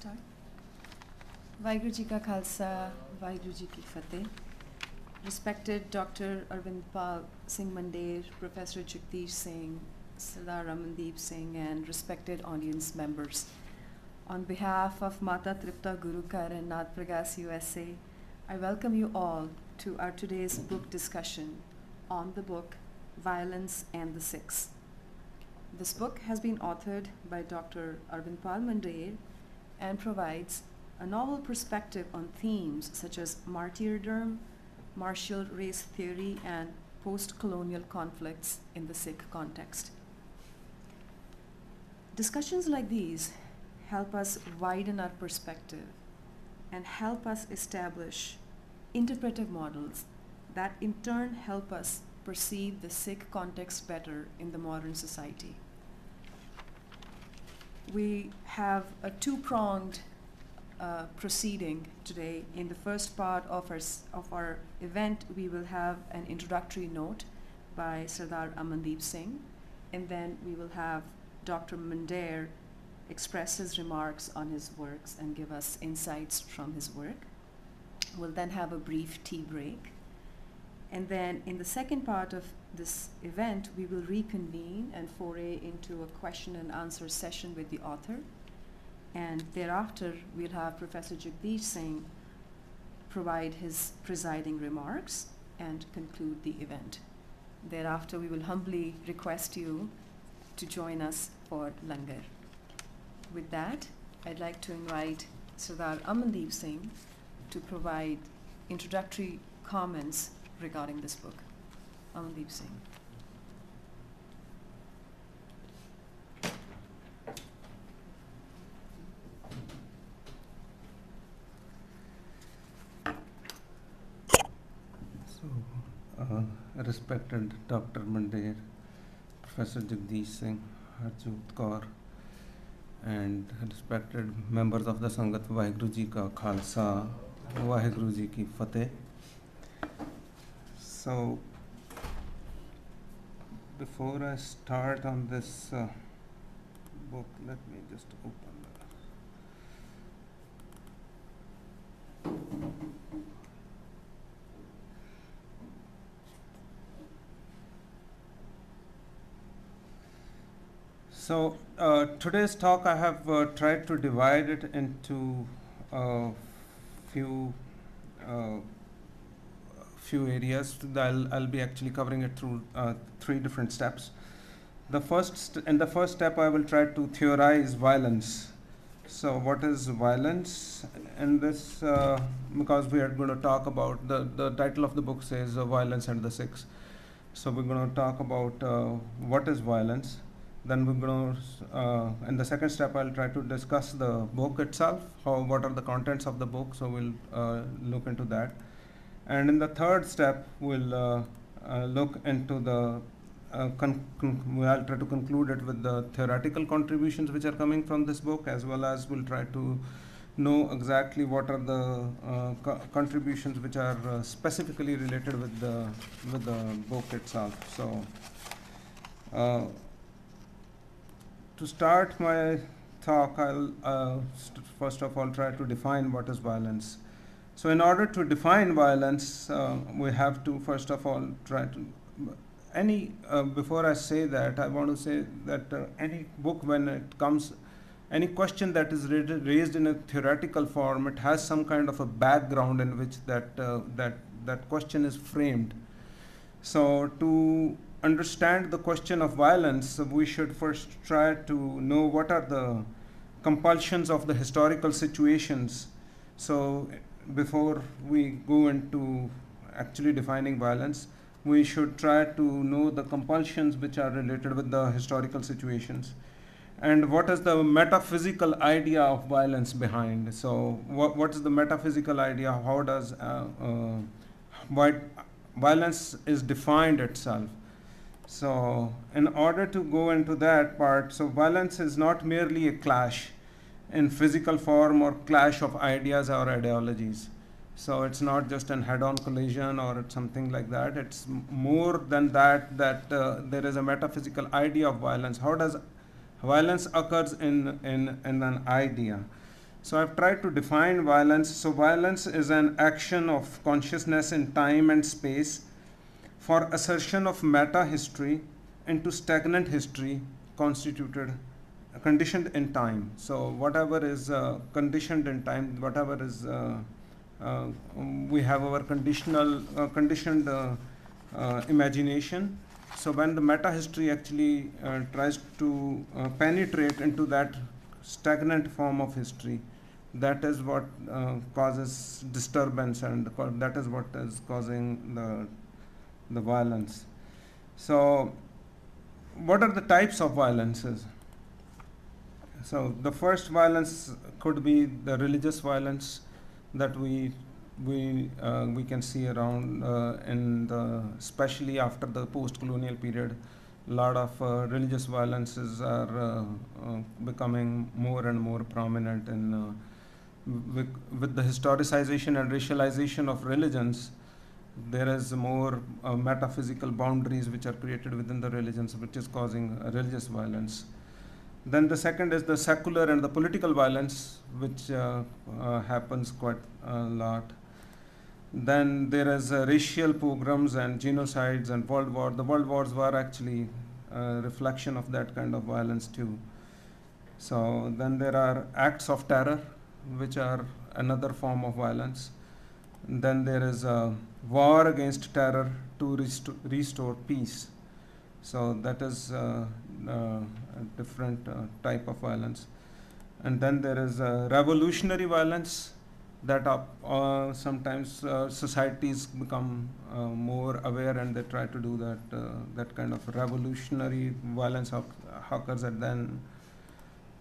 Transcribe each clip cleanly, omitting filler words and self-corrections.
start? Vaheguru Ji Ka Khalsa, Vaheguru Ji Ki Fateh. Respected Dr. Arvind-Pal Singh Mandair, Professor Jagdish Singh, Sardar Ramandeep Singh, and respected audience members. On behalf of Mata Tripta Gurukar and Nath Pragas USA, I welcome you all to our today's book discussion on the book Violence and the Sikhs. This book has been authored by Dr. Arvind-Pal Mandair and provides a novel perspective on themes such as martyrdom, martial race theory, and post-colonial conflicts in the Sikh context. Discussions like these help us widen our perspective and help us establish interpretive models that in turn help us perceive the Sikh context better in the modern society. We have a two-pronged proceeding today. In the first part of our event, we will have an introductory note by Sardar Amandeep Singh, and then we will have Dr. Mandair express his remarks on his works and give us insights from his work. We'll then have a brief tea break. And then in the second part of this event, we will reconvene and foray into a question and answer session with the author. And thereafter, we'll have Professor Jagdish Singh provide his presiding remarks and conclude the event. Thereafter, we will humbly request you to join us for Langar. With that, I'd like to invite Sardar Amandeep Singh to provide introductory comments regarding this book. Amandeep Singh. Respected Dr. Mandair, Professor Jagdish Singh, Harjot Kaur, and respected members of the Sangat, Vaheguru Ji Ka Khalsa, Vaheguru Ji Ki Fateh. So, before I start on this book, let me just open So today's talk, I have tried to divide it into a few areas. I'll be actually covering it through three different steps. In the first step, I will try to theorize violence. So what is violence? And this, because we are going to talk about, the title of the book says Violence and the Sikhs. So we're going to talk about what is violence. Then we're going to, in the second step, I'll try to discuss the book itself, what are the contents of the book, so we'll look into that. And in the third step, we'll look into the, I'll try to conclude it with the theoretical contributions which are coming from this book, as well as we'll try to know exactly what are the contributions which are specifically related with the book itself. So, to start my talk, I'll first of all try to define what is violence. So in order to define violence, we have to first of all try to, before I say that, I want to say that any book, when it comes, any question that is raised in a theoretical form, it has some kind of a background in which that question is framed. So to understand the question of violence, we should first try to know what are the compulsions of the historical situations. So before we go into actually defining violence, we should try to know the compulsions which are related with the historical situations. And what is the metaphysical idea of violence behind? So what is the metaphysical idea? How does violence is defined itself? So in order to go into that part, so violence is not merely a clash in physical form or clash of ideas or ideologies. So it's not just an head-on collision or something like that. It's more than that, there is a metaphysical idea of violence. How does violence occurs in an idea? So I've tried to define violence. So violence is an action of consciousness in time and space for assertion of meta-history into stagnant history conditioned in time. So whatever is conditioned in time, whatever is, we have our conditioned imagination. So when the meta-history actually tries to penetrate into that stagnant form of history, that is what causes disturbance, and that is what is causing the violence. So what are the types of violences? So the first violence could be the religious violence that we can see around especially after the post-colonial period. A lot of religious violences are becoming more and more prominent in with the historicization and racialization of religions. There is more metaphysical boundaries which are created within the religions, which is causing religious violence. Then the second is the secular and the political violence, which happens quite a lot. Then there is racial pogroms and genocides and world war. The world wars were actually a reflection of that kind of violence too. So then there are acts of terror, which are another form of violence. And then there is a war against terror to restore peace. So that is a different type of violence. And then there is revolutionary violence that sometimes societies become more aware, and they try to do that kind of revolutionary violence occurs. And then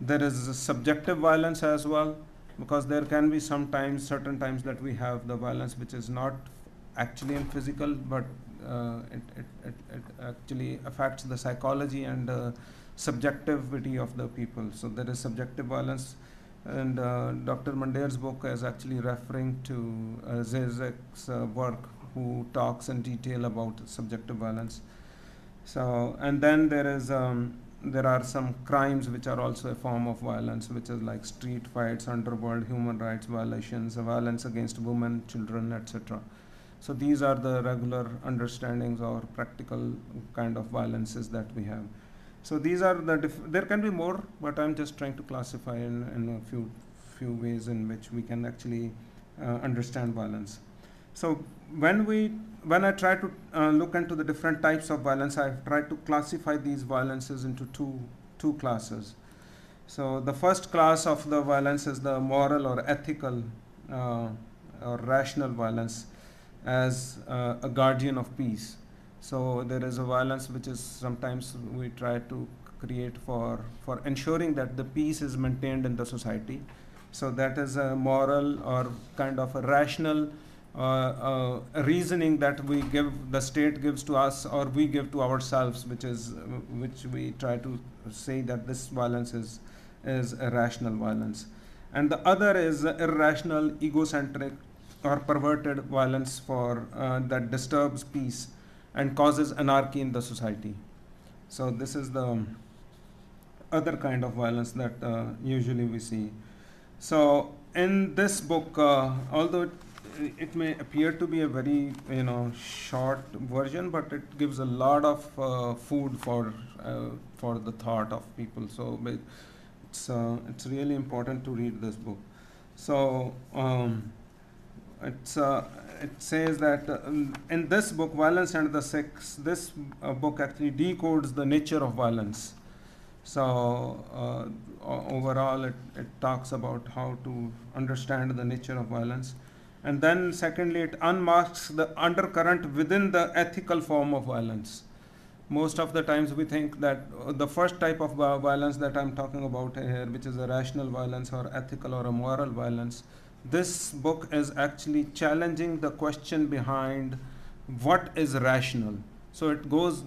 there is subjective violence as well, because there can be certain times that we have the violence which is not actually in physical, but it actually affects the psychology and subjectivity of the people. So there is subjective violence, and Dr. Mandair's book is actually referring to Zizek's work, who talks in detail about subjective violence. So, and then there are some crimes which are also a form of violence, which is like street fights, underworld, human rights violations, violence against women, children, etc. So these are the regular understandings or practical kind of violences that we have. So these are there can be more, but I'm just trying to classify in a few ways in which we can actually understand violence. So when I try to look into the different types of violence, I've tried to classify these violences into two classes. So the first class of the violence is the moral or ethical or rational violence as a guardian of peace. So there is a violence which is sometimes we try to create for ensuring that the peace is maintained in the society. So that is a moral or kind of a rational reasoning that the state gives to us or we give to ourselves, which we try to say that this violence is a rational violence. And the other is irrational, egocentric, or perverted violence that disturbs peace and causes anarchy in the society. So this is the other kind of violence that usually we see. So in this book, although it may appear to be a very short version, but it gives a lot of food for the thought of people. So it's really important to read this book. So it says that in this book, Violence and the Sikhs, this book actually decodes the nature of violence. So overall, it talks about how to understand the nature of violence. And then secondly, it unmasks the undercurrent within the ethical form of violence. Most of the times we think that the first type of violence that I'm talking about here, which is a rational violence or ethical or a moral violence, this book is actually challenging the question behind what is rational. So it goes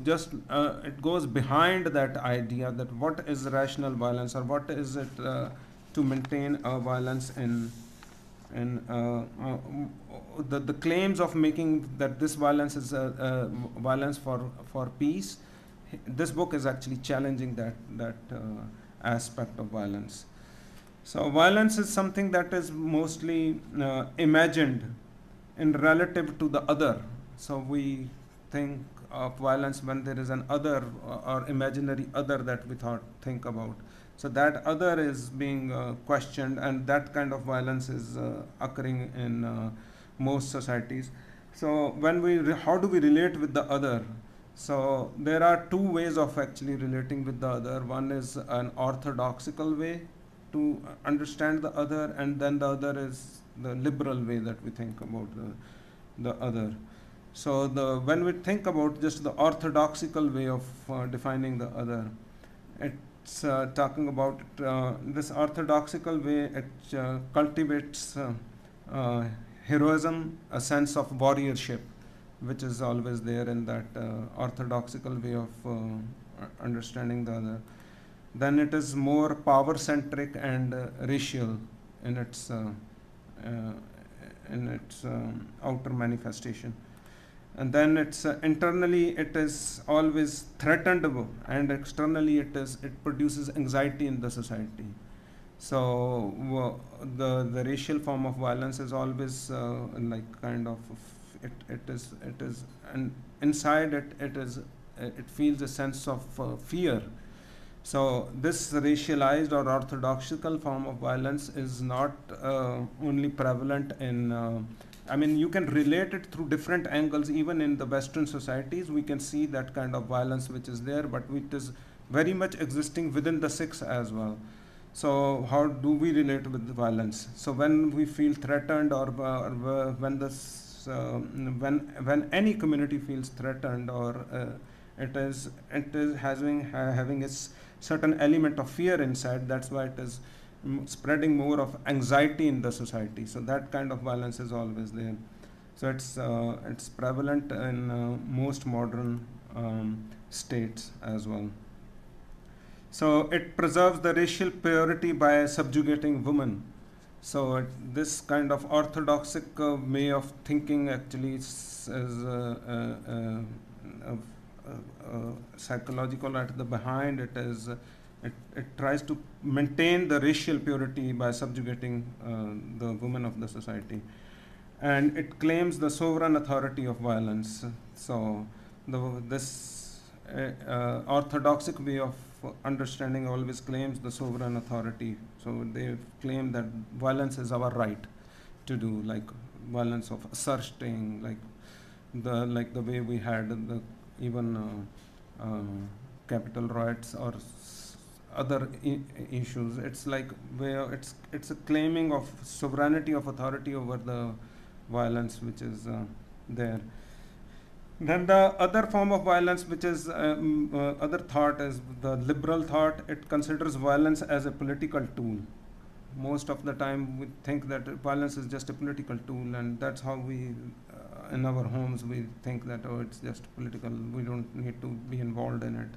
behind that idea that what is rational violence, or what is it to maintain a violence in the claims of making that this violence is violence for peace. This book is actually challenging that aspect of violence. So violence is something that is mostly imagined in relative to the other. So we think of violence when there is an other or imaginary other that we think about. So that other is being questioned, and that kind of violence is occurring in most societies. So when how do we relate with the other? So there are two ways of actually relating with the other. One is an orthodoxical way to understand the other, and then the other is the liberal way that we think about the other. So when we think about just the orthodoxical way of defining the other, it's talking about this orthodoxical way. It cultivates heroism, a sense of warriorship, which is always there in that orthodoxical way of understanding the other. Then it is more power-centric and racial in its outer manifestation. And then it's internally it is always threatened, and externally it produces anxiety in the society. So the racial form of violence is always like kind of it is and inside it feels a sense of fear. So this racialized or orthodoxical form of violence is not only prevalent in I mean, you can relate it through different angles. Even in the Western societies, we can see that kind of violence which is there, but it is very much existing within the Sikhs as well. So how do we relate with the violence? So when we feel threatened, or when any community feels threatened, or it is having its certain element of fear inside, that's why it is spreading more of anxiety in the society. So that kind of violence is always there. So it's prevalent in most modern states as well. So it preserves the racial purity by subjugating women. So this kind of orthodoxic way of thinking actually is psychological at the behind. It tries to maintain the racial purity by subjugating the women of the society, and it claims the sovereign authority of violence. So this orthodoxic way of understanding always claims the sovereign authority. So they claim that violence is our right to do, like violence of asserting, like the way we had even capital rights or other issues. It's like where it's a claiming of sovereignty of authority over the violence which is there. Then the other form of violence, which is other thought, is the liberal thought. It considers violence as a political tool. Most of the time we think that violence is just a political tool, and that's how we in our homes we think that, oh, it's just political, we don't need to be involved in it.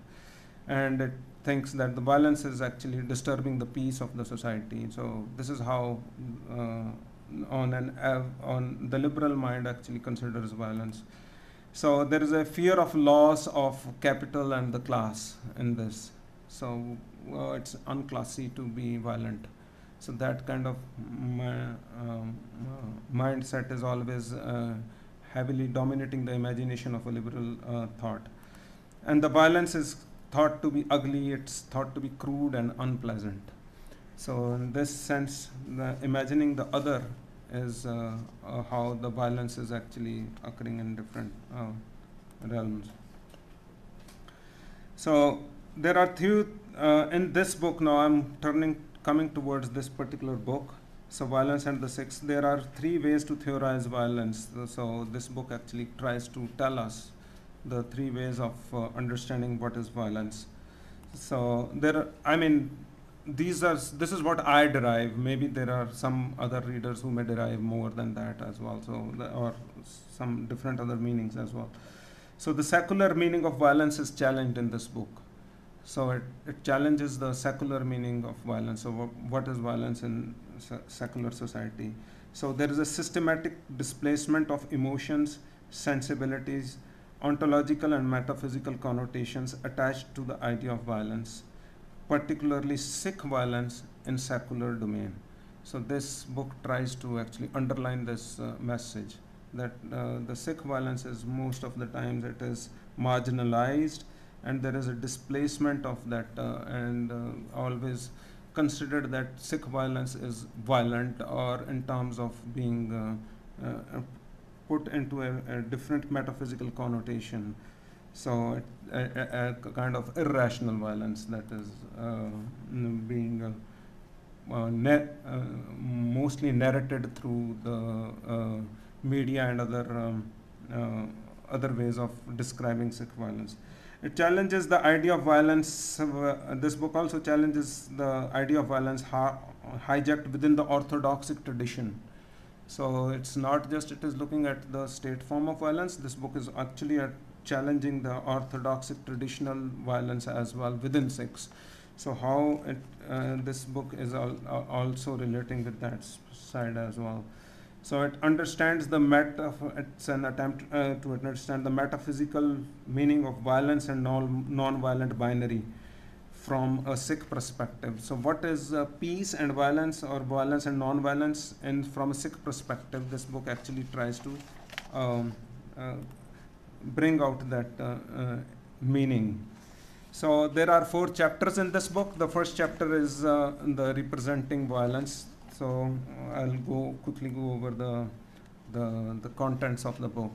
And it thinks that the violence is actually disturbing the peace of the society. So this is how on the liberal mind actually considers violence. So there is a fear of loss of capital and the class in this. So it's unclassy to be violent. So that kind of mindset is always heavily dominating the imagination of a liberal thought. And the violence is thought to be ugly, it's thought to be crude and unpleasant. So in this sense, imagining the other is how the violence is actually occurring in different realms. So there are in this book now, I'm coming towards this particular book. So Violence and the Sikhs, there are 3 ways to theorize violence. So this book actually tries to tell us the 3 ways of understanding what is violence. So this is what I derive. Maybe there are some other readers who may derive more than that as well, or some different other meanings as well. So the secular meaning of violence is challenged in this book. So it challenges the secular meaning of violence. So what is violence in secular society? So there is a systematic displacement of emotions, sensibilities, ontological and metaphysical connotations attached to the idea of violence. Particularly Sikh violence in secular domain. So this book tries to actually underline this message that the Sikh violence is most of the times it is marginalized, and there is a displacement of that, and always considered that Sikh violence is violent, or in terms of being put into a different metaphysical connotation. So a kind of irrational violence that is being mostly narrated through the media and other ways of describing Sikh violence. It challenges the idea of violence. This book also challenges the idea of violence hijacked within the orthodox tradition. So it's not just it is looking at the state form of violence. This book is actually challenging the orthodox traditional violence as well within Sikhs. So how this book is also relating with that side as well. So it understands it's an attempt to understand the metaphysical meaning of violence and non-violent binary from a Sikh perspective. So what is peace and violence, or violence and non-violence, and from a Sikh perspective, this book actually tries to bring out that meaning. So there are 4 chapters in this book. The first chapter is the representing violence. So I'll quickly go over the contents of the book.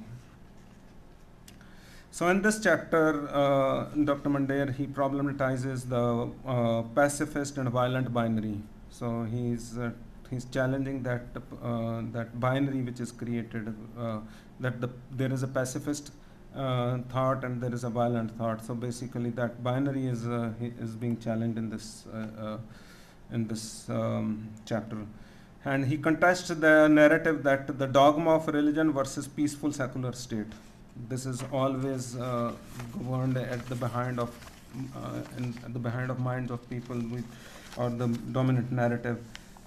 So in this chapter, Dr. Mandair, he problematizes the pacifist and violent binary. So he's challenging that binary which is created, that there is a pacifist thought and there is a violent thought. So basically, that binary is being challenged in this chapter. And he contests the narrative that the dogma of religion versus peaceful secular state. This is always governed at the behind of minds of people or the dominant narrative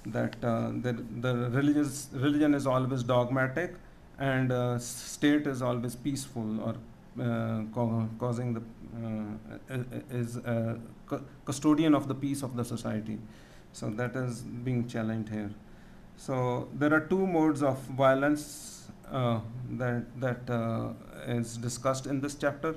that the religion is always dogmatic, and state is always peaceful, or causing is custodian of the peace of the society. So that is being challenged here. So there are 2 modes of violence that is discussed in this chapter.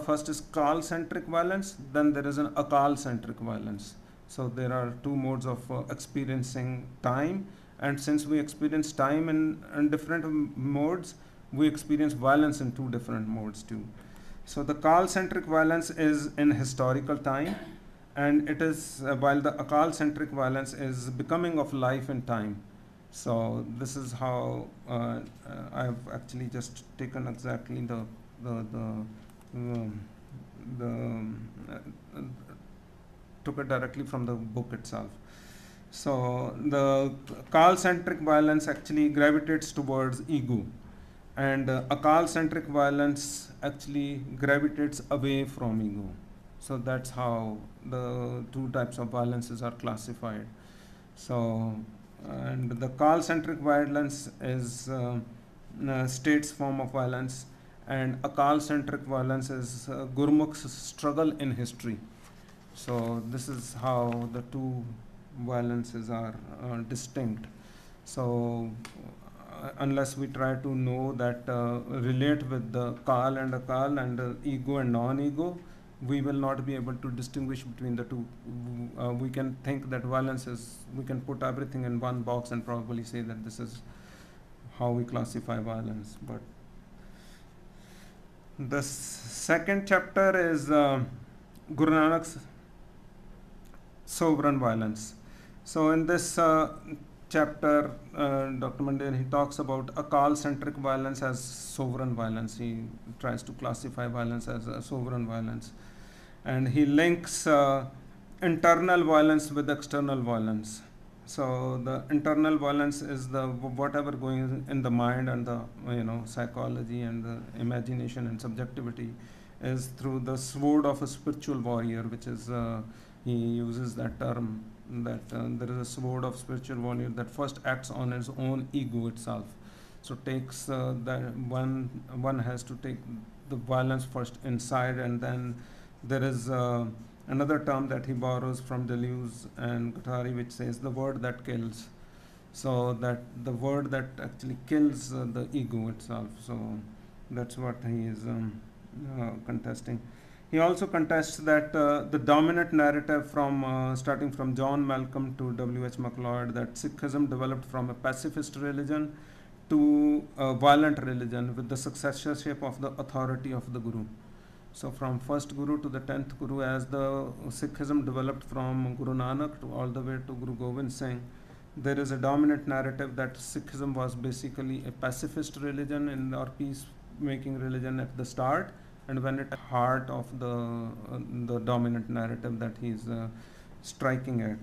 First is Kal-centric violence, then there is an Akal-centric violence. So there are 2 modes of experiencing time, and since we experience time in different modes, we experience violence in 2 different modes too. So the Kal-centric violence is in historical time, and it is while the Akal-centric violence is becoming of life in time. So this is how I've actually just taken exactly took it directly from the book itself. So the Kal-centric violence actually gravitates towards ego, and Akal-centric violence actually gravitates away from ego. So that's how the 2 types of violences are classified. So, and the Kal-centric violence is state's form of violence, and Akal-centric violence is Gurmukh's struggle in history. So this is how the 2 violences are distinct. So unless we try to know that relate with the Kal and Akal and ego and non-ego, we will not be able to distinguish between the 2. We can think that violence is, we can put everything in one box and probably say that this is how we classify violence. But the second chapter is Guru Nanak's sovereign violence. So in this chapter, Dr. Mandair, he talks about Akal-centric violence as sovereign violence. He tries to classify violence as a sovereign violence. And he links internal violence with external violence. So the internal violence is the whatever going in the mind and the psychology and the imagination and subjectivity is through the sword of a spiritual warrior, which is he uses that term that there is a sword of spiritual warrior that first acts on its own ego itself. So takes that one has to take the violence first inside, and then there is another term that he borrows from Deleuze and Guattari, which says the word that kills. So that the word that actually kills the ego itself. So that's what he is contesting. He also contests that the dominant narrative from starting from John Malcolm to W.H. MacLeod, that Sikhism developed from a pacifist religion to a violent religion with the successorship of the authority of the Guru. So from first Guru to the 10th Guru, as the Sikhism developed from Guru Nanak to all the way to Guru Gobind Singh, there is a dominant narrative that Sikhism was basically a pacifist religion or peacemaking religion at the start, and when it heart of the dominant narrative that he is striking at.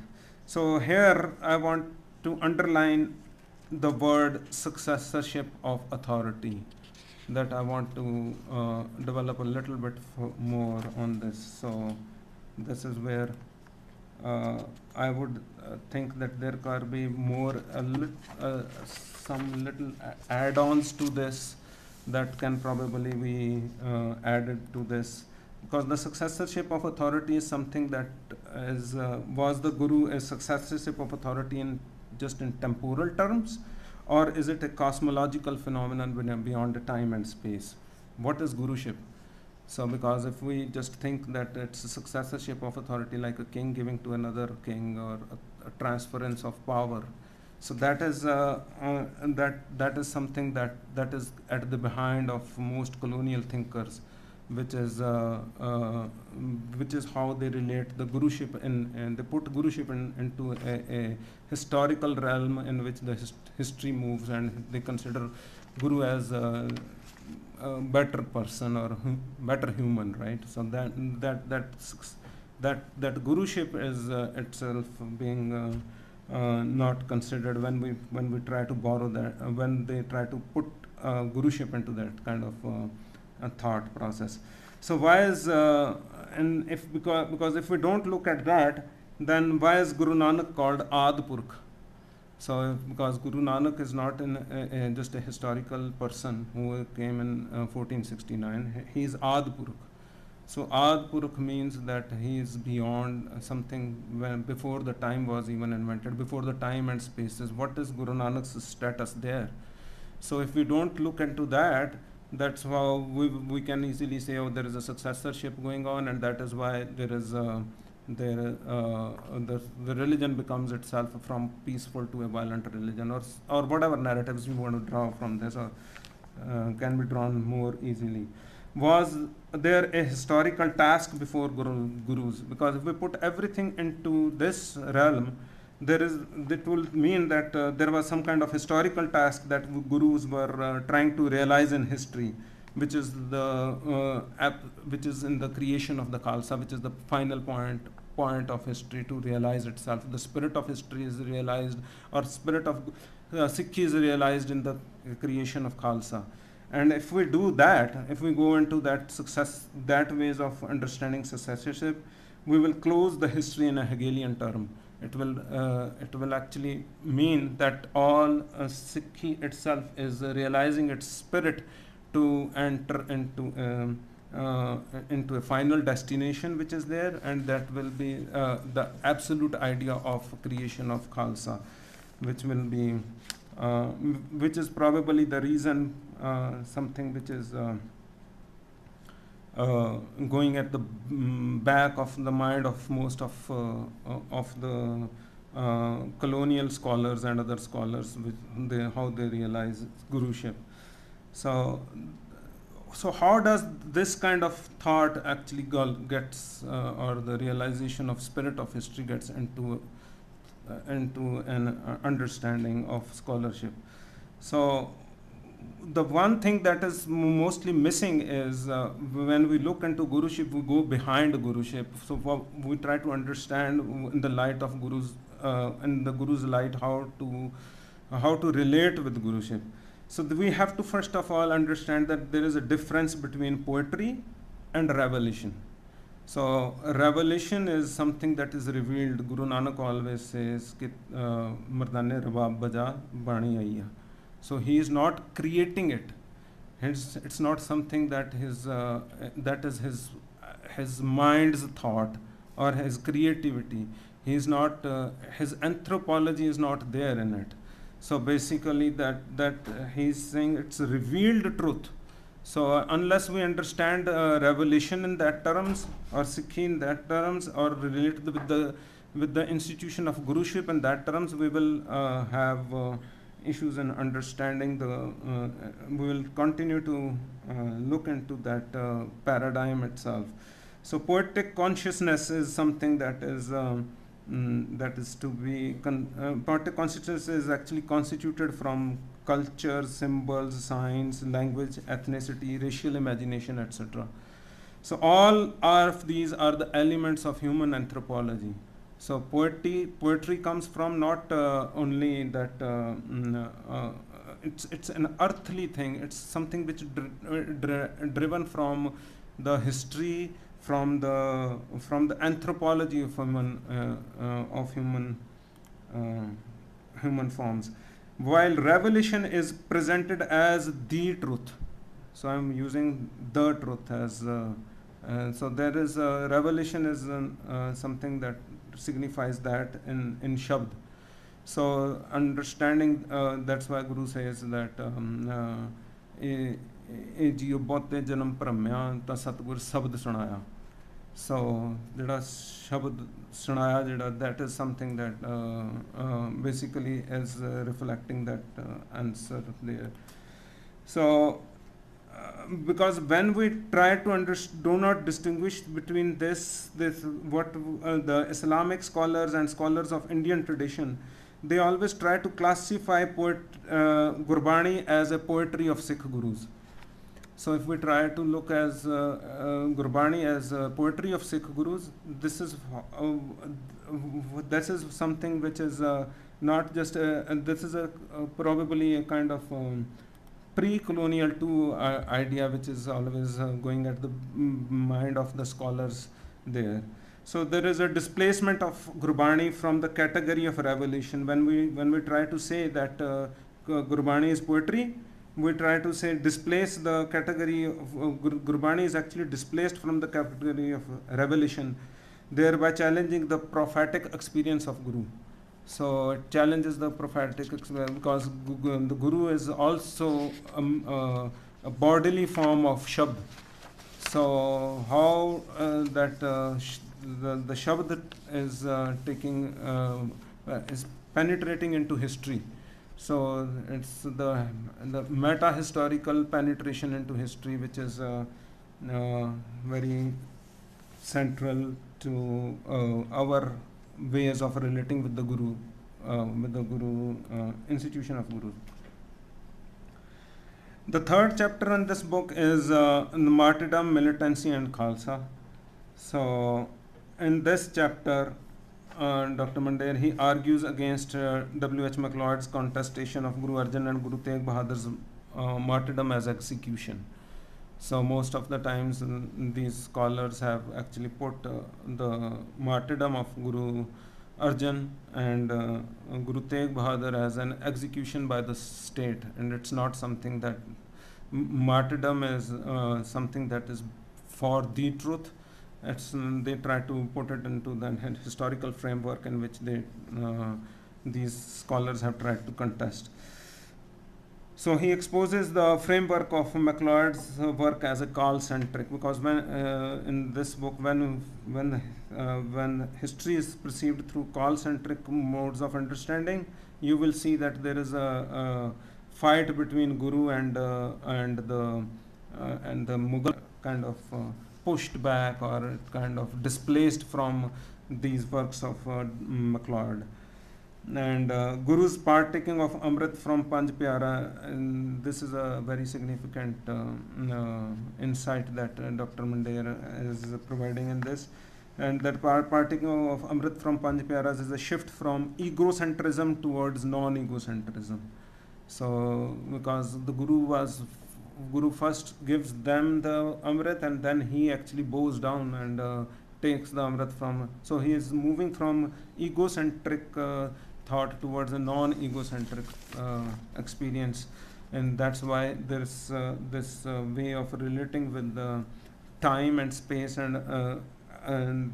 So here I want to underline the word successorship of authority, that I want to develop a little bit more on this. So this is where I would think that there could be more some little add-ons to this that can probably be added to this, because the successorship of authority is something that is was the Guru a successorship of authority in just in temporal terms, or is it a cosmological phenomenon beyond the time and space? What is Guruship? So because if we just think that it's a successorship of authority like a king giving to another king, or a transference of power, so that is that is something that is at the behind of most colonial thinkers, which is how they relate the Guruship and they put Guruship into a historical realm in which the history moves, and they consider Guru as a better person or better human, right? So that Guruship is itself being not considered when we try to borrow that, when they try to put Guruship into that kind of a thought process. So why is and if because if we don't look at that, then why is Guru Nanak called Adpurkh? So because Guru Nanak is not just a historical person who came in 1469, he is Adpurkh. So Adpurkh means that he is beyond something before the time was even invented, before the time and spaces. What is Guru Nanak's status there? So if we don't look into that, that's how we can easily say, oh, there is a successorship going on, and that is why there is the religion becomes itself from peaceful to a violent religion, or whatever narratives we want to draw from this, or can be drawn more easily. Was there a historical task before gurus? Because if we put everything into this realm, it will mean that there was some kind of historical task that gurus were trying to realize in history, which is in the creation of the Khalsa, which is the final point of history to realize itself. The spirit of history is realized, or spirit of Sikhi is realized in the creation of Khalsa. And if we do that, if we go into that ways of understanding successorship, we will close the history in a Hegelian term. It will actually mean that all Sikhi itself is realizing its spirit to enter into a final destination which is there, and that will be the absolute idea of creation of Khalsa, which will be which is probably the reason something which is going at the back of the mind of most of the colonial scholars and other scholars, how they realize Guruship. So how does this kind of thought actually gets or the realization of spirit of history gets into an understanding of scholarship? So the one thing that is mostly missing is when we look into Guruship, we go behind Guruship. So we try to understand in the light of Guru's, in the Guru's light, how to relate with Guruship. So we have to first of all understand that there is a difference between poetry and revelation. So revelation is something that is revealed. Guru Nanak always says, "Mardane rabab baja bani aiya." So he is not creating it. It's not something that is his mind's thought, or his creativity. He is not, his anthropology is not there in it. So basically that he's saying it's a revealed truth. So unless we understand revelation in that terms, or Sikhi in that terms, or relate with the institution of Guruship in that terms, we will have issues in understanding we will continue to look into that paradigm itself. So poetic consciousness is something that is to be, poetic consciousness is actually constituted from culture, symbols, signs, language, ethnicity, racial imagination, etc. So all of these are the elements of human anthropology. So poetry comes from not only that it's an earthly thing. It's something which driven from the history, from the anthropology of human forms. While revelation is presented as the truth. So I'm using the truth as so there is revelation is something that signifies that in Shabd. So understanding, that's why Guru says that ਇਹ JIO ਬਹੁਤੇ ਜਨਮ ਭਰਮਿਆ ਤਾਂ ਸਤਿਗੁਰ ਸ਼ਬਦ ਸੁਣਾਇਆ. So ਜਿਹੜਾ ਸ਼ਬਦ ਸੁਣਾਇਆ ਜਿਹੜਾ, that is something that basically is reflecting that answer there. So because when we try to do not distinguish between this what the Islamic scholars and scholars of Indian tradition, they always try to classify Gurbani as a poetry of Sikh gurus. So if we try to look as Gurbani as poetry of Sikh gurus, this is something which is not just this is probably a kind of pre-colonial idea which is always going at the mind of the scholars there. So there is a displacement of Gurbani from the category of revelation. When we try to say that Gurbani is poetry, we try to say displace the category of Gurbani is actually displaced from the category of revelation, thereby challenging the prophetic experience of Guru. So it challenges the prophetic experience because the Guru is also a bodily form of Shabd. So how that the Shabd is is penetrating into history. So it's the meta-historical penetration into history, which is very central to our ways of relating with the Guru, institution of Guru. The third chapter in this book is Martyrdom, Militancy and Khalsa. So in this chapter, Dr. Mandair, he argues against W.H. MacLeod's contestation of Guru Arjan and Guru Tegh Bahadur's martyrdom as execution. So most of the times these scholars have actually put the martyrdom of Guru Arjan and Guru Tegh Bahadur as an execution by the state, and it's not something that martyrdom is something that is for the truth. They try to put it into the historical framework in which these scholars have tried to contest. So he exposes the framework of MacLeod's work as a call-centric, because when in this book, when history is perceived through call-centric modes of understanding, you will see that there is a fight between Guru and the Mughal kind of pushed back or kind of displaced from these works of MacLeod. And Guru's partaking of Amrit from Panj Pyara, and this is a very significant insight that Dr. Mandair is providing in this. And that partaking of Amrit from Panj Pyaras is a shift from egocentrism towards non-egocentrism. So because the Guru first gives them the Amrit and then he actually bows down and takes the Amrit from. So he is moving from egocentric thought towards a non-egocentric experience, and that's why there's this way of relating with the time and space and and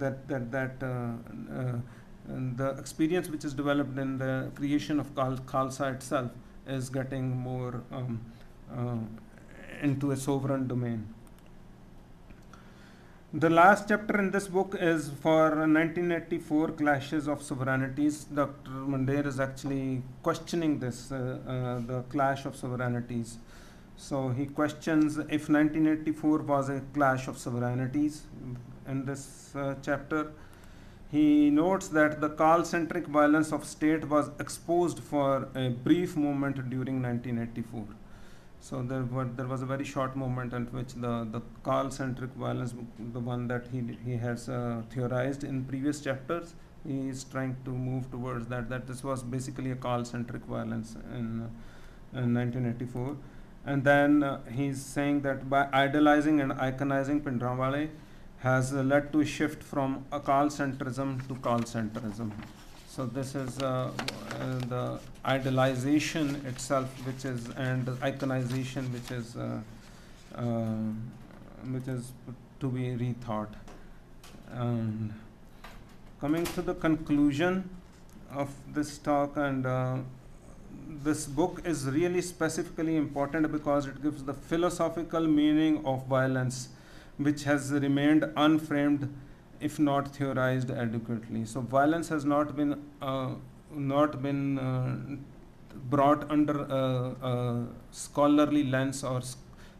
the experience which is developed in the creation of Khalsa itself is getting more into a sovereign domain. The last chapter in this book is for 1984 Clashes of Sovereignties. Dr. Mandair is actually questioning this, the clash of sovereignties. So he questions if 1984 was a clash of sovereignties in this chapter. He notes that the Khal-centric violence of state was exposed for a brief moment during 1984. So there was a very short moment in which the Khal-centric violence, the one that he has theorized in previous chapters, he is trying to move towards that this was basically a Khal-centric violence in 1984. And then he's saying that by idolizing and iconizing Pindrawale has led to a shift from Khal-centrism to Khal-centrism. So this is the idolization itself, and iconization, which is to be rethought. And coming to the conclusion of this talk, and this book is really specifically important because it gives the philosophical meaning of violence, which has remained unframed if not theorized adequately. So violence has not been brought under a scholarly lens or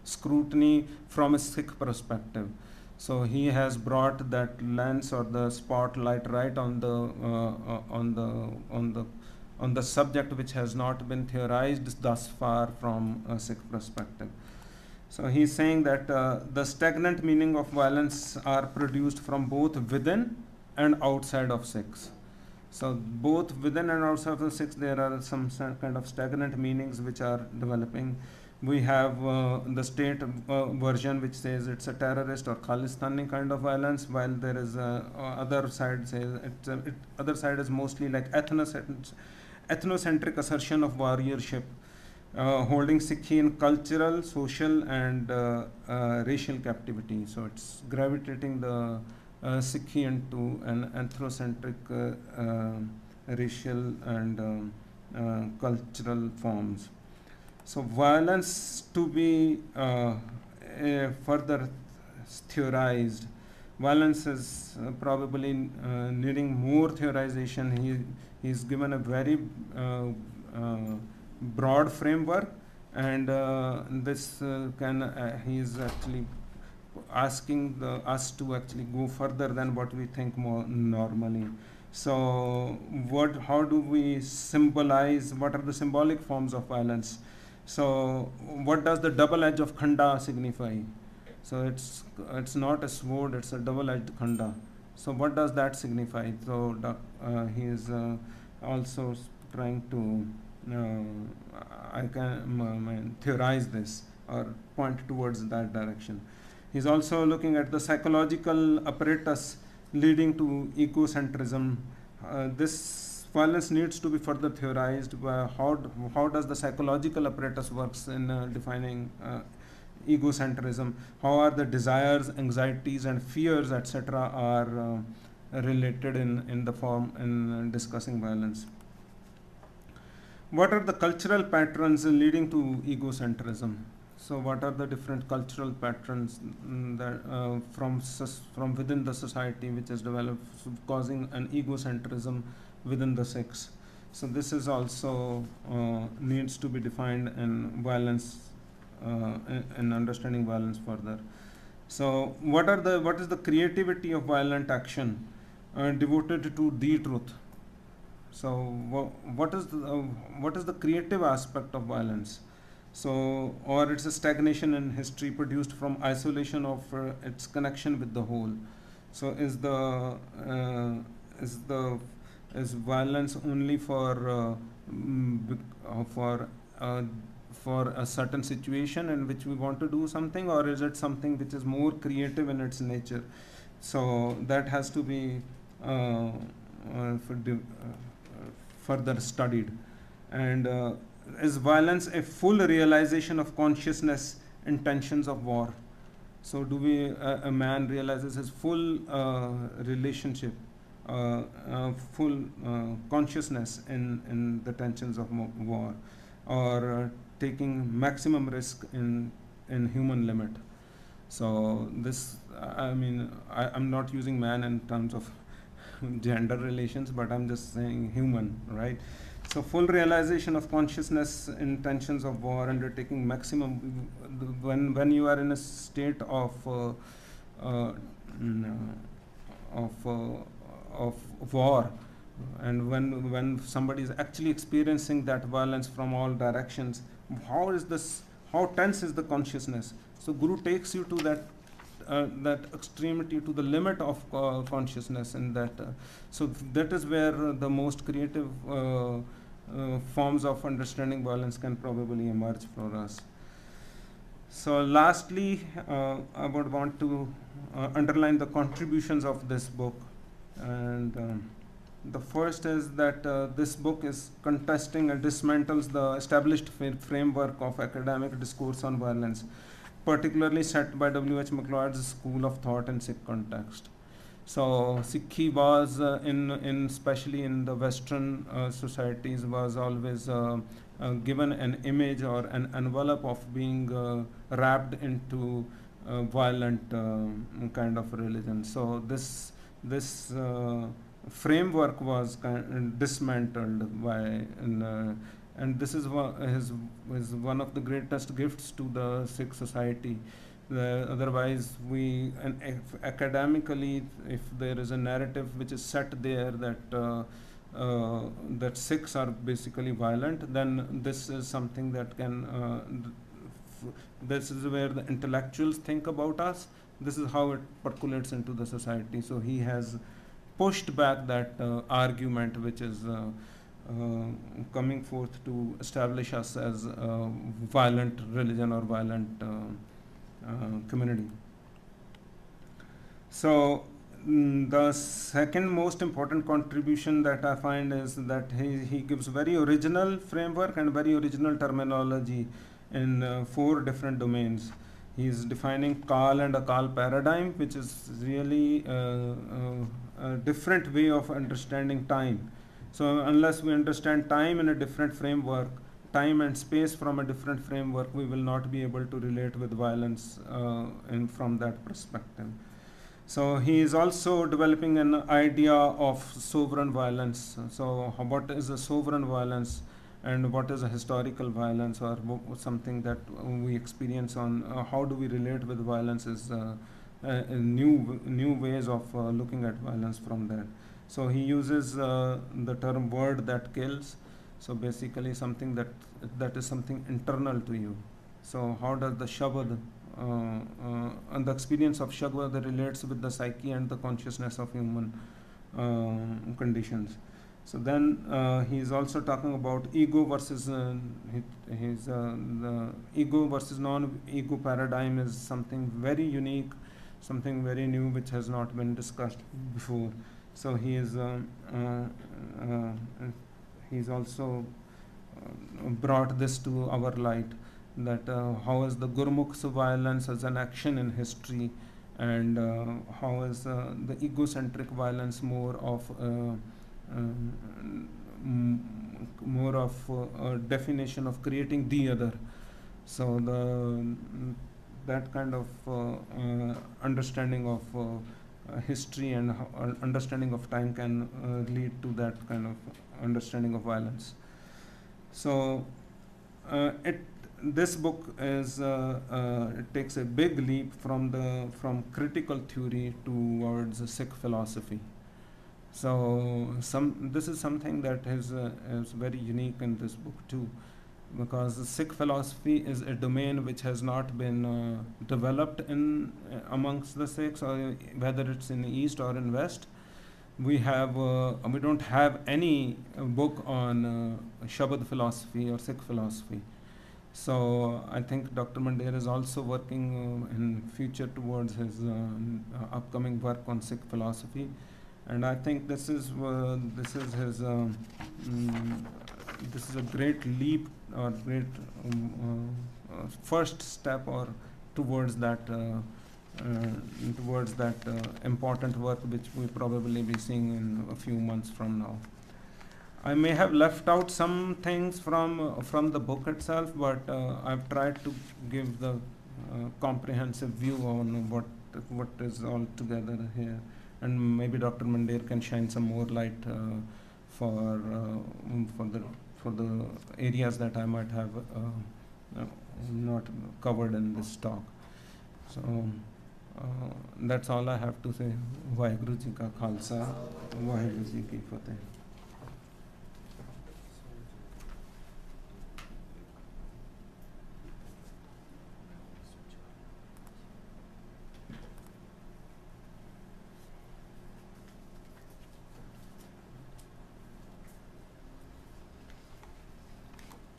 scrutiny from a Sikh perspective. So he has brought that lens or the spotlight right on the subject, which has not been theorized thus far from a Sikh perspective. So he's saying that the stagnant meaning of violence are produced from both within and outside of Sikhs. So both within and outside of Sikhs, there are some kind of stagnant meanings which are developing. We have the state version which says it's a terrorist or Khalistani kind of violence, while there is other side says other side is mostly like ethnocentric assertion of warriorship. Holding Sikhi in cultural, social, and racial captivity. So it's gravitating the Sikhi into an ethnocentric racial and cultural forms. So violence to be further theorized. Violence is probably needing more theorization. He's given a very broad framework, and this he is actually asking us to actually go further than what we think more normally. So how do we symbolize, what are the symbolic forms of violence? So what does the double edge of khanda signify? So it's not a sword, it's a double-edged khanda. So what does that signify? So he is also trying to theorize this or point towards that direction. He's also looking at the psychological apparatus leading to egocentrism. This violence needs to be further theorized. How does the psychological apparatus works in defining egocentrism? How are the desires, anxieties, and fears, etc., are related in discussing violence? What are the cultural patterns leading to egocentrism? So what are the different cultural patterns that from within the society which is developed, causing an egocentrism within the Sikhs? So this is also needs to be defined in violence, in understanding violence further. So what is the creativity of violent action devoted to the truth? So what is the creative aspect of violence? So, or it's a stagnation in history produced from isolation of its connection with the whole. So is violence only for a certain situation in which we want to do something, or is it something which is more creative in its nature? So that has to be further studied. And is violence a full realization of consciousness intentions of war? So do we, a man realizes his full relationship, full consciousness in the tensions of war, or taking maximum risk in human limit. So this, I mean, I'm not using man in terms of gender relations, but I'm just saying human, right? So full realization of consciousness in tensions of war, undertaking maximum, when you are in a state of war, and when somebody is actually experiencing that violence from all directions, how tense is the consciousness? So Guru takes you to that extremity, to the limit of consciousness, and so that is where the most creative forms of understanding violence can probably emerge for us. So lastly, I would want to underline the contributions of this book, and the first is that this book is contesting and dismantles the established framework of academic discourse on violence, particularly set by W.H. MacLeod's school of thought in Sikh context. So Sikhi was, especially in the Western societies, was always given an image or an envelope of being wrapped into violent kind of religion. So this framework was dismantled by, and this is one of the greatest gifts to the Sikh society. Otherwise, academically, if there is a narrative which is set there that Sikhs are basically violent, then this is something that can. This is where the intellectuals think about us. This is how it percolates into the society. So he has pushed back that argument, which is coming forth to establish us as a violent religion or violent community. So the second most important contribution that I find is that he gives very original framework and very original terminology in 4 different domains. He is defining Kal and Akal paradigm, which is really a different way of understanding time. So unless we understand time in a different framework, time and space from a different framework, we will not be able to relate with violence from that perspective. So he is also developing an idea of sovereign violence. So what is a sovereign violence, and what is a historical violence, or something that we experience on how do we relate with violence, is new ways of looking at violence from that. So he uses the term word that kills. So basically something that is something internal to you. So how does the Shabad and the experience of Shabad relates with the psyche and the consciousness of human conditions. So then he is also talking about ego versus the ego versus non-ego paradigm is something very unique, something very new which has not been discussed before. So he is he's also brought this to our light, that how is the Gurmukh's violence as an action in history, and how is the egocentric violence more of a definition of creating the other. So that kind of understanding of history and understanding of time can lead to that kind of understanding of violence. So this book is it takes a big leap from critical theory towards Sikh philosophy. So this is something that is very unique in this book too, because Sikh philosophy is a domain which has not been developed amongst the Sikhs, or whether it's in the East or in West. We don't have any book on Shabad philosophy or Sikh philosophy. So I think Dr. Mandair is also working in future towards his upcoming work on Sikh philosophy, and I think this is his this is a great leap or great first step or towards that towards that important work which we probably be seeing in a few months from now. I may have left out some things from the book itself, but I've tried to give the comprehensive view on what is all together here, and maybe Dr. Mandair can shine some more light for the areas that I might have not covered in this talk. So that's all I have to say. Vaheguru Ji ka Khalsa, Vaheguru Ji ki Fateh.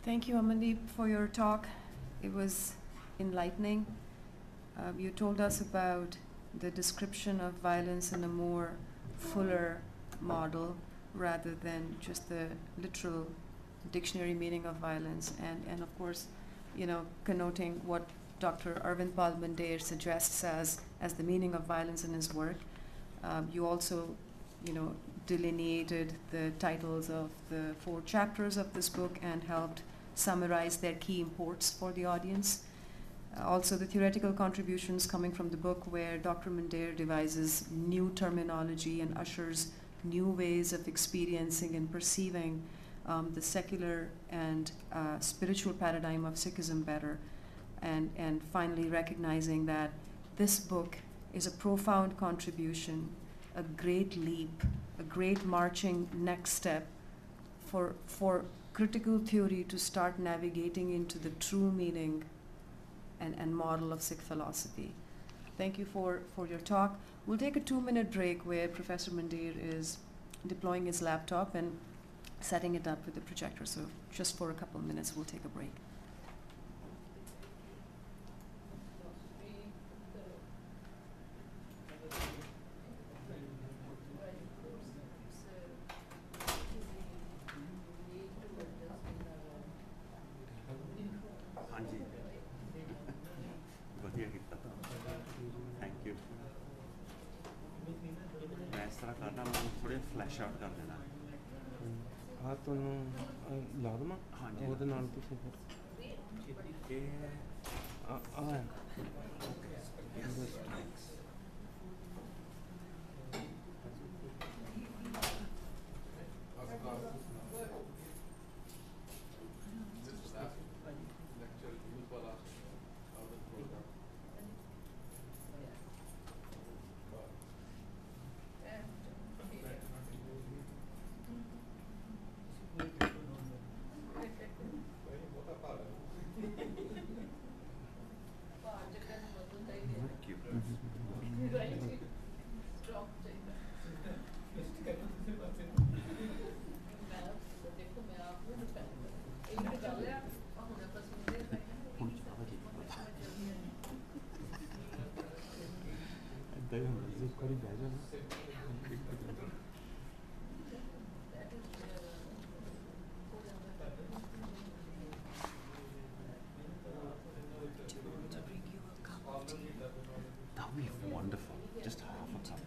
Thank you, Amandeep, for your talk. It was enlightening. You told us about the description of violence in a more fuller model rather than just the literal dictionary meaning of violence, and of course, connoting what Dr. Arvind-Pal Mandair suggests as the meaning of violence in his work. You also, delineated the titles of the 4 chapters of this book and helped summarize their key imports for the audience. Also, the theoretical contributions coming from the book, where Dr. Mandair devises new terminology and ushers new ways of experiencing and perceiving the secular and spiritual paradigm of Sikhism better, and finally recognizing that this book is a profound contribution, a great leap, a great marching next step for critical theory to start navigating into the true meaning and model of Sikh philosophy. Thank you for your talk. We'll take a 2-minute break where Professor Mandair is deploying his laptop and setting it up with the projector. So just for a couple of minutes, we'll take a break. Flash out ਕਰ ਦੇਣਾ ਆ ਤੁਹਾਨੂੰ ਲਾ ਦਵਾਂ ਹਾਂਜੀ ਉਹਦੇ ਨਾਲ ਤੁਸੀਂ ਫਿਰ ਇਹ ਆ That would be wonderful. Just half a cup.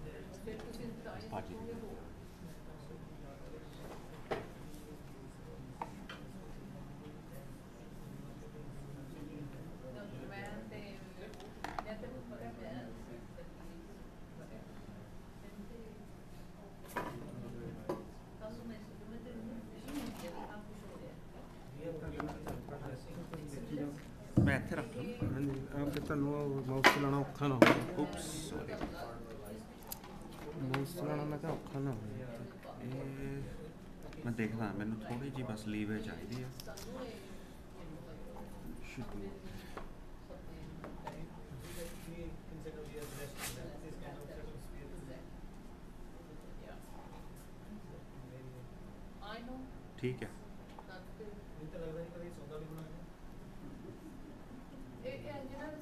ਮੈਂ ਇੱਥੇ ਰੱਖ ਲਾਂ ਹਾਂਜੀ ਕਿ ਤੁਹਾਨੂੰ ਮਾਊਸ ਚਲਾਉਣਾ ਔਖਾ ਨਾ ਹੋਵੇ ਉਪਸ ਸੌਰੀ ਮਾਊਸ ਚਲਾਉਣਾ ਮੈਂ ਕਿਹਾ ਔਖਾ ਨਾ ਹੋਵੇ ਇਹ ਮੈਂ ਦੇਖਦਾ ਮੈਨੂੰ ਥੋੜੀ ਜਿਹੀ ਬਸ ਲੀਵੇ ਚਾਹੀਦੀ ਆ ਠੀਕ ਹੈ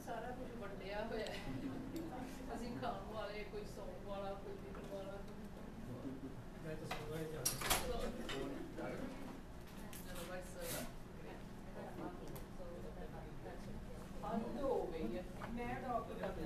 ਸਾਰਾ ਕੁਝ ਵੰਡਿਆ ਹੋਇਆ ਹੈ ਅਸੀਂ ਖਾਣ ਵਾਲੇ ਕੋਈ ਸੌਣ ਵਾਲਾ ਕੋਈ ਪੀਣ ਵਾਲਾ ਮੈਂ ਤਾਂ ਸੁਣਦਾ ਹੀ ਜਾਂਦਾ ਹੋ ਗਈ ਹੈ ਮੈਂ ਡਾਕਟਰ ਕਰਦਾ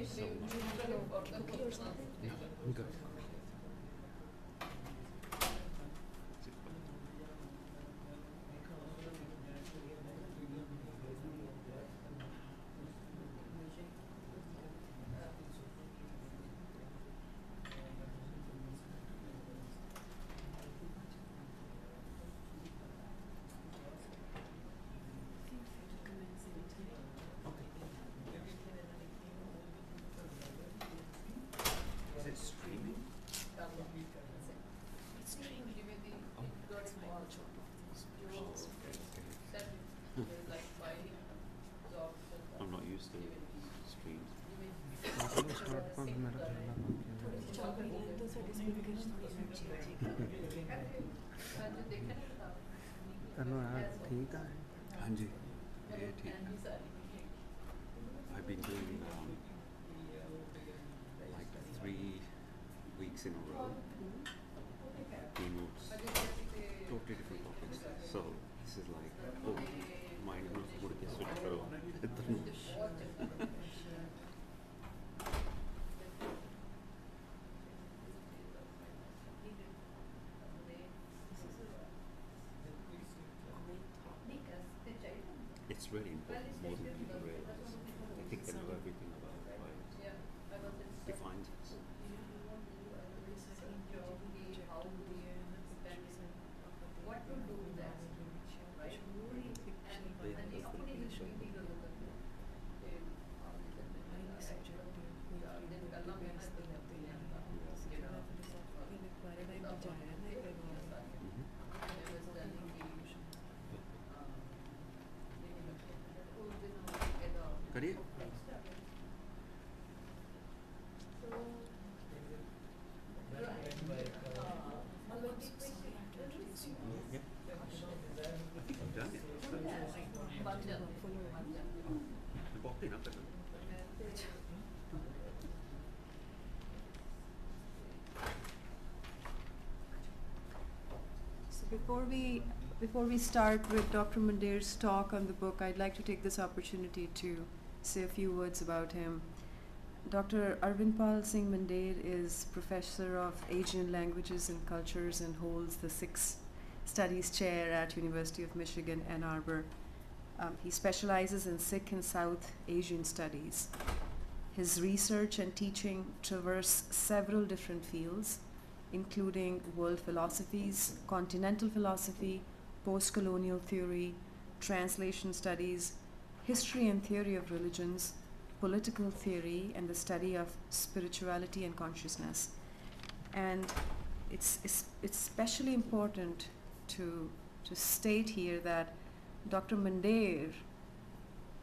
so much. Good. Is it streaming? I'm not used to streams. हाँ जी, ये ठीक है. I've been doing like 3 weeks in a row. Keynotes, totally different topics. So this is like, oh, mind not to get switched through. It's really important, more than people realize. They think they know everything about why it defines us. What to do that, right? करिए. Yeah. I think I've done it. I walked in after that. So before we start with Dr. Mandair's talk on the book, I'd like to take this opportunity to say a few words about him. Dr. Arvind-Pal Singh Mandair is Professor of Asian Languages and Cultures and holds the Sikhs Studies Chair at University of Michigan, Ann Arbor. He specializes in Sikh and South Asian studies. His research and teaching traverse several different fields, including world philosophies, continental philosophy, post-colonial theory, translation studies, history and theory of religions, political theory, and the study of spirituality and consciousness. And it's especially important to state here that Dr. Mandair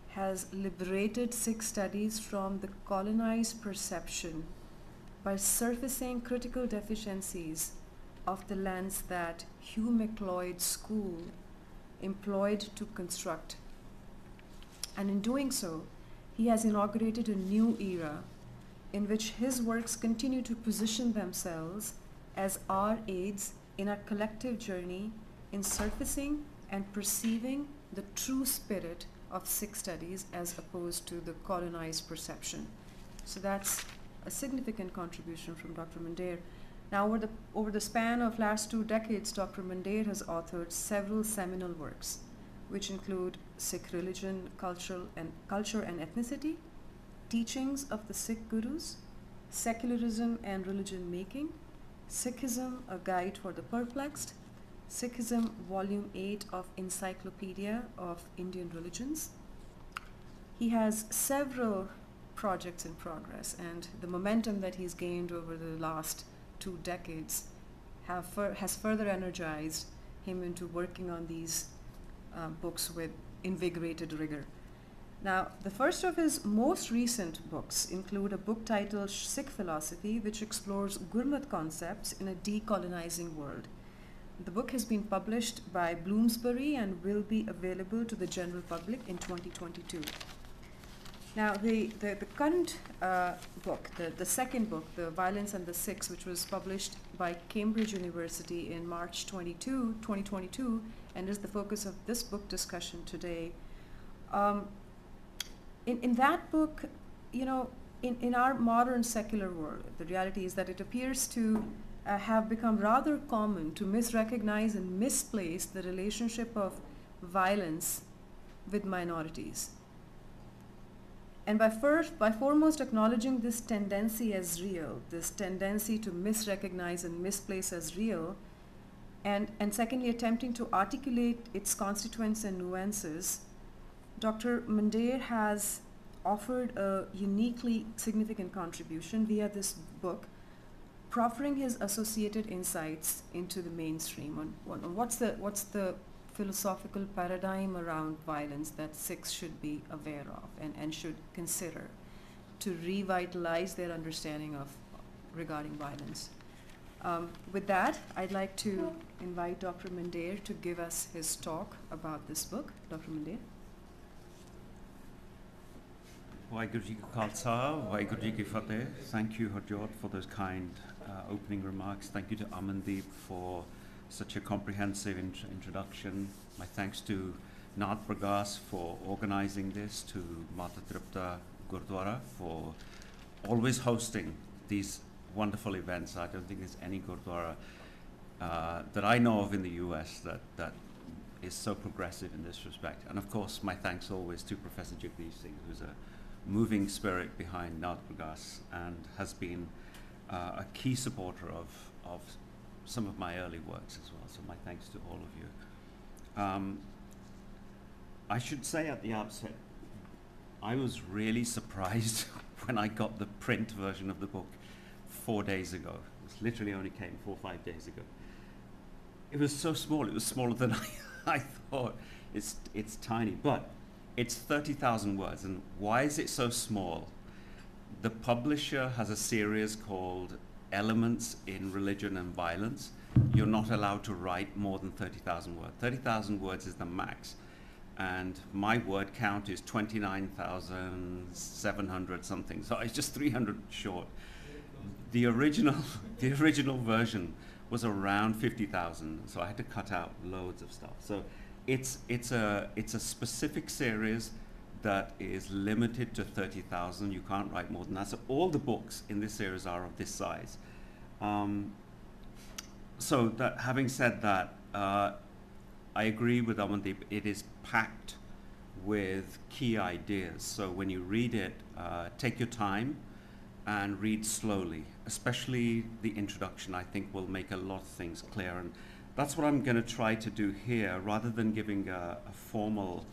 has liberated Sikh studies from the colonized perception by surfacing critical deficiencies of the lens that Hugh MacLeod's school employed to construct. And in doing so, he has inaugurated a new era in which his works continue to position themselves as our aids in our collective journey in surfacing and perceiving the true spirit of Sikh studies as opposed to the colonized perception. So that's a significant contribution from Dr. Mandair. Now, over the span of last 2 decades, Dr. Mandair has authored several seminal works, which include Sikh religion, culture and ethnicity, teachings of the Sikh gurus, secularism and religion making, Sikhism, a guide for the perplexed, Sikhism, Volume 8 of Encyclopedia of Indian Religions. He has several projects in progress, and the momentum that he's gained over the last 2 decades has further energized him into working on these books with invigorated rigor. Now, the first of his most recent books include a book titled Sikh Philosophy, which explores Gurmat concepts in a decolonizing world. The book has been published by Bloomsbury and will be available to the general public in 2022. Now, the current book, the second book, The Violence and the Sikhs, which was published by Cambridge University in March 2022, and is the focus of this book discussion today. In that book, in our modern secular world, the reality is that it appears to have become rather common to misrecognize and misplace the relationship of violence with minorities. And by foremost acknowledging this tendency as real, this tendency to misrecognize and misplace as real, and secondly attempting to articulate its constituents and nuances, Dr. Mandair has offered a uniquely significant contribution via this book, proffering his associated insights into the mainstream on what's the philosophical paradigm around violence that Sikhs should be aware of and should consider to revitalize their understanding of regarding violence. With that, I'd like to invite Dr. Mandair to give us his talk about this book. Dr. Mandair. Waheguru Ji Ka Khalsa, Waheguru Ji Ki Fateh. Thank you, Harjot, for those kind opening remarks. Thank you to Amandeep for such a comprehensive introduction. My thanks to Nath Pragas for organizing this, to Mata Tripta Gurdwara for always hosting these wonderful events. I don't think there's any Gurdwara that I know of in the US that is so progressive in this respect. And of course, my thanks always to Professor Jagdish Singh, who's a moving spirit behind Nath Pragas and has been a key supporter of some of my early works as well. So my thanks to all of you. I should say at the outset, I was really surprised when I got the print version of the book 4 days ago. It literally only came 4 or 5 days ago. It was so small. It was smaller than I thought. It's tiny, but it's 30,000 words. And why is it so small? The publisher has a series called Elements in Religion and Violence. You're not allowed to write more than 30,000 words. 30,000 words is the max. And my word count is 29,700 something. So it's just 300 short. The original version was around 50,000. So I had to cut out loads of stuff. So it's a specific series that is limited to 30,000. You can't write more than that. So all the books in this series are of this size. So that, having said that, I agree with Amandeep. It is packed with key ideas. So when you read it, take your time and read slowly. Especially the introduction, I think, will make a lot of things clear. And that's what I'm going to try to do here. Rather than giving a formal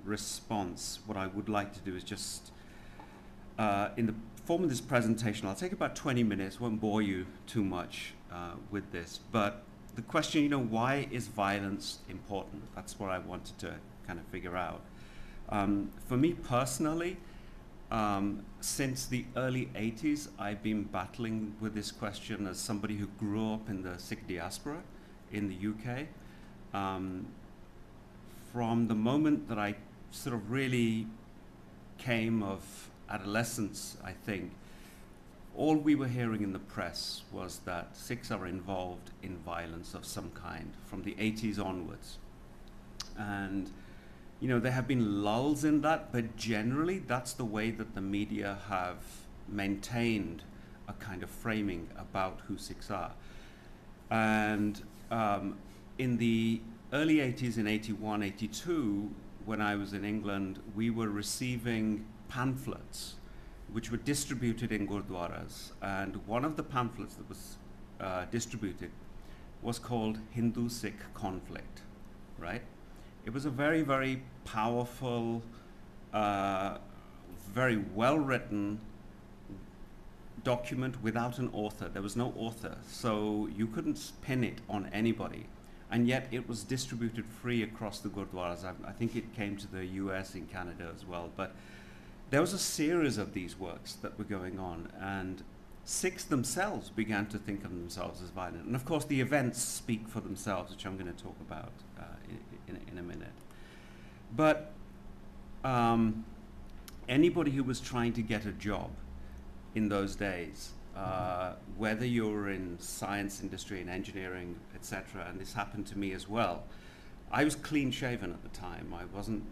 response, what I would like to do is just, in the form of this presentation, I'll take about 20 minutes, won't bore you too much with this, but the question, why is violence important? That's what I wanted to kind of figure out. For me personally, since the early 80s, I've been battling with this question as somebody who grew up in the Sikh diaspora in the UK. From the moment that I sort of really came of adolescence, I think, all we were hearing in the press was that Sikhs are involved in violence of some kind from the 80s onwards. And, there have been lulls in that, but generally that's the way that the media have maintained a kind of framing about who Sikhs are. And in the early 80s, in 81, 82, when I was in England, we were receiving pamphlets which were distributed in gurdwaras. And one of the pamphlets that was distributed was called Hindusic Conflict, right? It was a very, very powerful, very well-written document without an author. There was no author, so you couldn't pin it on anybody. And yet it was distributed free across the gurdwaras. I think it came to the US and Canada as well. But there was a series of these works that were going on, and Sikhs themselves began to think of themselves as violent. And of course, the events speak for themselves, which I'm going to talk about in a minute. But anybody who was trying to get a job in those days, whether you were in science industry and engineering, etc., and this happened to me as well. I was clean shaven at the time. I wasn't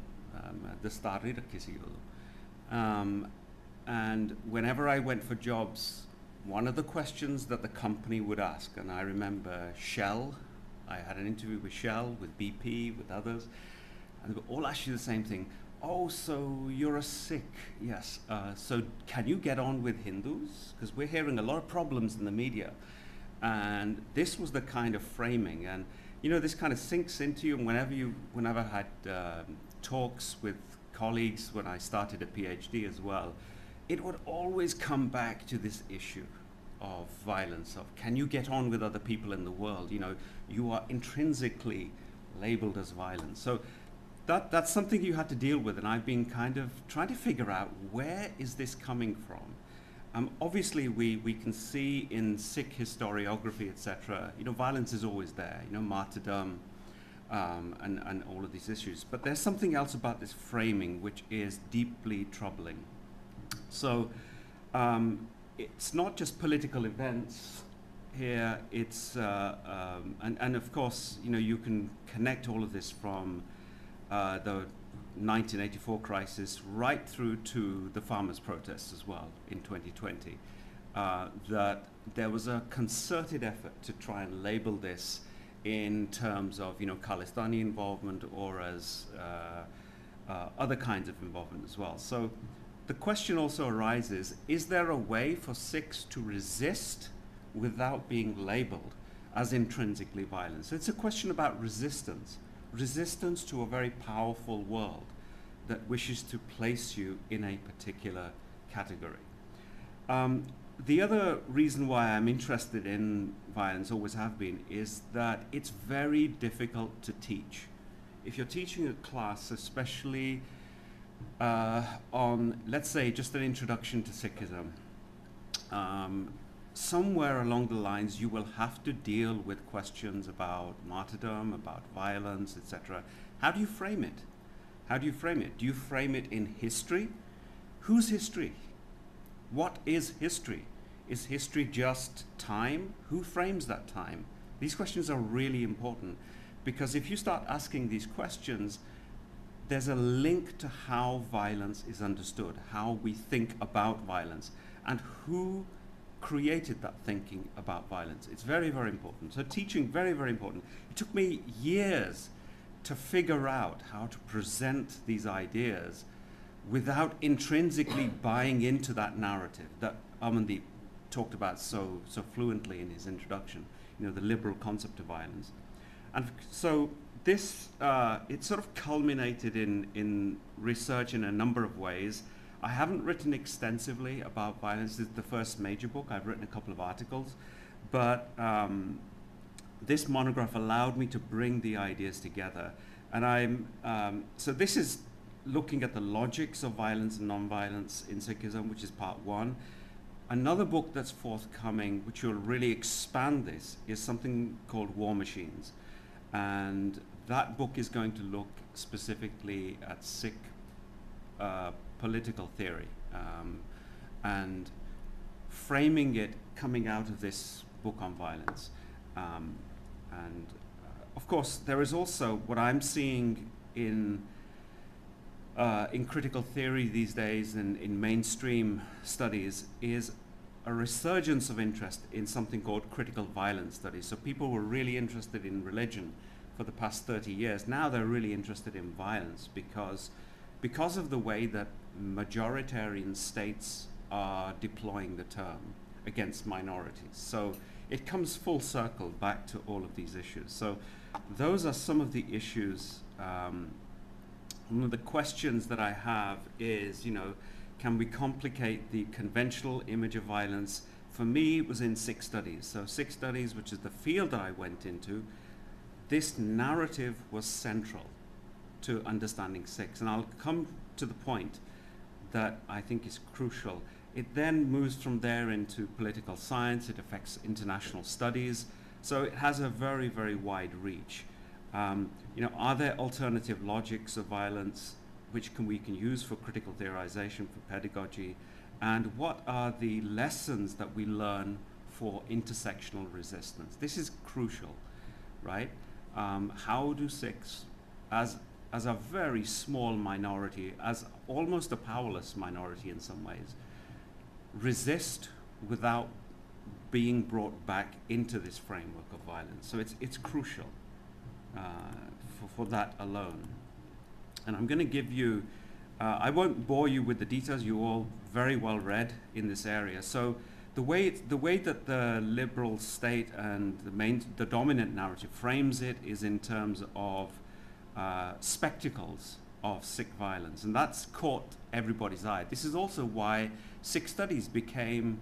And whenever I went for jobs, one of the questions that the company would ask, and I remember Shell, I had an interview with Shell, with BP, with others, and they would all ask you the same thing. Oh, so you're a Sikh, yes. So can you get on with Hindus? Because we're hearing a lot of problems in the media. And this was the kind of framing. And, you know, this kind of sinks into you. And whenever I had talks with colleagues when I started a PhD as well, it would always come back to this issue of violence, of can you get on with other people in the world? You know, you are intrinsically labeled as violent. So that's something you had to deal with, and I've been kind of trying to figure out where is this coming from. Obviously, we can see in Sikh historiography, etc., you know, violence is always there, you know, martyrdom, and all of these issues. But there's something else about this framing which is deeply troubling. So it's not just political events here, it's, and of course, you know, you can connect all of this from the 1984 crisis right through to the farmers' protests as well in 2020, that there was a concerted effort to try and label this in terms of, you know, Khalistani involvement or as other kinds of involvement as well. So the question also arises, is there a way for Sikhs to resist without being labeled as intrinsically violent? So it's a question about resistance. Resistance to a very powerful world that wishes to place you in a particular category. The other reason why I'm interested in violence, always have been, is that it's very difficult to teach. If you're teaching a class, especially on, let's say, just an introduction to Sikhism, somewhere along the lines you will have to deal with questions about martyrdom, about violence, etc. How do you frame it? How do you frame it? Do you frame it in history? Whose history? What is history? Is history just time? Who frames that time? These questions are really important, because if you start asking these questions, there's a link to how violence is understood, how we think about violence, and who created that thinking about violence. It's very, very important. So teaching, very, very important. It took me years to figure out how to present these ideas without intrinsically buying into that narrative that Amandeep talked about so fluently in his introduction, you know, the liberal concept of violence. And so this, it sort of culminated in research in a number of ways. I haven't written extensively about violence. This is the first major book. I've written a couple of articles, but this monograph allowed me to bring the ideas together. And so this is looking at the logics of violence and non-violence in Sikhism, which is part one. Another book that's forthcoming, which will really expand this, is something called War Machines. And that book is going to look specifically at Sikh political theory, and framing it coming out of this book on violence. Of course, there is also what I'm seeing in critical theory these days and in mainstream studies is a resurgence of interest in something called critical violence studies. So people were really interested in religion for the past 30 years. Now they're really interested in violence because of the way that majoritarian states are deploying the term against minorities. So it comes full circle back to all of these issues. So those are some of the issues. One of the questions that I have is, you know, can we complicate the conventional image of violence? For me, it was in Sikh studies. So Sikh studies, which is the field that I went into, this narrative was central to understanding Sikhs. And I'll come to the point that I think is crucial. It then moves from there into political science. It affects international studies. So it has a very, very wide reach. You know, are there alternative logics of violence which we can use for critical theorization, for pedagogy? And what are the lessons that we learn for intersectional resistance? This is crucial, right? How do Sikhs, as a very small minority, as almost a powerless minority in some ways, resist without being brought back into this framework of violence. So it's crucial for that alone. And I'm going to give you, I won't bore you with the details, you're all very well read in this area. So the way that the liberal state and the dominant narrative frames it is in terms of spectacles of Sikh violence, and that's caught everybody's eye. This is also why Sikh studies became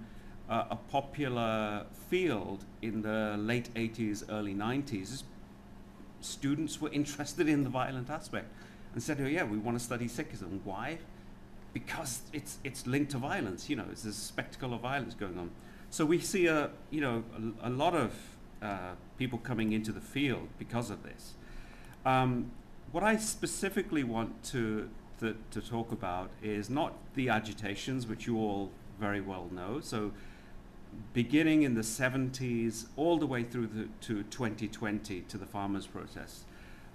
a popular field in the late 80s, early 90s. Students were interested in the violent aspect and said, oh yeah, we want to study Sikhism. Why? Because it's linked to violence. You know, it's a spectacle of violence going on. So we see a lot of people coming into the field because of this. What I specifically want to talk about is not the agitations, which you all very well know. So beginning in the 70s all the way through to 2020 to the farmers' protests,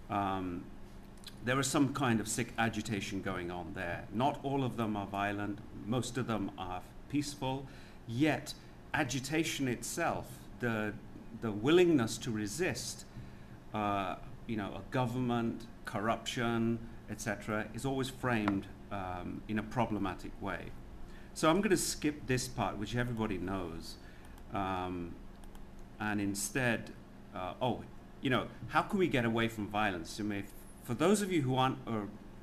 there was some kind of Sikh agitation going on there. Not all of them are violent, most of them are peaceful, yet agitation itself, the willingness to resist a government, corruption, etc., is always framed in a problematic way. So I'm going to skip this part, which everybody knows, and instead, how can we get away from violence? For those of you who aren't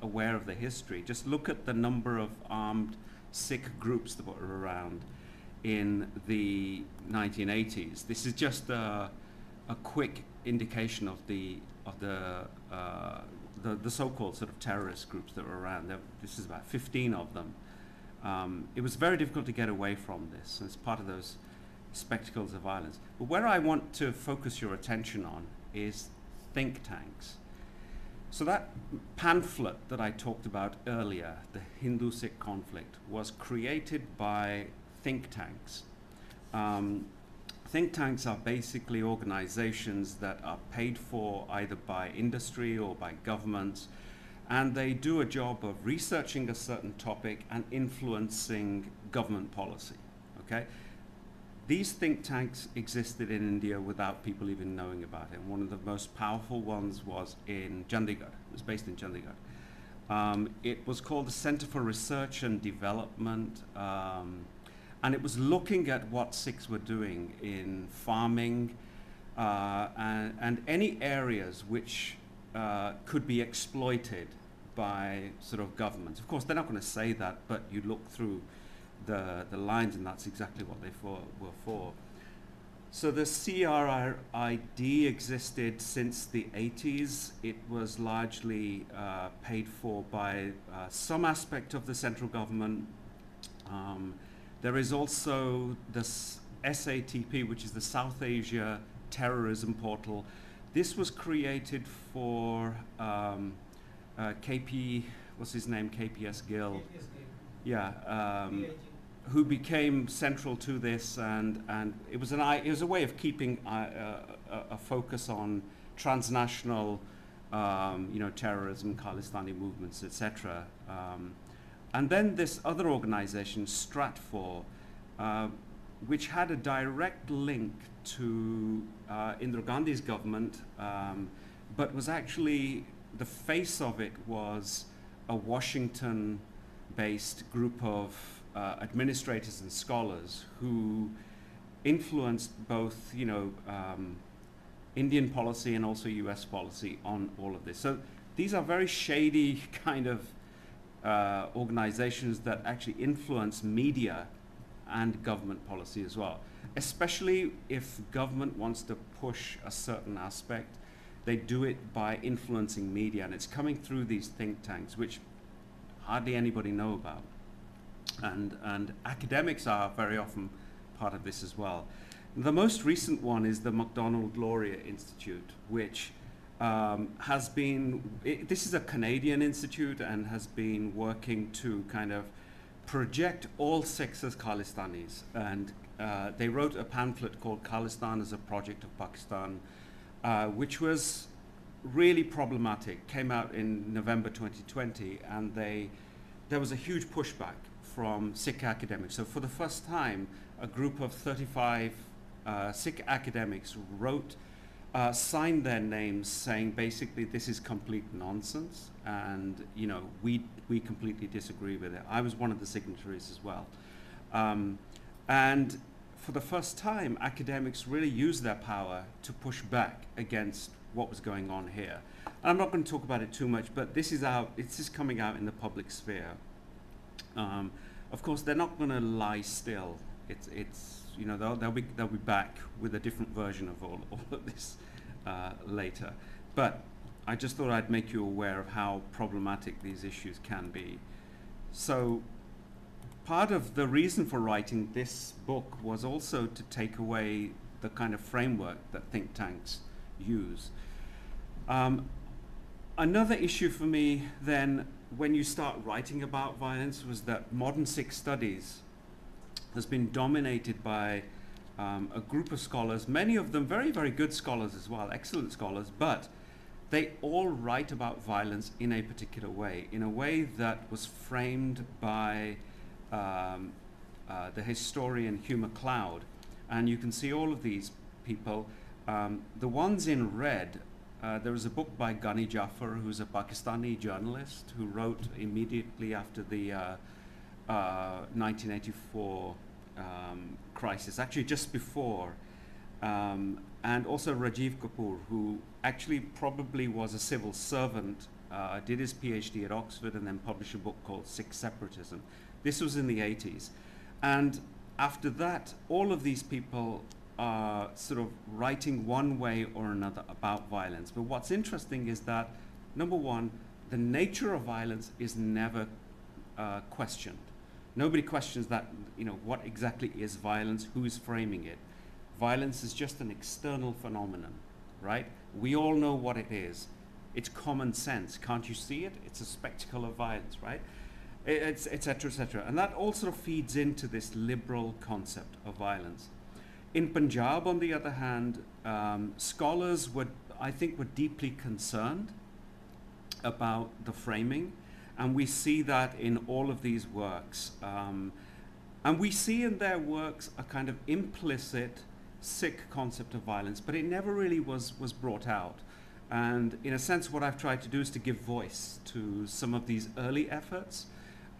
aware of the history, just look at the number of armed Sikh groups that were around in the 1980s. This is just a quick indication of the so-called sort of terrorist groups that were around. This is about 15 of them. It was very difficult to get away from this, and it's part of those spectacles of violence. But where I want to focus your attention on is think tanks. So that pamphlet that I talked about earlier, the Hindusic Conflict, was created by think tanks. Think tanks are basically organizations that are paid for either by industry or by governments, and they do a job of researching a certain topic and influencing government policy, okay? These think tanks existed in India without people even knowing about it. And one of the most powerful ones was in Chandigarh. It was based in Chandigarh. It was called the Center for Research and Development, and it was looking at what Sikhs were doing in farming and any areas which could be exploited by sort of governments. Of course, they're not going to say that, but you look through the lines, and that's exactly what they were for. So the CRID existed since the 80s. It was largely paid for by some aspect of the central government. There is also the SATP, which is the South Asia Terrorism Portal. This was created for what's his name? KPS Gill. Yeah. Who became central to this, and it was a way of keeping a focus on transnational, terrorism, Khalistani movements, etc. And then this other organization, Stratfor, which had a direct link to Indira Gandhi's government, but was actually, the face of it was a Washington-based group of administrators and scholars who influenced both, Indian policy and also US policy on all of this. So these are very shady kind of organizations that actually influence media and government policy as well. Especially if government wants to push a certain aspect, they do it by influencing media, and it's coming through these think tanks, which hardly anybody know about. And academics are very often part of this as well. The most recent one is the MacDonald-Laurier Institute, which has been, this is a Canadian institute and has been working to kind of project all Sikhs as Khalistanis. And they wrote a pamphlet called Khalistan as a Project of Pakistan, which was really problematic, came out in November 2020, and there was a huge pushback from Sikh academics. So for the first time, a group of 35 Sikh academics wrote, signed their names saying basically this is complete nonsense, and you know we completely disagree with it. I was one of the signatories as well, and for the first time, academics really used their power to push back against what was going on here. And I'm not going to talk about it too much, but this is coming out in the public sphere. Of course, they're not going to lie still. It's you know they'll be back with a different version of all of this later. But I just thought I'd make you aware of how problematic these issues can be. So part of the reason for writing this book was also to take away the kind of framework that think tanks use. Another issue for me then, when you start writing about violence, was that modern Sikh studies has been dominated by a group of scholars, many of them very, very good scholars as well, excellent scholars, but they all write about violence in a particular way, in a way that was framed by the historian Hugh MacLeod. And you can see all of these people. The ones in red, there was a book by Ghani Jafar, who's a Pakistani journalist who wrote immediately after the 1984 crisis, actually just before, and also Rajiv Kapoor, who actually probably was a civil servant, did his PhD at Oxford and then published a book called Sikh Separatism. This was in the 80s. And after that, all of these people are sort of writing one way or another about violence. But what's interesting is that, number one, the nature of violence is never questioned. Nobody questions that, you know, what exactly is violence, who is framing it. Violence is just an external phenomenon, right? We all know what it is. It's common sense. Can't you see it? It's a spectacle of violence, right? It's et cetera, et cetera. And that all sort of feeds into this liberal concept of violence. In Punjab, on the other hand, scholars I think were deeply concerned about the framing. And we see that in all of these works. And we see in their works a kind of implicit Sikh concept of violence, but it never really was brought out. And in a sense, what I've tried to do is to give voice to some of these early efforts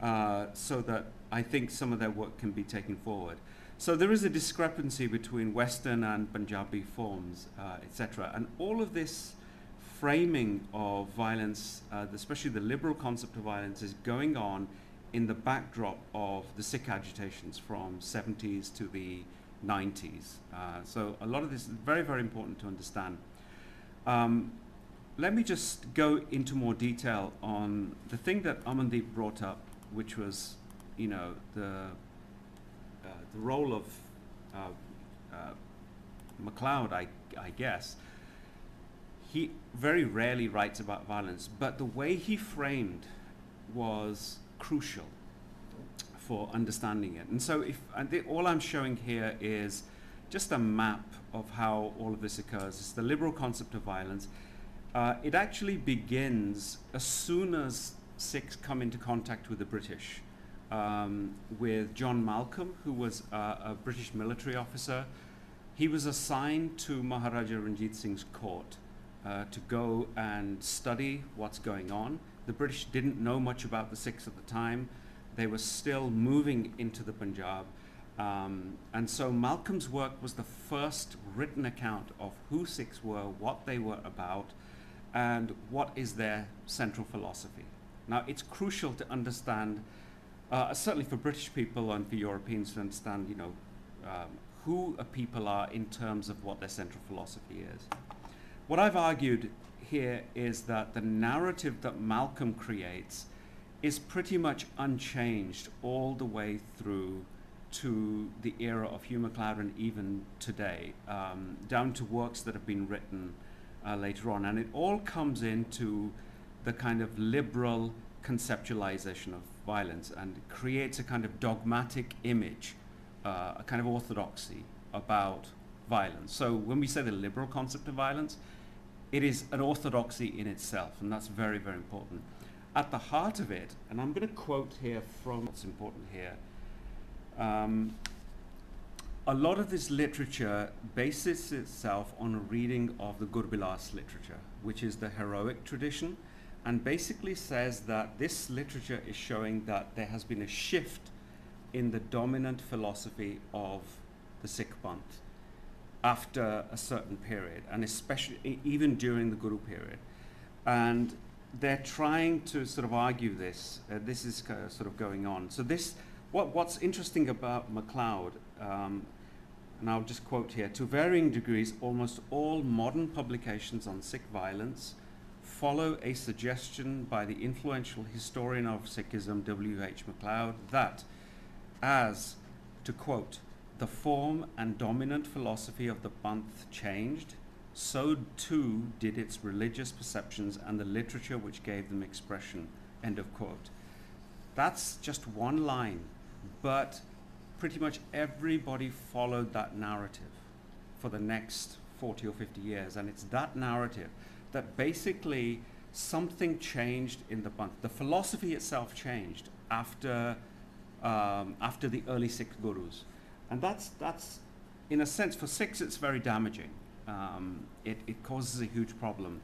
so that I think some of their work can be taken forward. So there is a discrepancy between Western and Punjabi forms, etc. And all of this framing of violence, especially the liberal concept of violence, is going on in the backdrop of the Sikh agitations from 70s to the 90s. So a lot of this is very, very important to understand. Let me just go into more detail on the thing that Amandeep brought up, which was, you know, the role of MacLeod, I guess. He very rarely writes about violence, but the way he framed was crucial for understanding it. And so all I'm showing here is just a map of how all of this occurs. It's the liberal concept of violence. It actually begins as soon as Sikhs come into contact with the British, with John Malcolm, who was a British military officer. He was assigned to Maharaja Ranjit Singh's court to go and study what's going on. The British didn't know much about the Sikhs at the time. They were still moving into the Punjab. And so Malcolm's work was the first written account of who Sikhs were, what they were about, and what is their central philosophy. Now, it's crucial to understand, certainly for British people and for Europeans to understand, you know, who a people are in terms of what their central philosophy is. What I've argued here is that the narrative that Malcolm creates is pretty much unchanged all the way through to the era of Hugh MacLeod and even today, down to works that have been written later on. And it all comes into the kind of liberal conceptualization of violence and creates a kind of dogmatic image, a kind of orthodoxy about violence. So when we say the liberal concept of violence, it is an orthodoxy in itself, and that's very, very important. at the heart of it, and I'm going to quote here from what's important here, a lot of this literature bases itself on a reading of the Gurbilas literature, which is the heroic tradition, and basically says that this literature is showing that there has been a shift in the dominant philosophy of the Sikh Panth after a certain period, and especially even during the Guru period. And they're trying to sort of argue this. This is sort of going on. So this, what's interesting about MacLeod, and I'll just quote here, to varying degrees, almost all modern publications on Sikh violence follow a suggestion by the influential historian of Sikhism, W.H. MacLeod, that as, to quote, the form and dominant philosophy of the Panth changed, so too did its religious perceptions and the literature which gave them expression, end of quote. That's just one line, but pretty much everybody followed that narrative for the next 40 or 50 years, and it's that narrative that basically something changed in the Panth. The philosophy itself changed after the early Sikh gurus. And that's, in a sense, for Sikhs, it's very damaging. It causes a huge problem.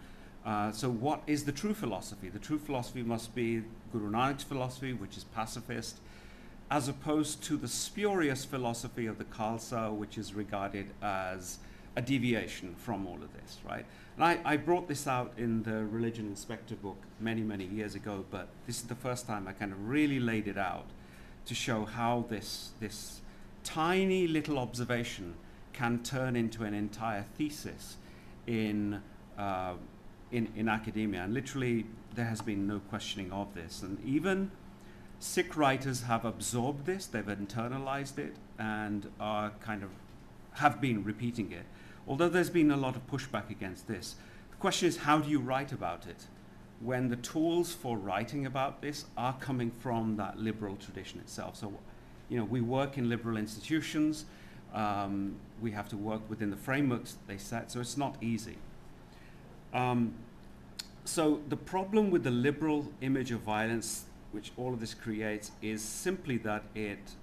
So what is the true philosophy? The true philosophy must be Guru Nanak's philosophy, which is pacifist, as opposed to the spurious philosophy of the Khalsa, which is regarded as a deviation from all of this, right? And I brought this out in the Religion Inspector book many, many years ago, but this is the first time I kind of really laid it out to show how this tiny little observation can turn into an entire thesis in academia. And literally, there has been no questioning of this. And even Sikh writers have absorbed this, they've internalized it, and are kind of have been repeating it. Although there's been a lot of pushback against this. The question is, how do you write about it when the tools for writing about this are coming from that liberal tradition itself? So, you know, we work in liberal institutions, we have to work within the frameworks that they set, so it's not easy. So the problem with the liberal image of violence, which all of this creates, is simply that it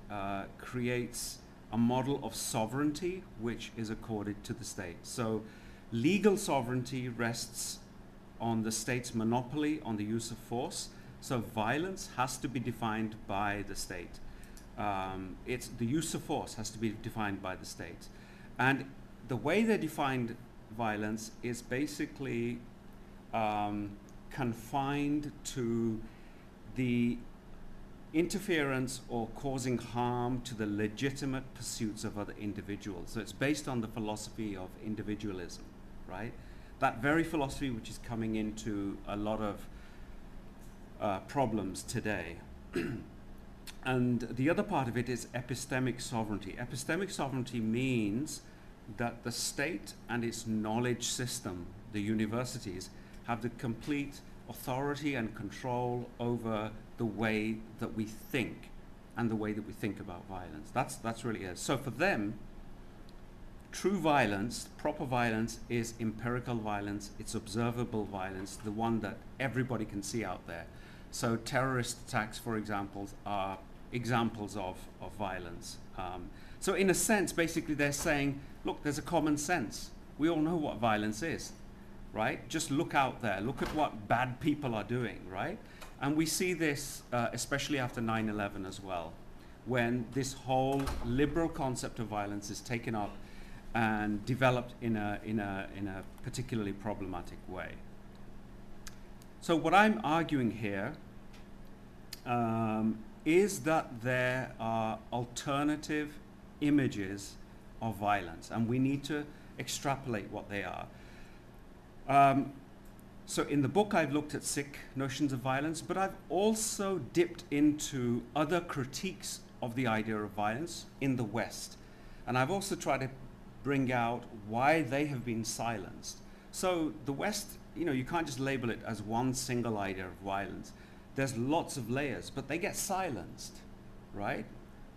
creates a model of sovereignty which is accorded to the state. So legal sovereignty rests on the state's monopoly on the use of force, so violence has to be defined by the state. It's the use of force has to be defined by the state. And the way they defined violence is basically confined to the interference or causing harm to the legitimate pursuits of other individuals. So it's based on the philosophy of individualism, right? That very philosophy which is coming into a lot of problems today. And the other part of it is epistemic sovereignty. Epistemic sovereignty means that the state and its knowledge system, the universities, have the complete authority and control over the way that we think and the way that we think about violence. That's really it. So for them, true violence, proper violence, is empirical violence, it's observable violence, the one that everybody can see out there. So terrorist attacks, for example, are examples of violence. So in a sense, basically they're saying, look, there's a common sense. We all know what violence is, right? Just look out there, look at what bad people are doing, right? And we see this especially after 9/11 as well, when this whole liberal concept of violence is taken up and developed in a particularly problematic way. So what I'm arguing here is that there are alternative images of violence, and we need to extrapolate what they are. So in the book, I've looked at Sikh notions of violence, but I've also dipped into other critiques of the idea of violence in the West. And I've also tried to bring out why they have been silenced. So the West, you know, you can't just label it as one single idea of violence. There's lots of layers, but they get silenced, right?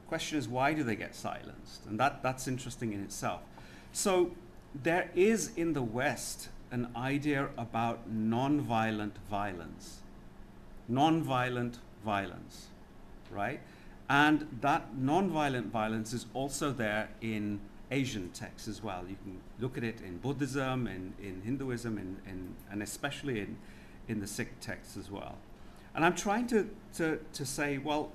Question is, why do they get silenced? And that's interesting in itself. So there is in the West an idea about non-violent violence. non-violent violence, right? And that non-violent violence is also there in Asian texts as well. You can look at it in Buddhism, in Hinduism, and especially in the Sikh texts as well. And I'm trying to say, well,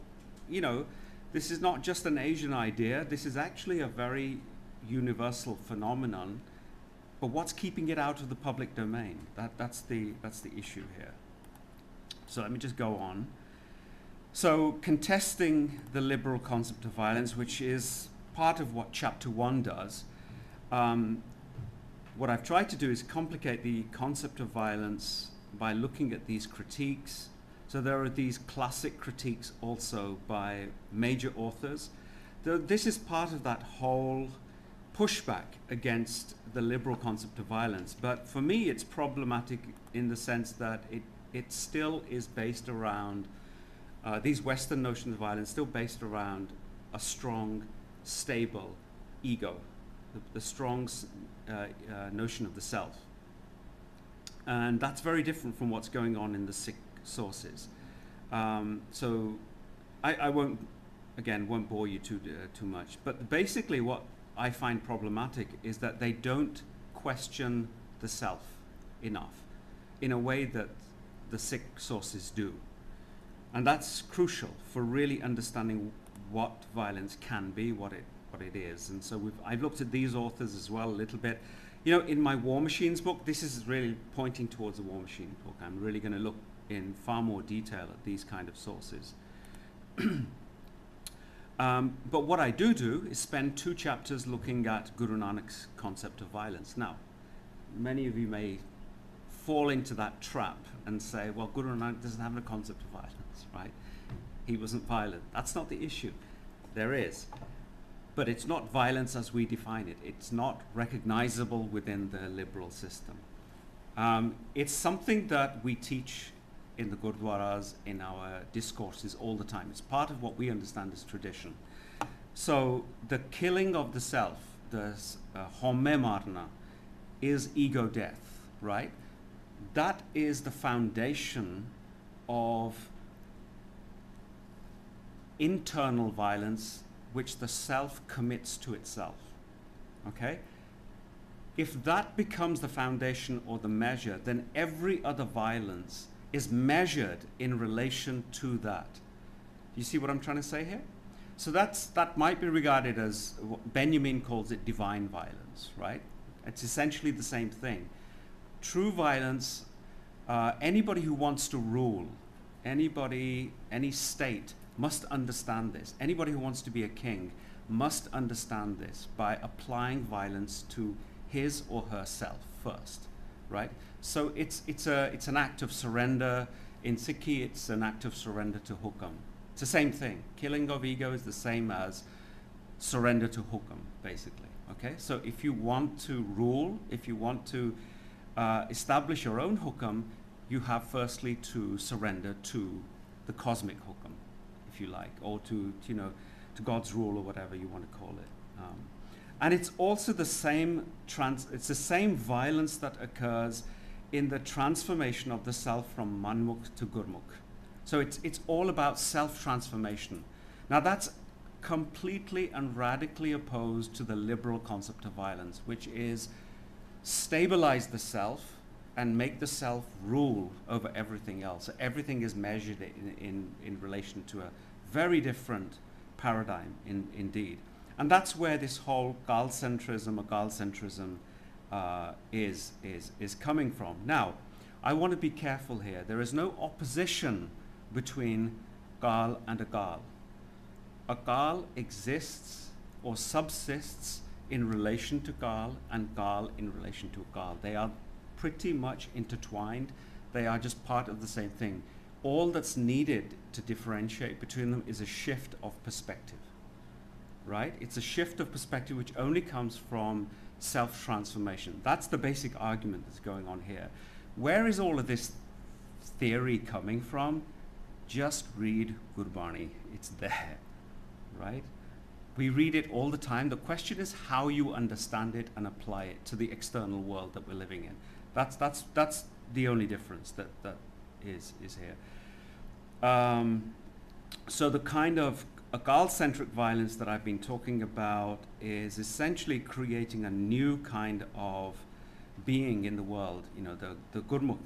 you know, this is not just an Asian idea. This is actually a very universal phenomenon. But what's keeping it out of the public domain? That's the issue here. So let me just go on. So contesting the liberal concept of violence, which is part of what Chapter 1 does, what I've tried to do is complicate the concept of violence by looking at these critiques. So there are these classic critiques also by major authors. This is part of that whole pushback against the liberal concept of violence. But for me, it's problematic in the sense that it still is based around, these Western notions of violence still based around a strong, stable ego, the strong notion of the self. And that's very different from what's going on in the Sikh sources. So I won't bore you too much. But basically what I find problematic is that they don't question the self enough in a way that the Sikh sources do. And that's crucial for really understanding what violence can be, what it is. And so I've looked at these authors as well a little bit. You know, in my War Machines book, this is really pointing towards the War Machine book. I'm really going to look in far more detail at these kind of sources. But what I do is spend 2 chapters looking at Guru Nanak's concept of violence. Now, many of you may fall into that trap and say, well, Guru Nanak doesn't have a concept of violence, right? He wasn't violent. That's not the issue. There is. But it's not violence as we define it. It's not recognizable within the liberal system. It's something that we teach in the Gurdwaras, in our discourses all the time. It's part of what we understand as tradition. So the killing of the self, the homme marna, is ego death, right? That is the foundation of internal violence which the self commits to itself, okay? If that becomes the foundation or the measure, then every other violence is measured in relation to that. You see what I'm trying to say here? So that might be regarded as, what Benjamin calls it, divine violence, right? It's essentially the same thing. True violence, anybody who wants to rule, anybody, any state must understand this. Anybody who wants to be a king must understand this by applying violence to his or herself first, right? So it's an act of surrender. In Sikhi, it's an act of surrender to hukam. It's the same thing. Killing of ego is the same as surrender to hukam, basically, okay? So if you want to rule, if you want to establish your own hukam, you have firstly to surrender to the cosmic hukam, if you like, or to God's rule, or whatever you want to call it. And it's also the same it's the same violence that occurs in the transformation of the self from manmukh to gurmukh. So it's all about self-transformation. Now that's completely and radically opposed to the liberal concept of violence, which is stabilize the self and make the self rule over everything else. So everything is measured in relation to a very different paradigm indeed. And that's where this whole Gal-centrism or Gal-centrism is coming from. Now, I want to be careful here. There is no opposition between Gal and a Gal. A Gal exists or subsists in relation to Gal, and Gal in relation to Gal. They are pretty much intertwined. They are just part of the same thing. All that's needed to differentiate between them is a shift of perspective, right? It's a shift of perspective which only comes from self-transformation. That's the basic argument that's going on here. Where is all of this theory coming from? Just read Gurbani. It's there, right? We read it all the time. The question is how you understand it and apply it to the external world that we're living in. That's the only difference that is here. So the kind of Akal-centric violence that I've been talking about is essentially creating a new kind of being in the world, you know, the Gurmukh,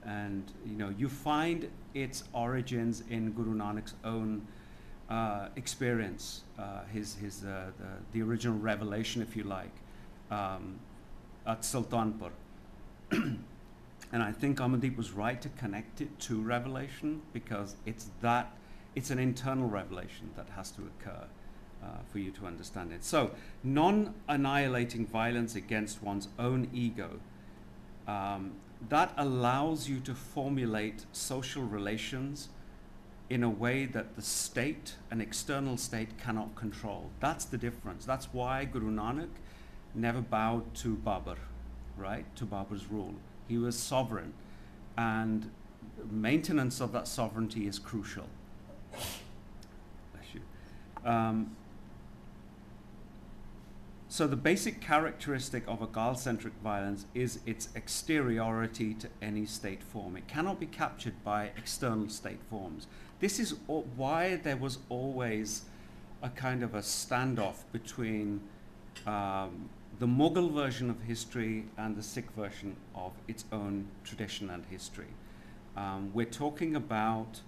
and you know, you find its origins in Guru Nanak's own experience, the original revelation, if you like, at Sultanpur. And I think Amandeep was right to connect it to revelation, because it's an internal revelation that has to occur for you to understand it. So, non-annihilating violence against one's own ego, that allows you to formulate social relations in a way that the state, an external state, cannot control. That's the difference. That's why Guru Nanak never bowed to Babur, right? To Babur's rule. He was sovereign, and maintenance of that sovereignty is crucial. Bless you. So the basic characteristic of Akal-centric violence is its exteriority to any state form. It cannot be captured by external state forms. This is why there was always a kind of a standoff between the Mughal version of history and the Sikh version of its own tradition and history. We're talking about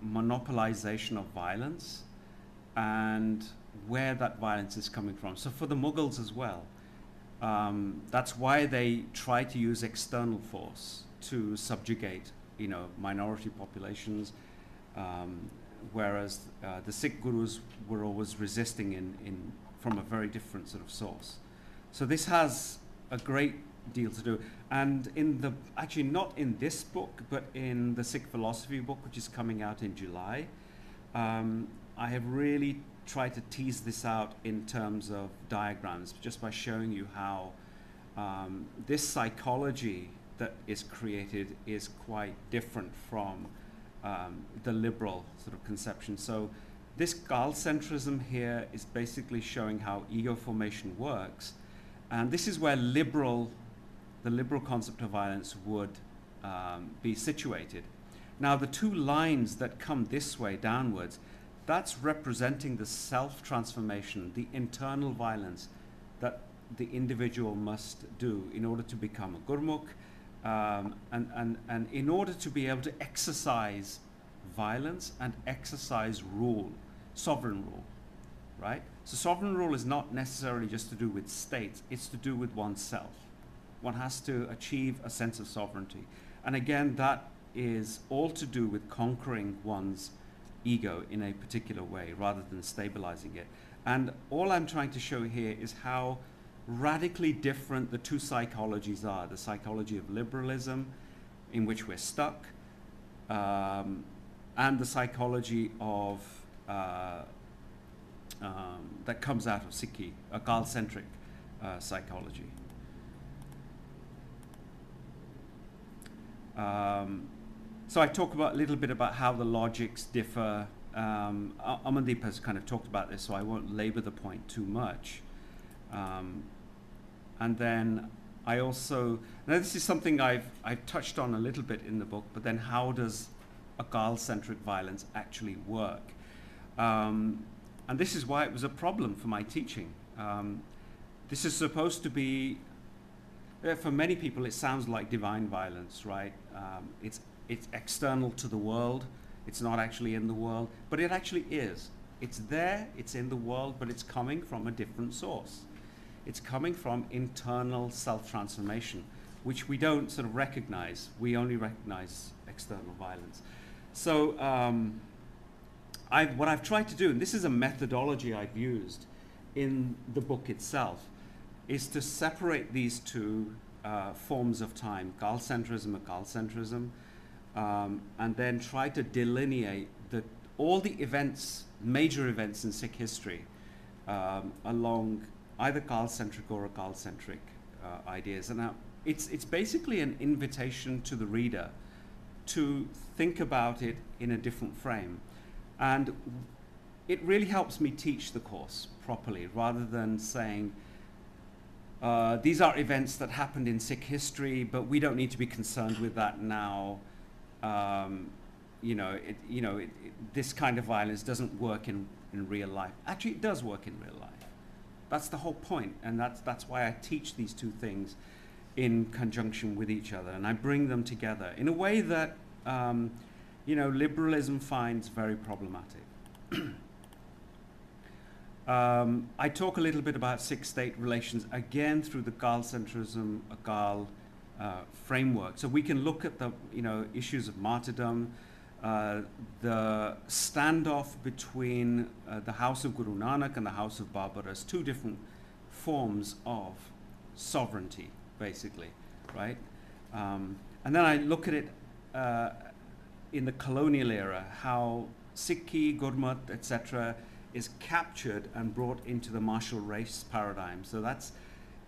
monopolization of violence and where that violence is coming from. So for the Mughals as well, that's why they try to use external force to subjugate, you know, minority populations, whereas the Sikh gurus were always resisting from a very different sort of source. So this has a great deal to do. And actually not in this book, but in the Sikh philosophy book, which is coming out in July, I have really tried to tease this out in terms of diagrams, just by showing you how this psychology that is created is quite different from the liberal sort of conception. So this Akal-centrism here is basically showing how ego formation works, and this is where the liberal concept of violence would be situated. Now the two lines that come this way downwards, that's representing the self-transformation, the internal violence that the individual must do in order to become a Gurmukh, and in order to be able to exercise violence and exercise rule, sovereign rule, right? So sovereign rule is not necessarily just to do with states, it's to do with oneself. One has to achieve a sense of sovereignty. And again, that is all to do with conquering one's ego in a particular way rather than stabilizing it. And all I'm trying to show here is how radically different the two psychologies are. The psychology of liberalism, in which we're stuck, and the psychology of that comes out of Sikhi, Akal-centric psychology. So I talk a little bit about how the logics differ. Amandeep has kind of talked about this, so I won't labor the point too much. And then I also, now this is something I've touched on a little bit in the book, but then how does Akal-centric violence actually work? And this is why it was a problem for my teaching. This is supposed to be, for many people it sounds like divine violence, right? It's external to the world, it's not actually in the world, but it actually is. It's there, it's in the world, but it's coming from a different source. It's coming from internal self-transformation, which we don't sort of recognize. We only recognize external violence. So what I've tried to do, and this is a methodology I've used in the book itself, is to separate these two forms of time, Khalsa-centrism, Akal-centrism, and then try to delineate all the events, major events in Sikh history along either Khalsa-centric or Akal-centric ideas. And now it's basically an invitation to the reader to think about it in a different frame. And it really helps me teach the course properly, rather than saying, These are events that happened in Sikh history, but we don't need to be concerned with that now. This kind of violence doesn't work in real life. Actually, it does work in real life. That's the whole point, and that's why I teach these two things in conjunction with each other, and I bring them together in a way that liberalism finds very problematic. I talk a little bit about Sikh-state relations, again through the Gal centrism, Gal framework. So we can look at the issues of martyrdom, the standoff between the house of Guru Nanak and the house of Babur as two different forms of sovereignty, basically, right? And then I look at it in the colonial era, how Sikhi, Gurmat, etc., is captured and brought into the martial race paradigm. So that's,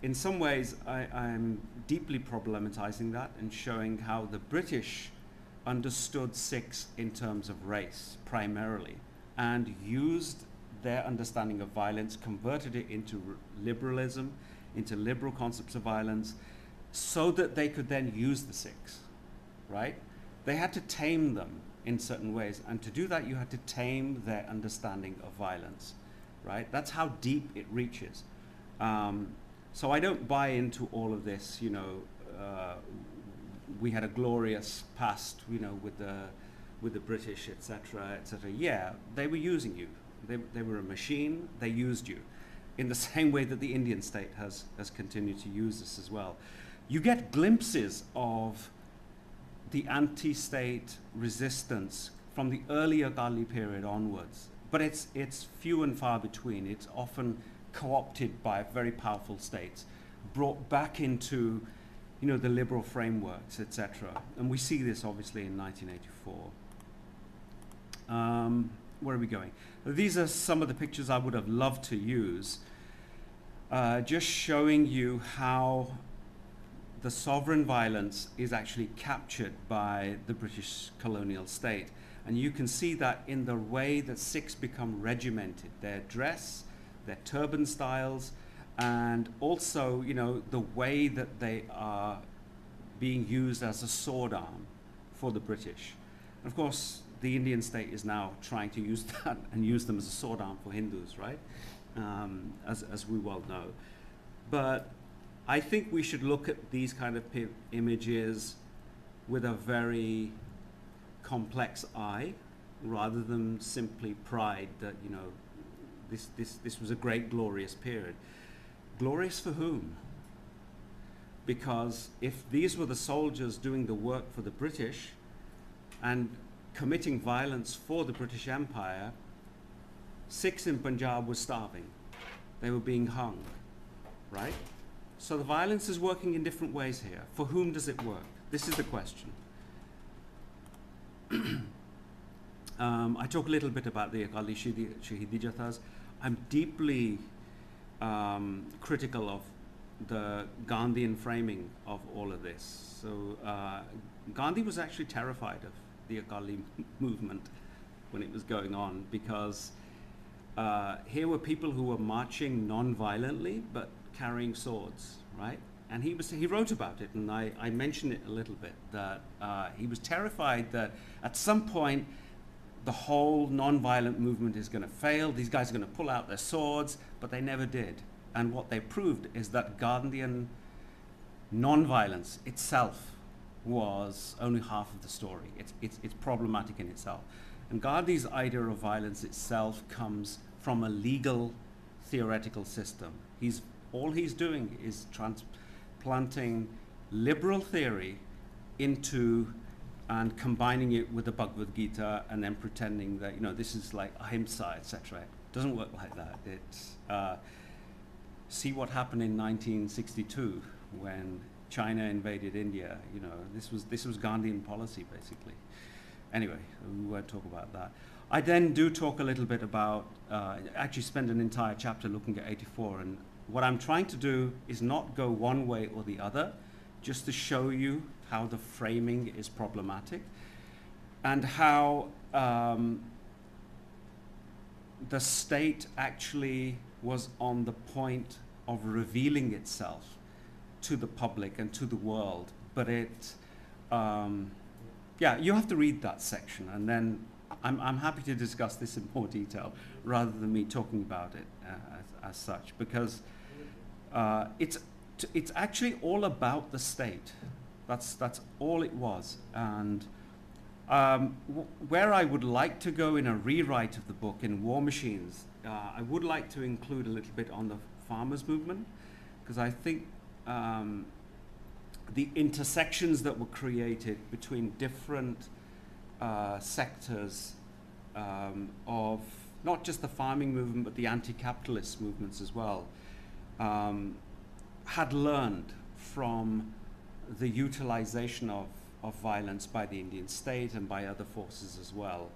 in some ways, I'm deeply problematizing that and showing how the British understood Sikhs in terms of race, primarily, and used their understanding of violence, converted it into liberalism, into liberal concepts of violence, so that they could then use the Sikhs, right? They had to tame them in certain ways, and to do that you had to tame their understanding of violence, right? That's how deep it reaches. So I don't buy into all of this, we had a glorious past, with the British, etc., etc. Yeah, they were using you. They were a machine. They used you, in the same way that the Indian state has continued to use us as well. You get glimpses of the anti-state resistance from the earlier Gali period onwards, but it's few and far between. It's often co-opted by very powerful states, brought back into the liberal frameworks, etc. And we see this obviously in 1984. Where are we going? These are some of the pictures I would have loved to use, just showing you how the sovereign violence is actually captured by the British colonial state. And you can see that in the way that Sikhs become regimented, their dress, their turban styles, and also, the way that they are being used as a sword arm for the British. And of course, the Indian state is now trying to use that and use them as a sword arm for Hindus, right? As we well know. But I think we should look at these kind of images with a very complex eye, rather than simply pride that, this was a great, glorious period. Glorious for whom? Because if these were the soldiers doing the work for the British and committing violence for the British Empire, Sikhs in Punjab were starving. They were being hung, right? So the violence is working in different ways here. For whom does it work? This is the question. I talk a little bit about the Akali Shahidi Jathas. I'm deeply critical of the Gandhian framing of all of this. So Gandhi was actually terrified of the Akali movement when it was going on, because here were people who were marching non-violently but carrying swords, right? And he wrote about it, and I mentioned it a little bit, that he was terrified that at some point the whole non-violent movement is going to fail. These guys are going to pull out their swords, but they never did. And what they proved is that Gandhian non-violence itself was only half of the story. It's problematic in itself. And Gandhi's idea of violence itself comes from a legal theoretical system. All he's doing is transplanting liberal theory into and combining it with the Bhagavad Gita, and then pretending that this is like ahimsa, etc. It doesn't work like that. It's see what happened in 1962 when China invaded India. This was Gandhian policy, basically. Anyway, we won't talk about that. I then do talk a little bit about, actually spend an entire chapter looking at 84, and what I'm trying to do is not go one way or the other, just to show you how the framing is problematic, and how the state actually was on the point of revealing itself to the public and to the world. But it, yeah, you have to read that section, and then I'm happy to discuss this in more detail rather than me talking about it as such, because it's actually all about the state. That's all it was. And where I would like to go in a rewrite of the book in War Machines, I would like to include a little bit on the farmers' movement, because I think the intersections that were created between different sectors of not just the farming movement, but the anti-capitalist movements as well, had learned from the utilization of violence by the Indian state and by other forces as well.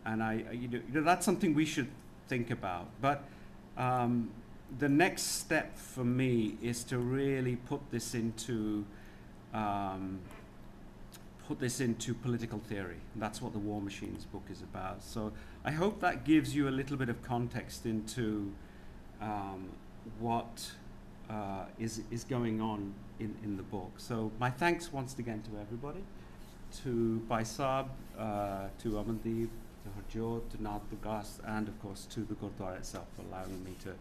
And you know, that's something we should think about. But the next step for me is to really put this into political theory. And that's what the War Machines book is about. So I hope that gives you a little bit of context into what is going on in the book. So my thanks once again to everybody, to Baisab, to Amandeep, to Harjot, to Nath Bugas, and of course to the Gurdwara itself for allowing me to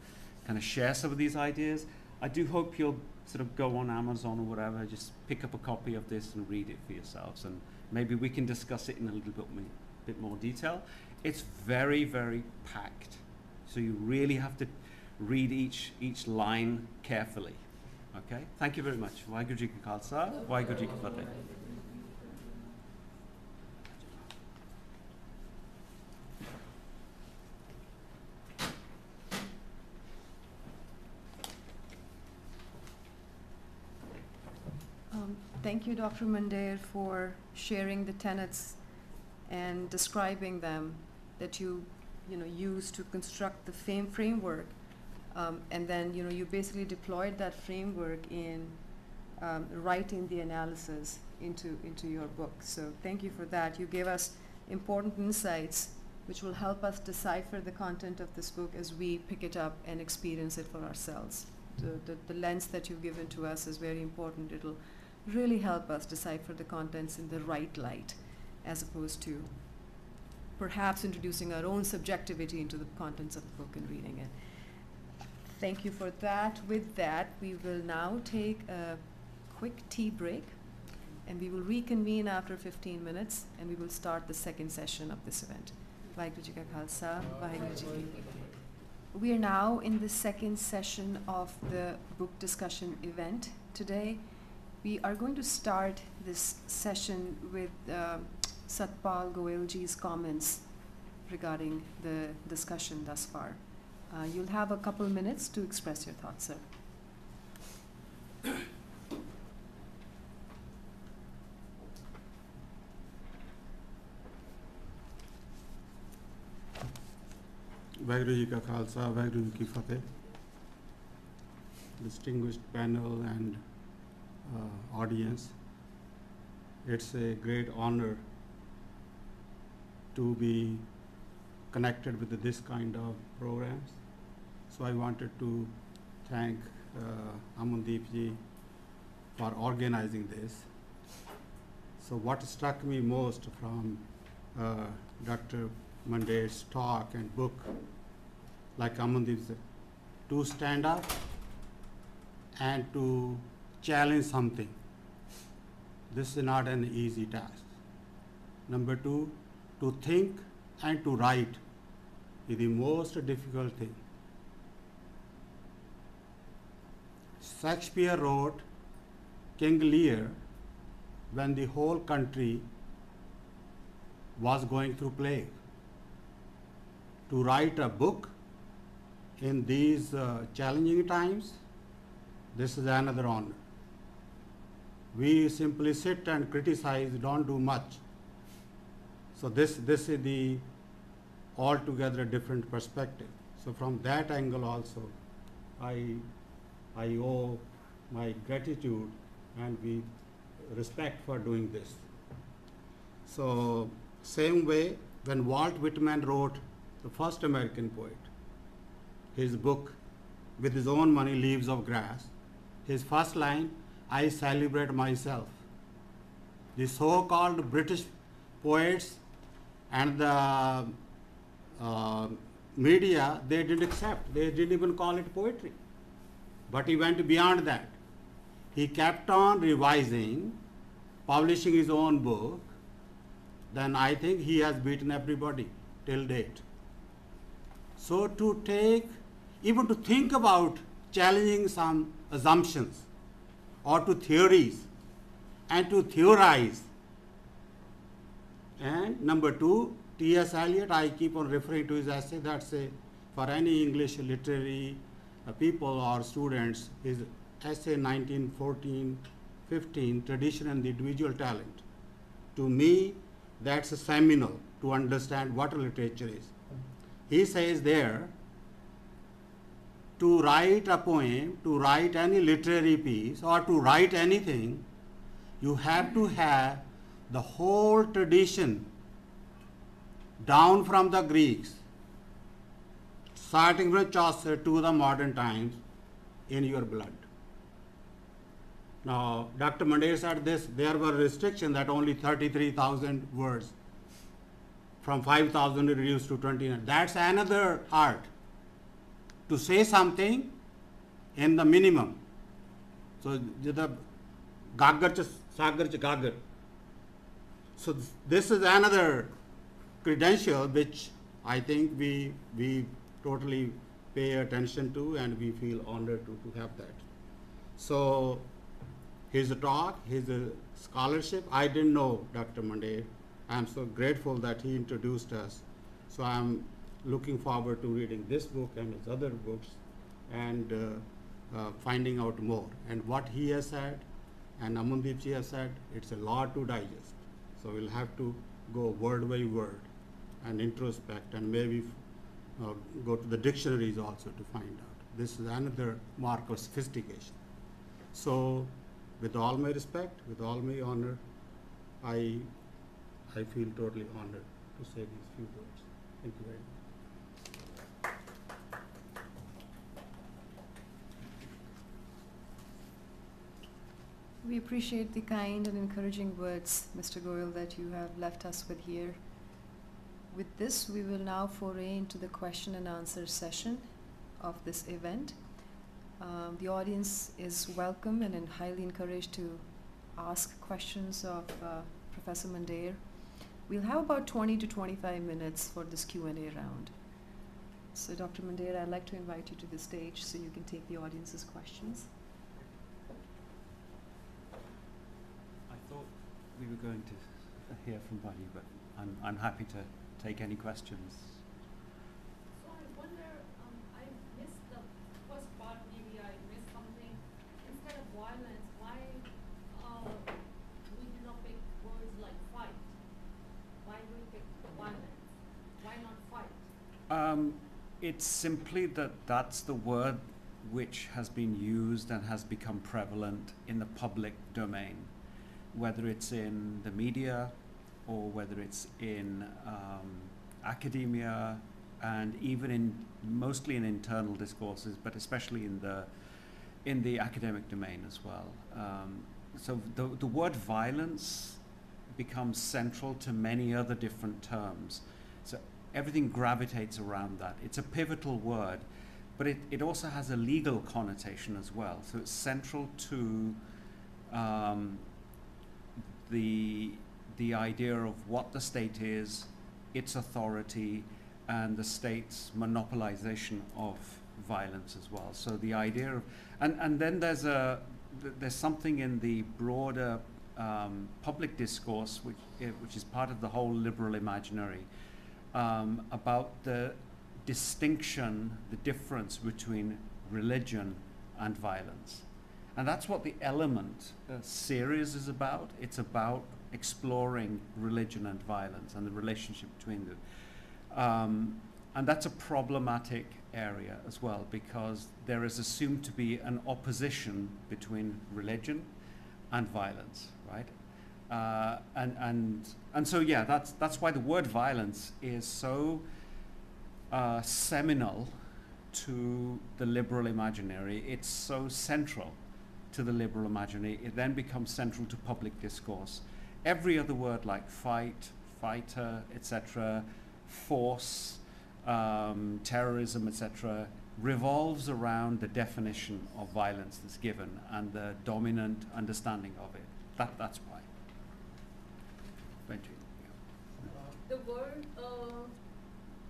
kind of share some of these ideas. I do hope you'll sort of go on Amazon or whatever, just pick up a copy of this and read it for yourselves, and maybe we can discuss it in a little bit more detail. It's very, very packed, so you really have to read each line carefully. Okay? Thank you very much. Waheguru Ji Ka Khalsa, Waheguru Ji Ki Fateh. Thank you, Dr. Mandair, for sharing the tenets and describing them that you use to construct the framework, and then you basically deployed that framework in writing the analysis into your book. So thank you for that. You gave us important insights which will help us decipher the content of this book as we pick it up and experience it for ourselves. The lens that you've given to us is very important. It'll really help us decipher the contents in the right light, as opposed to perhaps introducing our own subjectivity into the contents of the book and reading it. Thank you for that. With that, we will now take a quick tea break, and we will reconvene after 15 minutes, and we will start the second session of this event. Waheguru Ji Ka Khalsa, Waheguru Ji Ki Fateh. We are now in the second session of the book discussion event today. We are going to start this session with Satpal Goelji's comments regarding the discussion thus far. You'll have a couple minutes to express your thoughts, sir. Waheguru Ji Ka Khalsa, Waheguru Ji Ki Fateh. Distinguished panel and audience, it's a great honor to be connected with this kind of programs. So I wanted to thank Amandeep Ji for organizing this. So what struck me most from Dr. Mandair's talk and book, like Amandeep said, to stand up and to challenge something. This is not an easy task. Number two, to think and to write is the most difficult thing. Shakespeare wrote King Lear when the whole country was going through plague. To write a book in these challenging times, this is another honor. We simply sit and criticize, don't do much. So this is the altogether different perspective. So from that angle also, I owe my gratitude and we respect for doing this. So same way, when Walt Whitman wrote the first American poet, his book with his own money, Leaves of Grass. His first line, I celebrate myself. The so-called British poets and the media, they didn't accept. They didn't even call it poetry. But he went beyond that. He kept on revising, publishing his own book. Then I think he has beaten everybody till date. So to take, even to think about challenging some assumptions or to theories and to theorize. And number two, T.S. Eliot, I keep on referring to his essay, that's for any English literary people or students, his essay 1914-15, Tradition and the Individual Talent. To me, that's a seminal to understand what literature is. He says there, to write a poem, to write any literary piece, or to write anything, you have to have the whole tradition down from the Greeks, starting from Chaucer to the modern times, in your blood. Now, Dr. Mandair said this, there were restrictions that only 33,000 words, from 5,000 reduced to 29. That's another art, to say something in the minimum. So, the gagar cha sagar cha gagar. So, this is another credential which I think we totally pay attention to, and we feel honored to have that. So, his talk, his scholarship, I didn't know Dr. Mandair. I am so grateful that he introduced us. So I am looking forward to reading this book and his other books and finding out more. And what he has said and Amandeep ji has said, it's a lot to digest. So we'll have to go word by word and introspect and maybe go to the dictionaries also to find out. This is another mark of sophistication. So with all my respect, with all my honor, I feel totally honored to say these few words. Thank you very much. We appreciate the kind and encouraging words, Mr. Goyal, that you have left us with here. With this, we will now foray into the question and answer session of this event. The audience is welcome and highly encouraged to ask questions of Professor Mandair. We'll have about 20 to 25 minutes for this Q&A round. So Dr. Mandair, I'd like to invite you to the stage so you can take the audience's questions. I thought we were going to hear from Vani, but I'm happy to take any questions. So I wonder, I missed the first part, maybe I missed something. Instead of violence, why we do not pick words like fight? Why do we pick violence? Why not fight? It's simply that that's the word which has been used and has become prevalent in the public domain, whether it's in the media or whether it's in academia, and even mostly in internal discourses, but especially in the academic domain as well. So the word violence becomes central to many other different terms. So everything gravitates around that. It's a pivotal word, but it also has a legal connotation as well. So it's central to the idea of what the state is, its authority, and the state's monopolization of violence as well. So the idea of, and then there's something in the broader public discourse which is part of the whole liberal imaginary about the distinction, the difference between religion and violence. And that's what the Element series is about. It's about exploring religion and violence and the relationship between them. And that's a problematic area as well, because there is assumed to be an opposition between religion and violence, right? And so yeah, that's why the word violence is so seminal to the liberal imaginary. It's so central to the liberal imaginary. It then becomes central to public discourse. Every other word like fight, fighter, etc., force, terrorism, etc., revolves around the definition of violence that's given and the dominant understanding of it. That's why. Benji. The word,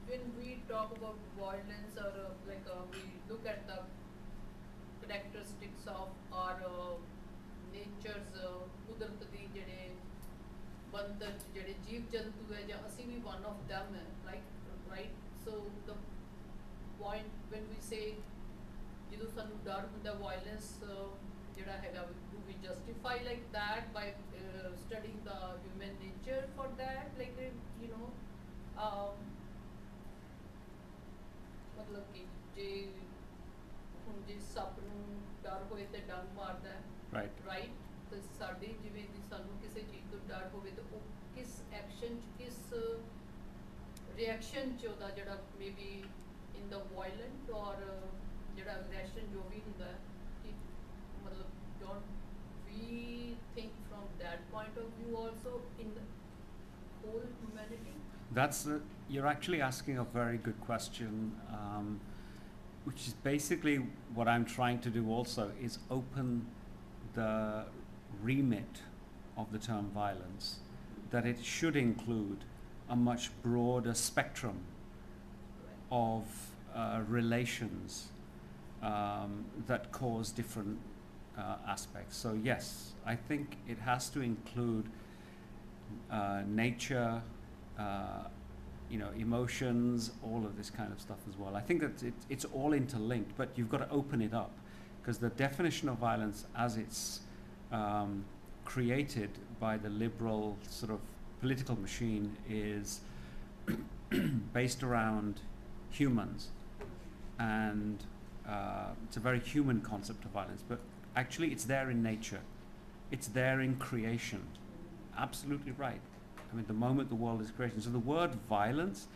when we talk about violence or we look at the characteristics of our nature's ਕੁਦਰਤ ਦੀ ਜਿਹੜੇ ਬੰਦਰ ਜਿਹੜੇ ਜੀਵ ਜੰਤੂ ਹੈ ਜਾਂ ਅਸੀਂ ਵੀ one of them ਹੈ, right? So the point when we say ਜਦੋਂ ਸਾਨੂੰ ਡਰ ਹੁੰਦਾ violence ਜਿਹੜਾ ਹੈਗਾ, do we justify like that by studying the human nature for that, ਮਤਲਬ ਕਿ ਜੇ ਹੁਣ ਜੇ ਸੱਪ ਨੂੰ ਡਰ ਹੋਏ ਤੇ ਡੰਗ ਮਾਰਦਾ ਹੈ, ਰਾਈਟ? ਤੇ ਸਾਡੀ ਜਿਵੇਂ ਦੀ ਸਾਨੂੰ ਕਿਸੇ ਚੀਜ਼ ਤੋਂ ਡਰ ਹੋਵੇ ਤੇ ਉਹ ਕਿਸ ਐਕਸ਼ਨ ਚ ਕਿਸ ਰਿਐਕਸ਼ਨ ਚ ਉਹਦਾ ਜਿਹੜਾ ਮੇਬੀ ਇਨ ਦਾ ਵਾਇਲੈਂਟ ਔਰ ਜਿਹੜਾ ਅਗਰੈਸ਼ਨ ਜੋ ਵੀ ਹੁੰਦਾ ਹੈ, ਕਿ ਮਤਲਬ don't we think from that point of view also in the whole humanity? You're actually asking a very good question, which is basically what I'm trying to do also, is open the remit of the term violence, that it should include a much broader spectrum of relations that cause different aspects. So yes, I think it has to include nature, emotions, all of this kind of stuff as well. I think that it's all interlinked, but you've got to open it up, because the definition of violence as it's created by the liberal sort of political machine is based around humans, and it's a very human concept of violence, but actually it's there in nature, it's there in creation. Absolutely right. I mean, the moment the world is created. So the word violence,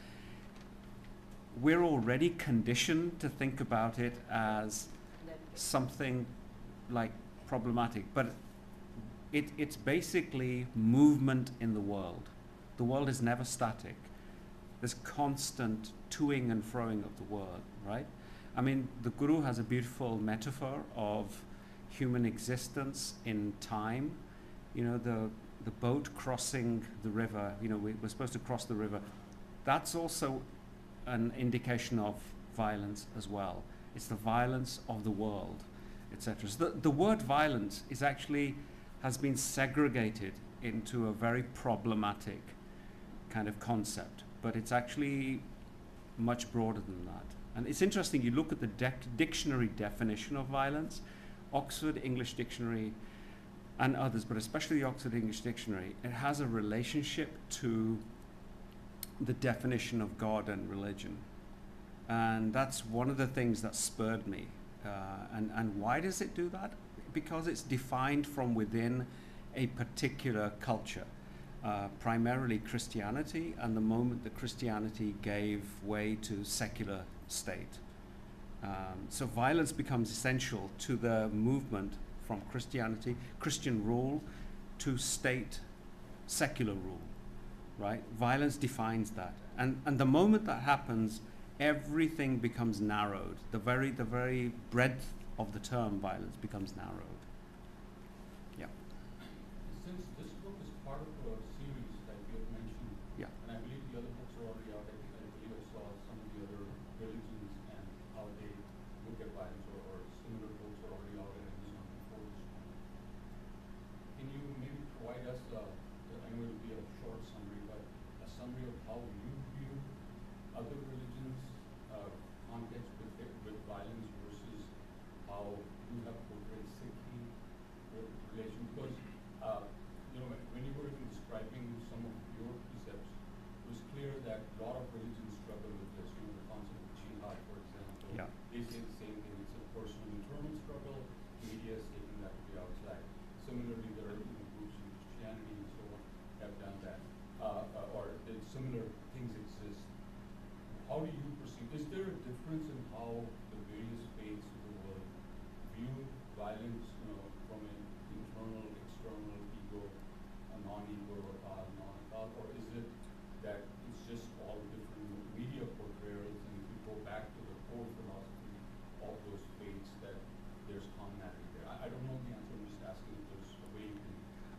we're already conditioned to think about it as something like problematic, but it's basically movement in the world. The world is never static. There's constant toing and froing of the world, right? I mean, the Guru has a beautiful metaphor of human existence in time. The boat crossing the river, we're supposed to cross the river. That's also an indication of violence as well. It's the violence of the world, etc. So the word violence is actually has been segregated into a very problematic kind of concept, but it's actually much broader than that. And it's interesting, you look at the dictionary definition of violence, Oxford English Dictionary and others, but especially the Oxford English Dictionary, it has a relationship to the definition of God and religion. And that's one of the things that spurred me. And why does it do that? Because it's defined from within a particular culture, primarily Christianity, and the moment that Christianity gave way to secular state. So violence becomes essential to the movement from Christianity, Christian rule, to state, secular rule, right? Violence defines that. And the moment that happens, everything becomes narrowed. The very breadth of the term violence becomes narrowed. Yeah. Since this book is part of a series that you have mentioned, yeah, and I believe the other books are already out, I believe I saw some of the other religions and how they look at violence, or similar books are already out and this one before this one. Can you maybe provide us, I know it will be a short summary, but a summary of how you view other religions' context with violence versus how you have portrayed Sikhi relation? Because when you were even describing some of your precepts, it was clear that a lot of religions struggle with this. The concept of jihad, for example, yeah, they say the same thing. It's a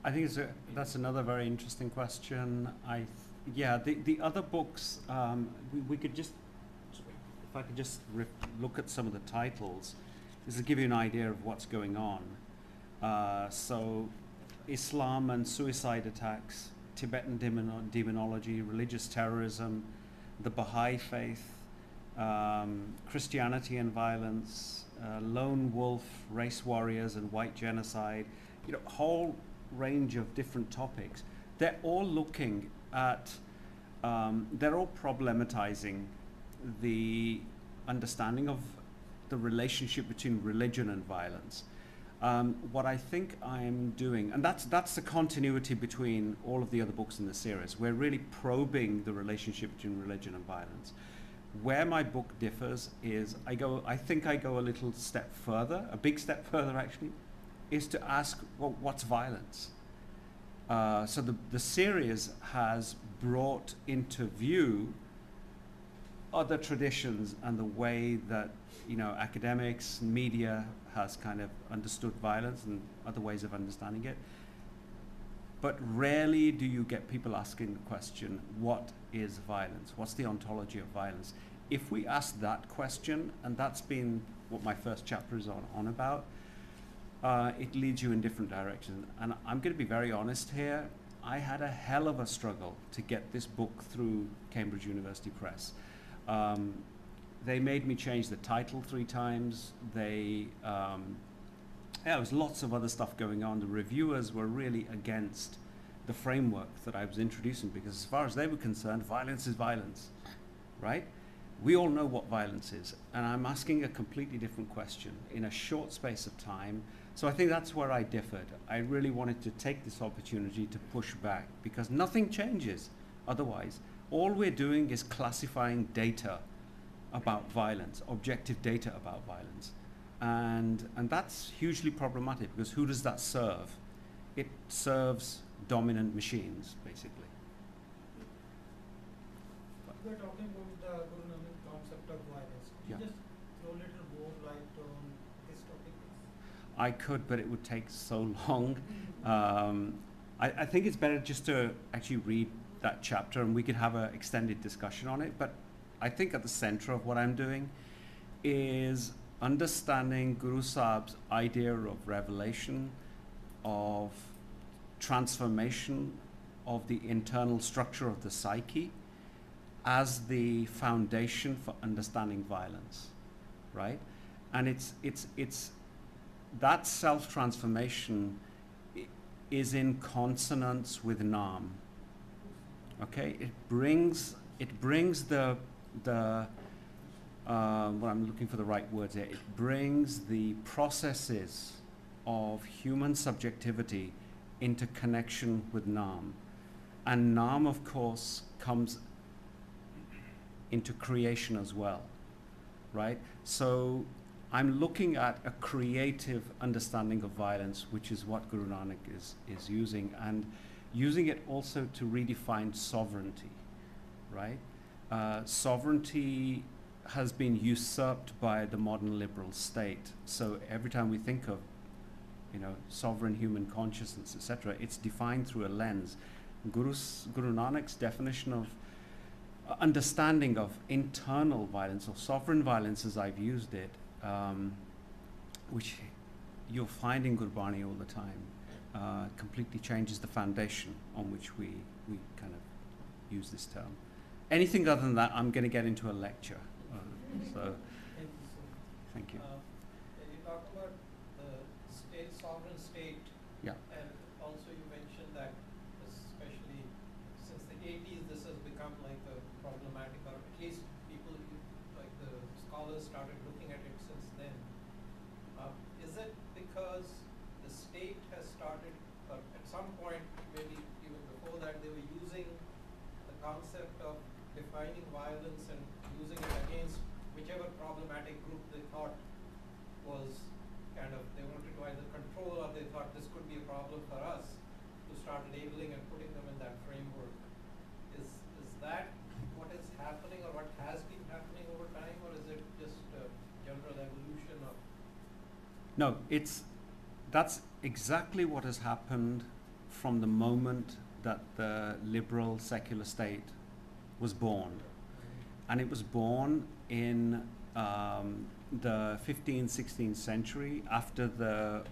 I think that's another very interesting question. Yeah, the other books, we could just, if I could just look at some of the titles, this will give you an idea of what's going on. So, Islam and suicide attacks, Tibetan demonology, religious terrorism, the Baha'i faith, Christianity and violence, lone wolf, race warriors and white genocide, you know, whole range of different topics. They're all looking at, they're all problematizing the understanding of the relationship between religion and violence. What I think I'm doing, and that's the continuity between all of the other books in the series. We're really probing the relationship between religion and violence. Where my book differs is I think I go a little step further, a big step further actually, is to ask, well, what's violence? So the series has brought into view other traditions and the way that, you know, academics, media has kind of understood violence and other ways of understanding it. But rarely do you get people asking the question, what is violence? What's the ontology of violence? If we ask that question, and that's been what my first chapter is on about, it leads you in different directions. And I'm going to be very honest here. I had a hell of a struggle to get this book through Cambridge University Press. They made me change the title 3 times. There was lots of other stuff going on. The reviewers were really against the framework that I was introducing, because as far as they were concerned, violence is violence, right? We all know what violence is, and I'm asking a completely different question in a short space of time. So I think that's where I differed. I really wanted to take this opportunity to push back, because nothing changes otherwise. All we're doing is classifying data about violence, objective data about violence. And that's hugely problematic, because who does that serve? It serves dominant machines, basically. We're talking about the Guru Nanak concept of violence. Could Yeah. you just throw a little more light on this topic? I could, but it would take so long. I think it's better just to actually read that chapter, and we could have an extended discussion on it. But I think at the center of what I'm doing is understanding Guru Sahib's idea of revelation, of transformation of the internal structure of the psyche as the foundation for understanding violence, right? And it's that self-transformation is in consonance with Nam. Okay, it brings the well, I'm looking for the right words here. It brings the processes of human subjectivity into connection with Nam. And Nam, of course, comes into creation as well, right? So I'm looking at a creative understanding of violence, which is what Guru Nanak is using, and using it also to redefine sovereignty, right? Sovereignty has been usurped by the modern liberal state. So every time we think of, you know, sovereign human consciousness, etc., it's defined through a lens. Guru Nanak's definition of understanding of internal violence, or sovereign violence as I've used it, which you'll find in Gurbani all the time, completely changes the foundation on which we kind of use this term. Anything other than that, I'm going to get into a lecture. So, thank you. You talked about the sovereign state, Yeah. and also you mentioned that, especially since the 80s, this has become like a problematic, or at least people, like the scholars, started looking at it since then. Is it because the state has started, or at some point, maybe even before that, they were using the concept of defining violence and using it against whichever problematic group they thought was kind of, they wanted to either control, or they thought this could be a problem for us, to start labeling and putting them in that framework. Is that what is happening, or what has been happening over time, or is it just a general evolution of? No, that's exactly what has happened from the moment that the liberal secular state was born. And it was born in the 15th, 16th century after the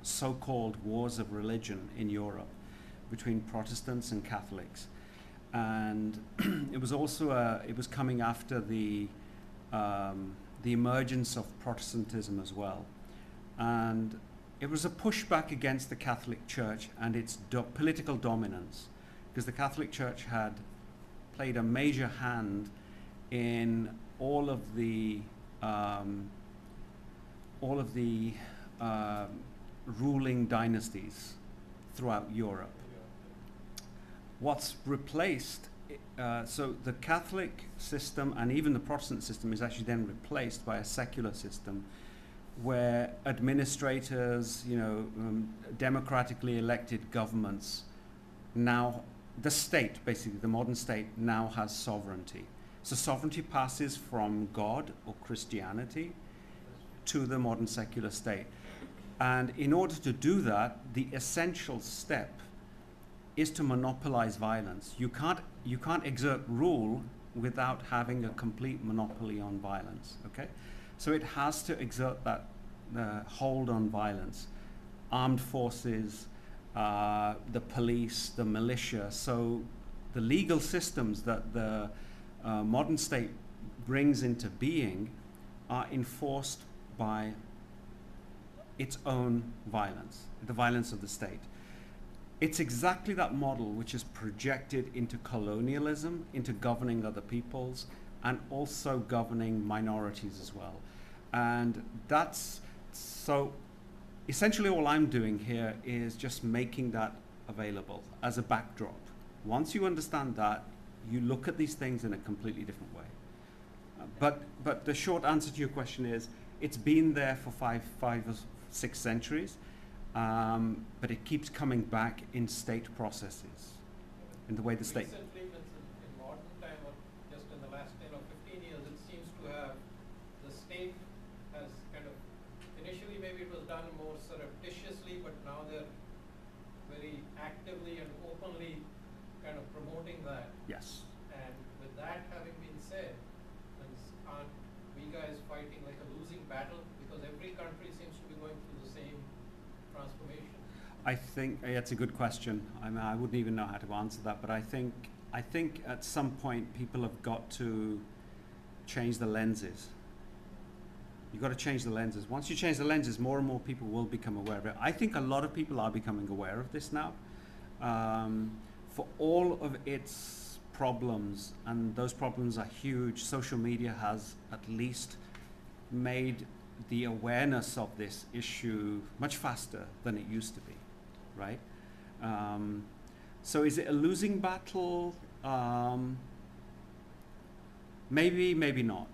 so-called wars of religion in Europe between Protestants and Catholics. And it was also it was coming after the emergence of Protestantism as well. And it was a pushback against the Catholic Church and its political dominance, because the Catholic Church had played a major hand in all of the ruling dynasties throughout Europe. What's replaced, so the Catholic system and even the Protestant system is actually then replaced by a secular system where administrators, democratically elected governments now, the state, basically the modern state, now has sovereignty. So sovereignty passes from God or Christianity to the modern secular state. And in order to do that, the essential step is to monopolize violence. You can't exert rule without having a complete monopoly on violence, okay? So it has to exert that hold on violence. Armed forces, the police, the militia. So the legal systems that the modern state brings into being are enforced by its own violence, the violence of the state. It's exactly that model which is projected into colonialism, into governing other peoples, and also governing minorities as well. And that's, so essentially all I'm doing here is just making that available as a backdrop. Once you understand that, you look at these things in a completely different way. But the short answer to your question is, it's been there for five or 6 centuries, but it keeps coming back in state processes, in the way the state. Recently, in modern time, or just in the last 10 or 15 years, it seems to have, the state has kind of, initially maybe it was done more surreptitiously, but now they're very actively and openly kind of promoting that. Yes. And with that having been said, aren't we guys fighting like a losing battle? Because every country seems to be going through the same transformation. I think it's a good question. I mean, I wouldn't even know how to answer that, but I think at some point people have got to change the lenses. You've got to change the lenses. Once you change the lenses, more and more people will become aware of it. I think a lot of people are becoming aware of this now. For all of its problems, and those problems are huge, social media has at least made the awareness of this issue much faster than it used to be, right? So is it a losing battle? Maybe, maybe not.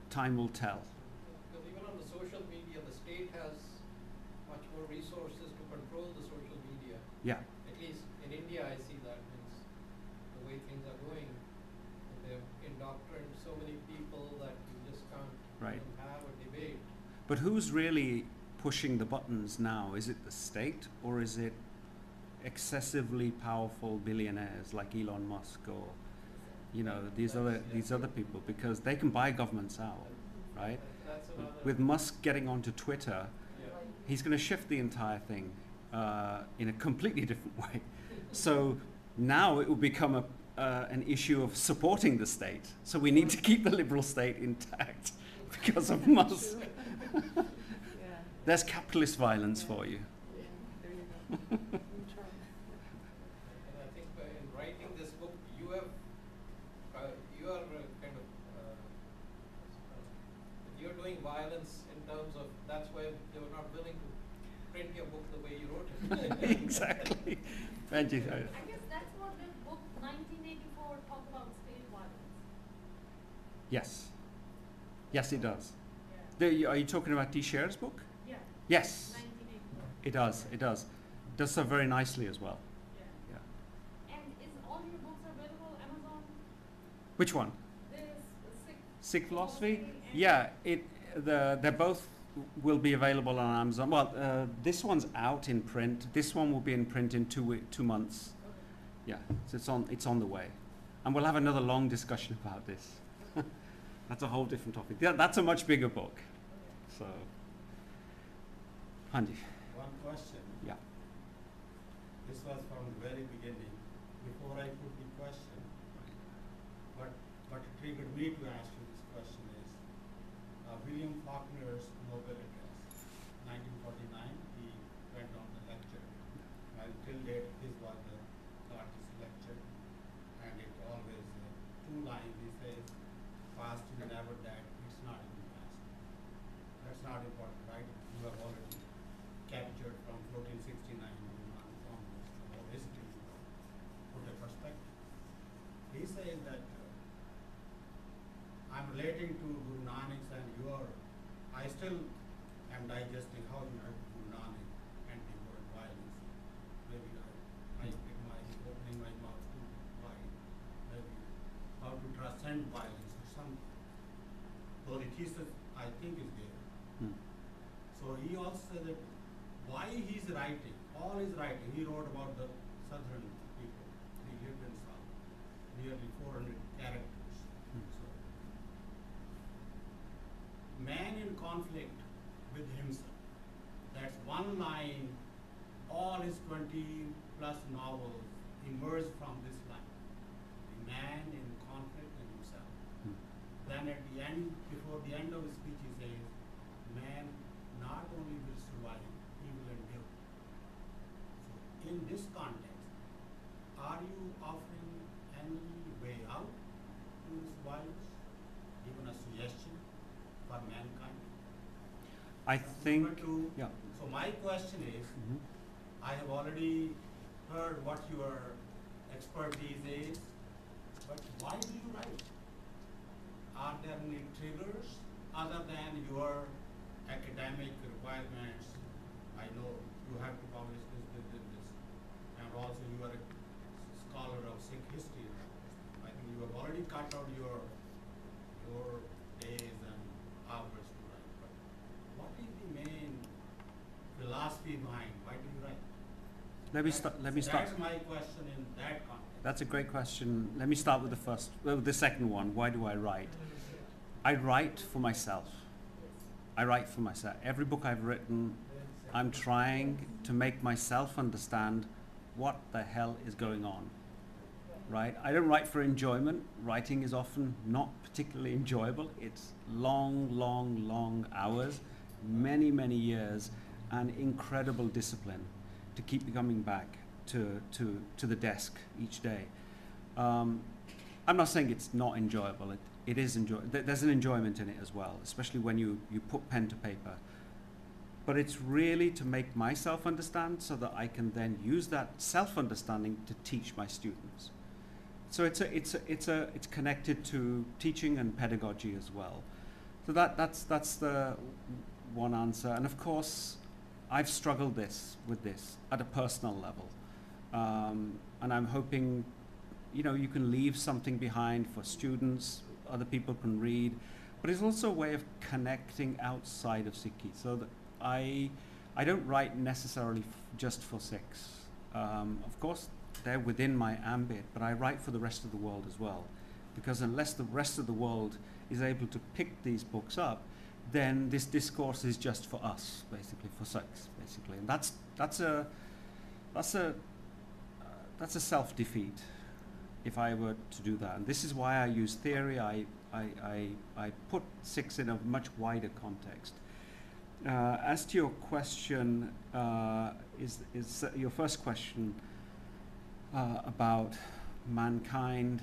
Time will tell. Because even on the social media, the state has much more resources to control the social media. Yeah. At least in India, I see that. Means the way things are going, they've indoctrinated so many people that you just can't Right. even have a debate. But who's really pushing the buttons now? Is it the state, or is it excessively powerful billionaires like Elon Musk, or these other people, because they can buy governments out, right? That's another. With Musk getting onto Twitter, Yeah. he's going to shift the entire thing in a completely different way. So now it will become an issue of supporting the state. So we need to keep the liberal state intact because of Musk. Yeah. There's capitalist violence for you. Yeah, there you go. And I think in writing this book, you are kind of you're doing violence in terms of, that's why they were not willing to print your book the way you wrote it. Exactly. Thank you. I guess that's what the book 1984 talked about, state violence. Yes. Yes, it does. Yeah. Are you talking about T. Scher's book? Yeah. Yes. 1984. It does. It does. Does so very nicely as well. Yeah. Yeah. And is all your books available on Amazon? Which one? There's Sikh philosophy? and Yeah. They're both will be available on Amazon. Well, this one's out in print. This one will be in print in 2 months. Yeah, so it's on the way. And we'll have another long discussion about this. That's a whole different topic. Yeah, that's a much bigger book. So, Hanji. One question. Yeah. This was from the very beginning. Before I put the question, what triggered me to ask you this question is William Faulkner's Nobel address, 1949. He went on the lecture. Well, till date, his was the largest lecture, and it always 2 lines. He says, "Past is never dead. It's not even past." That's not important, right? You have already captured from 1469 onwards the whole history, put a perspective. He says that I'm relating to Guru Nanak's and I still am digesting how you have Guru Nanak anti-war violence. Maybe I opening my mouth too wide. Maybe how to transcend violence or something. Though the thesis I think is there. So he also said that why he's writing, all his writing, he wrote about the southern people. He lived in South, nearly 400 characters. So, man in conflict with himself. That's one line. All his 20+ novels emerge from this line. The man in conflict with himself. Then at the end, before the end of his speech, he says, man not only will survive, he will endure. So in this context, are you offering any way out to this violence? Even a suggestion for mankind? I think, yeah. So my question is, I have already heard what your expertise is, but why do you write? Are there any triggers other than your academic requirements? I know you have to publish this, and also you are a scholar of Sikh history. I think you have already cut out your days and hours to write. But what is the main philosophy behind? Why do you write? Let me start. That's my question in that context. That's a great question. Let me start with the second one. Why do I write? I write for myself. I write for myself. Every book I've written, I'm trying to make myself understand what the hell is going on, right? I don't write for enjoyment. Writing is often not particularly enjoyable. It's long hours, many years, and incredible discipline to keep coming back to the desk each day. I'm not saying it's not enjoyable. It is enjoyable. There's an enjoyment in it as well, especially when you put pen to paper. But it's really to make myself understand so that I can then use that self-understanding to teach my students. So it's connected to teaching and pedagogy as well. So that's the one answer. And of course, I've struggled with this at a personal level, and I'm hoping, you can leave something behind for students. Other people can read, but it's also a way of connecting outside of Sikhi. So that I don't write necessarily just for Sikhs. Of course, they're within my ambit, but I write for the rest of the world as well, because unless the rest of the world is able to pick these books up, then this discourse is just for us, basically, for Sikhs, basically, and that's a self-defeat if I were to do that. And this is why I use theory. I put Sikhs in a much wider context. As to your question, is your first question about mankind?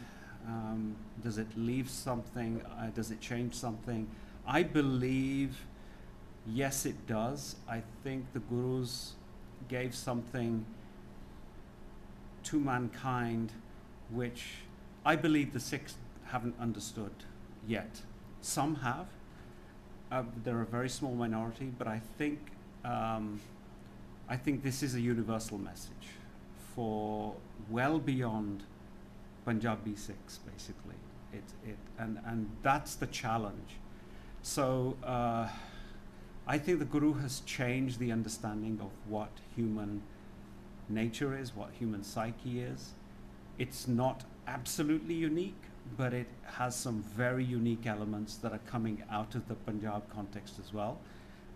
Does it leave something? Does it change something? I believe, yes, it does. I think the Gurus gave something to mankind which I believe the Sikhs haven't understood yet. Some have. They're a very small minority, but I think this is a universal message for well beyond Punjabi Sikhs, basically. And that's the challenge. So I think the Guru has changed the understanding of what human nature is, what human psyche is. It's not absolutely unique, but it has some very unique elements that are coming out of the Punjab context as well.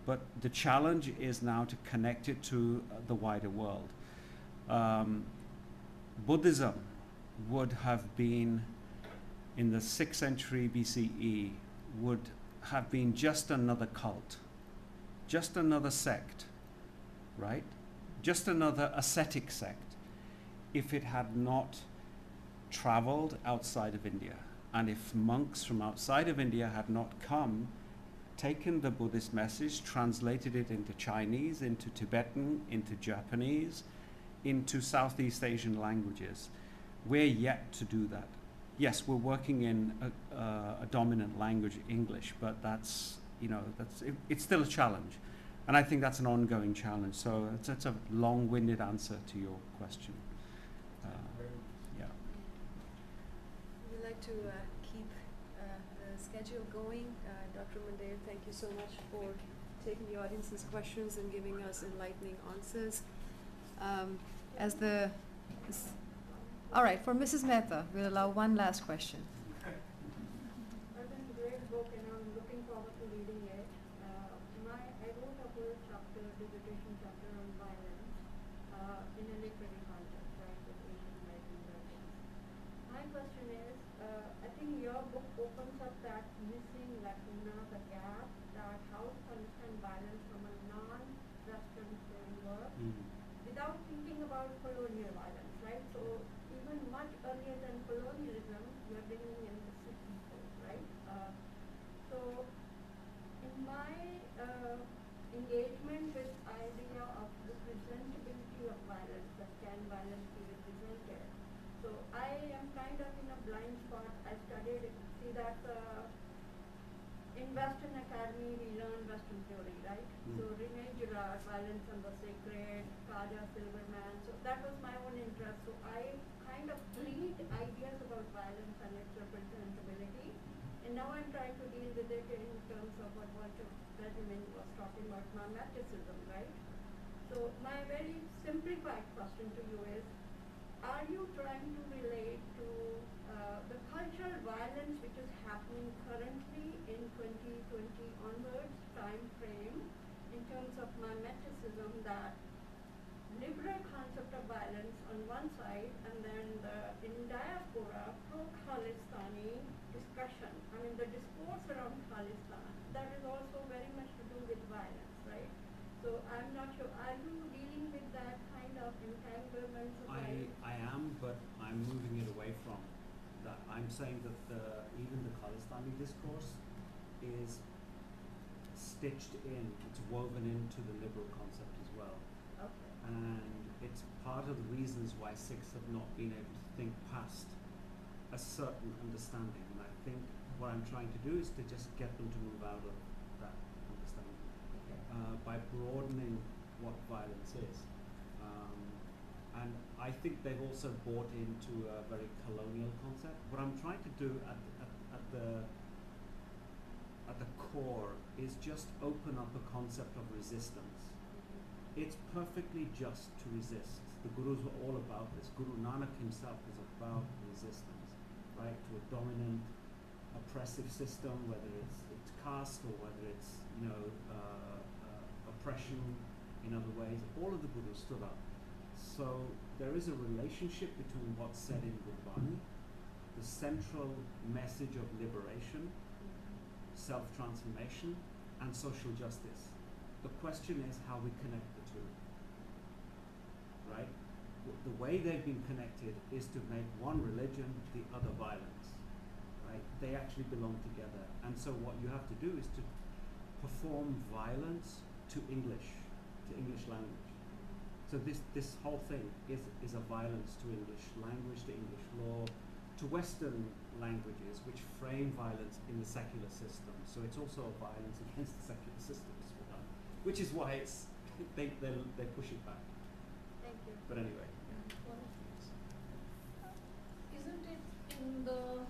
But the challenge is now to connect it to the wider world. Buddhism would have been, in the 6th century BCE, would have been just another cult, just another sect, right? Just another ascetic sect, if it had not traveled outside of India, and if monks from outside of India had not come, taken the Buddhist message, translated it into Chinese, into Tibetan, into Japanese, into Southeast Asian languages. We're yet to do that. Yes, we're working in a dominant language, English, but that's, you know, it's still a challenge. And I think that's an ongoing challenge. So it's a long-winded answer to your question. Yeah. We'd like to keep the schedule going. Dr. Mandair, thank you so much for taking the audience's questions and giving us enlightening answers. All right, for Mrs. Mehta, we'll allow one last question. I've been a great book and I'm looking forward to reading it. I wrote a whole chapter, dissertation chapter on violence in a literary context, right, with Asian American writings. My question is, I think your book opens up that missing lacuna, the gap, that how to understand violence from a non-Western framework without thinking about colonial violence, right? So even much earlier than colonialism, we are bringing in the Sikh people, right? So in my engagement with idea of representability of violence, that can violence be represented? So I am kind of in a blind spot. I studied, see that in Western Academy we learn Western theory, right? So Rene Girard, Violence and the Sacred, Kaja Silverman. So that was my own interest. So I kind of read ideas about violence and its representability. And now I'm trying to deal with it in terms of what Walter Benjamin was talking about, mimetism, right? So my very simplified question to you is, are you trying to relate to the cultural violence which is happening currently in 2020 onwards time frame in terms of mimetism, that liberal concept of violence on one side and then the in diaspora pro-Khalistani discussion, I mean the discourse around Khalistan, that is also very much to do with violence, right? So I'm not sure, are you dealing with that kind of entanglement? I am, but I'm moving it away from that. I'm saying that even the Khalistani discourse is stitched in, it's woven into the liberal concept as well. Okay. And it's part of the reasons why Sikhs have not been able to think past a certain understanding. And I think what I'm trying to do is to just get them to move out of that understanding by broadening what violence is. And I think they've also bought into a very colonial concept. What I'm trying to do at the core is just open up a concept of resistance. It's perfectly just to resist. The Gurus were all about this. Guru Nanak himself was about resistance, right, to a dominant, oppressive system, whether it's caste or whether it's, you know, oppression in other ways. All of the Gurus stood up. So there is a relationship between what's said in Gurbani, the central message of liberation, self-transformation, and social justice. The question is how we connect the two, right? The way they've been connected is to make one religion, the other violence, right? They actually belong together. And so what you have to do is to perform violence to English language. So this whole thing is a violence to English language, to English law, to Western languages which frame violence in the secular system. So it's also a violence against the secular systems, which is why it's they push it back. Thank you. But anyway. Isn't it in the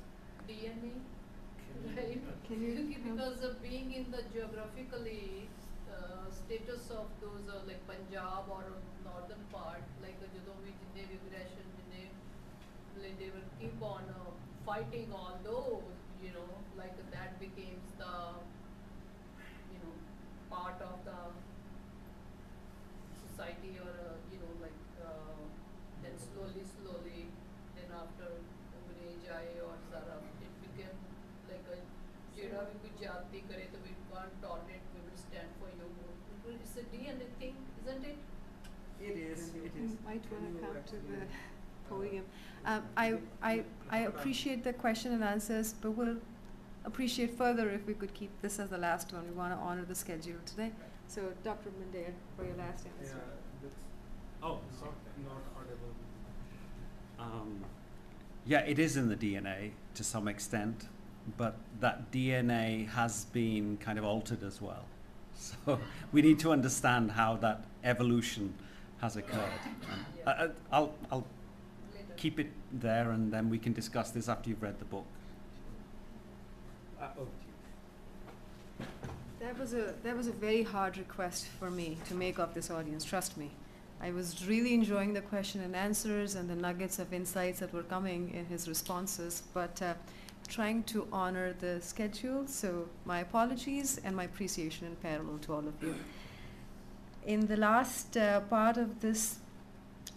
DNA? Right? Can you because of being in the geographically status of those like Punjab or northern part, like ਜਦੋਂ ਵੀ ਜਿੰਨੇ ਵੀ aggression ਜਿੰਨੇ like they will keep on fighting, although you know like that becomes the you know part of the society, or you know like then slowly then after अंग्रेज आए और सारा it became like a ਜਿਹੜਾ ਵੀ ਕੋਈ ਜਾਤੀ ਕਰੇ ਤਾਂ we can't tolerate, we will stand for you. It's a DNA thing, isn't it? It is. You might want to come to the podium. I appreciate the question and answers, but we'll appreciate further if we could keep this as the last one. We want to honor the schedule today. So, Dr. Mandair, for your last answer. Oh, sorry. Not audible. Yeah, it is in the DNA to some extent, but that DNA has been kind of altered as well. So we need to understand how that evolution has occurred. I'll Later. keep it there, and then we can discuss this after you've read the book. That was a very hard request for me to make of this audience, trust me. I was really enjoying the question and answers and the nuggets of insights that were coming in his responses, but trying to honor the schedule, so my apologies and my appreciation in parallel to all of you. In the last part of this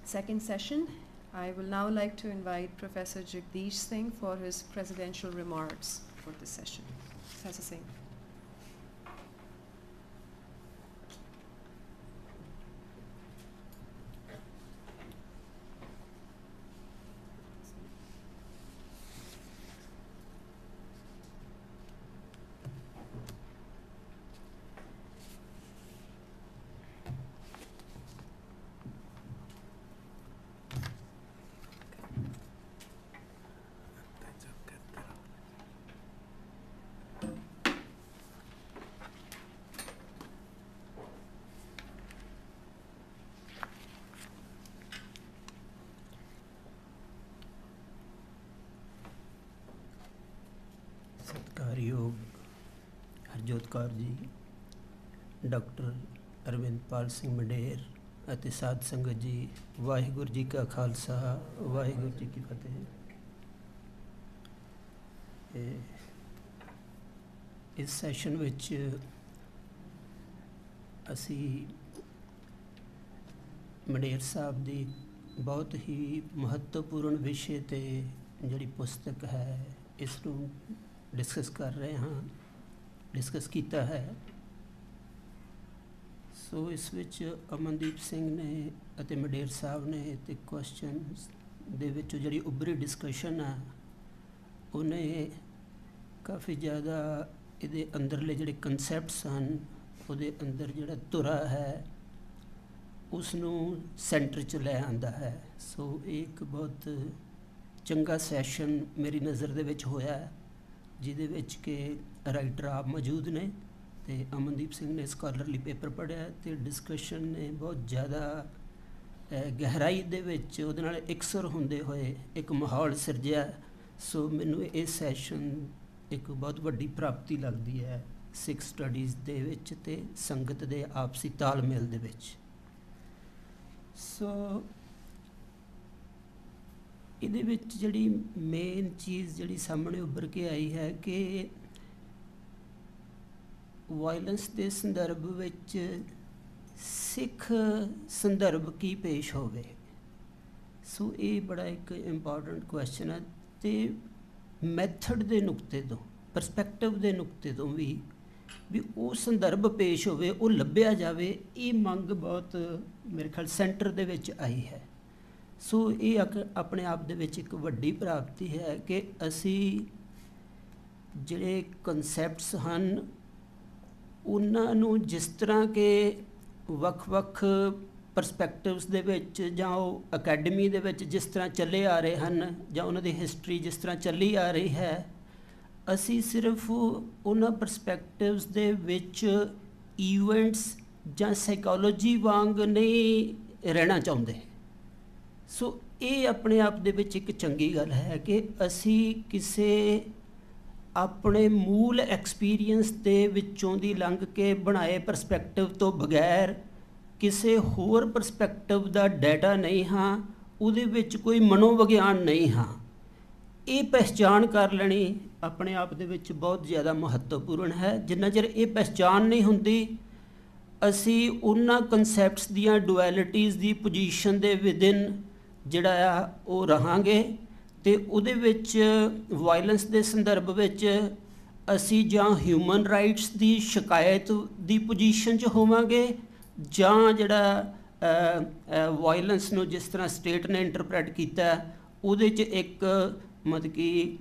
second session, I will now like to invite Professor Jagdish Singh for his presidential remarks for this session. Professor Singh. ਸਤਿਕਾਰਯੋਗ Harjot Kaur ji, doctor ਅਰਵਿੰਦ-ਪਾਲ Singh Mander ਅਤੇ ਸਾਧ ਸੰਗਤ ਜੀ, ਵਾਹਿਗੁਰੂ ਜੀ ਕਾ ਖਾਲਸਾ, ਵਾਹਿਗੁਰੂ ਜੀ ਕੀ ਫਤਿਹ। ਇਸ session ਵਿੱਚ ਅਸੀਂ ਮੰਡੇਰ ਸਾਹਿਬ ਦੀ ਬਹੁਤ ਹੀ ਮਹੱਤਵਪੂਰਨ ਵਿਸ਼ੇ 'ਤੇ ਜਿਹੜੀ ਪੁਸਤਕ ਹੈ ਇਸ ਨੂੰ ਡਿਸਕਸ ਕਰ ਰਹੇ ਹਾਂ, ਡਿਸਕਸ ਕੀਤਾ ਹੈ। ਸੋ ਇਸ ਵਿੱਚ ਅਮਨਦੀਪ ਸਿੰਘ ਨੇ ਅਤੇ ਮੰਡੇਰ ਸਾਹਿਬ ਨੇ ਅਤੇ ਕੁਐਸਚਨਸ ਦੇ ਵਿੱਚ ਜਿਹੜੀ ਉੱਭਰੀ ਡਿਸਕਸ਼ਨ ਆ ਉਹਨੇ ਕਾਫੀ ਜ਼ਿਆਦਾ ਇਹਦੇ ਅੰਦਰਲੇ ਜਿਹੜੇ ਕਨਸੈਪਟਸ ਹਨ ਉਹਦੇ ਅੰਦਰ ਜਿਹੜਾ ਧੁਰਾ ਹੈ ਉਸ ਨੂੰ ਸੈਂਟਰ 'ਚ ਲੈ ਆਉਂਦਾ ਹੈ। ਸੋ ਇਹ ਇੱਕ ਬਹੁਤ ਚੰਗਾ ਸੈਸ਼ਨ ਮੇਰੀ ਨਜ਼ਰ ਦੇ ਵਿੱਚ ਹੋਇਆ, ਜਿਹਦੇ ਵਿੱਚ ਕਿ ਰਾਈਟਰ ਆਪ ਮੌਜੂਦ ਨੇ ਅਤੇ ਅਮਨਦੀਪ ਸਿੰਘ ਨੇ ਸਕਾਲਰਲੀ ਪੇਪਰ ਪੜ੍ਹਿਆ ਅਤੇ ਡਿਸਕਸ਼ਨ ਨੇ ਬਹੁਤ ਜ਼ਿਆਦਾ ਗਹਿਰਾਈ ਦੇ ਵਿੱਚ ਉਹਦੇ ਨਾਲ ਇਕਸਰ ਹੁੰਦੇ ਹੋਏ ਇੱਕ ਮਾਹੌਲ ਸਿਰਜਿਆ। ਸੋ ਮੈਨੂੰ ਇਹ ਸੈਸ਼ਨ ਇੱਕ ਬਹੁਤ ਵੱਡੀ ਪ੍ਰਾਪਤੀ ਲੱਗਦੀ ਹੈ ਸਿੱਖ ਸਟੱਡੀਜ਼ ਦੇ ਵਿੱਚ ਅਤੇ ਸੰਗਤ ਦੇ ਆਪਸੀ ਤਾਲਮੇਲ ਦੇ ਵਿੱਚ। ਸੋ ਇਹਦੇ ਵਿੱਚ ਜਿਹੜੀ ਮੇਨ ਚੀਜ਼ ਜਿਹੜੀ ਸਾਹਮਣੇ ਉੱਭਰ ਕੇ ਆਈ ਹੈ ਕਿ ਵਾਇਲੈਂਸ ਦੇ ਸੰਦਰਭ ਵਿੱਚ ਸਿੱਖ ਸੰਦਰਭ ਕੀ ਪੇਸ਼ ਹੋਵੇ। ਸੋ ਇਹ ਬੜਾ ਇੱਕ ਇੰਪੋਰਟੈਂਟ ਕੁਐਸਚਨ ਹੈ ਅਤੇ ਮੈਥਡ ਦੇ ਨੁਕਤੇ ਤੋਂ, ਪਰਸਪੈਕਟਿਵ ਦੇ ਨੁਕਤੇ ਤੋਂ ਵੀ ਉਹ ਸੰਦਰਭ ਪੇਸ਼ ਹੋਵੇ, ਉਹ ਲੱਭਿਆ ਜਾਵੇ। ਇਹ ਮੰਗ ਬਹੁਤ ਮੇਰੇ ਖਿਆਲ ਸੈਂਟਰ ਦੇ ਵਿੱਚ ਆਈ ਹੈ। ਸੋ ਇਹ ਆਪਣੇ ਆਪ ਦੇ ਵਿੱਚ ਇੱਕ ਵੱਡੀ ਪ੍ਰਾਪਤੀ ਹੈ ਕਿ ਅਸੀਂ ਜਿਹੜੇ ਕਨਸੈਪਟਸ ਹਨ ਉਹਨਾਂ ਨੂੰ ਜਿਸ ਤਰ੍ਹਾਂ ਕਿ ਵੱਖ-ਵੱਖ ਪਰਸਪੈਕਟਿਵਸ ਦੇ ਵਿੱਚ ਜਾਂ ਉਹ ਅਕੈਡਮੀ ਦੇ ਵਿੱਚ ਜਿਸ ਤਰ੍ਹਾਂ ਚੱਲੇ ਆ ਰਹੇ ਹਨ ਜਾਂ ਉਹਨਾਂ ਦੀ ਹਿਸਟਰੀ ਜਿਸ ਤਰ੍ਹਾਂ ਚੱਲੀ ਆ ਰਹੀ ਹੈ, ਅਸੀਂ ਸਿਰਫ ਉਹਨਾਂ ਪਰਸਪੈਕਟਿਵਸ ਦੇ ਵਿੱਚ ਈਵੈਂਟਸ ਜਾਂ ਸਾਈਕੋਲੋਜੀ ਵਾਂਗ ਨਹੀਂ ਰਹਿਣਾ ਚਾਹੁੰਦੇ। ਸੋ ਇਹ ਆਪਣੇ ਆਪ ਦੇ ਵਿੱਚ ਇੱਕ ਚੰਗੀ ਗੱਲ ਹੈ ਕਿ ਅਸੀਂ ਕਿਸੇ ਆਪਣੇ ਮੂਲ ਐਕਸਪੀਰੀਅੰਸ ਦੇ ਵਿੱਚੋਂ ਦੀ ਲੰਘ ਕੇ ਬਣਾਏ ਪਰਸਪੈਕਟਿਵ ਤੋਂ ਬਗੈਰ ਕਿਸੇ ਹੋਰ ਪਰਸਪੈਕਟਿਵ ਦਾ ਡਾਟਾ ਨਹੀਂ ਹਾਂ, ਉਹਦੇ ਵਿੱਚ ਕੋਈ ਮਨੋਵਿਗਿਆਨ ਨਹੀਂ ਹਾਂ। ਇਹ ਪਹਿਚਾਣ ਕਰ ਲੈਣੀ ਆਪਣੇ ਆਪ ਦੇ ਵਿੱਚ ਬਹੁਤ ਜ਼ਿਆਦਾ ਮਹੱਤਵਪੂਰਨ ਹੈ। ਜਿੰਨਾ ਚਿਰ ਇਹ ਪਹਿਚਾਣ ਨਹੀਂ ਹੁੰਦੀ, ਅਸੀਂ ਉਹਨਾਂ ਕਨਸੈਪਟਸ ਦੀਆਂ ਡੁਐਲਿਟੀਜ਼ ਦੀ ਪੋਜੀਸ਼ਨ ਦੇ ਵਿਦਿਨ ਜਿਹੜਾ ਆ ਉਹ ਰਹਾਂਗੇ, ਅਤੇ ਉਹਦੇ ਵਿੱਚ ਵਾਇਲੈਂਸ ਦੇ ਸੰਦਰਭ ਵਿੱਚ ਅਸੀਂ ਜਾਂ ਹਿਊਮਨ ਰਾਈਟਸ ਦੀ ਸ਼ਿਕਾਇਤ ਦੀ ਪੋਜੀਸ਼ਨ 'ਚ ਹੋਵਾਂਗੇ, ਜਾਂ ਜਿਹੜਾ ਵਾਇਲੈਂਸ ਨੂੰ ਜਿਸ ਤਰ੍ਹਾਂ ਸਟੇਟ ਨੇ ਇੰਟਰਪ੍ਰੈਟ ਕੀਤਾ ਉਹਦੇ 'ਚ ਇੱਕ ਮਤਲਬ ਕਿ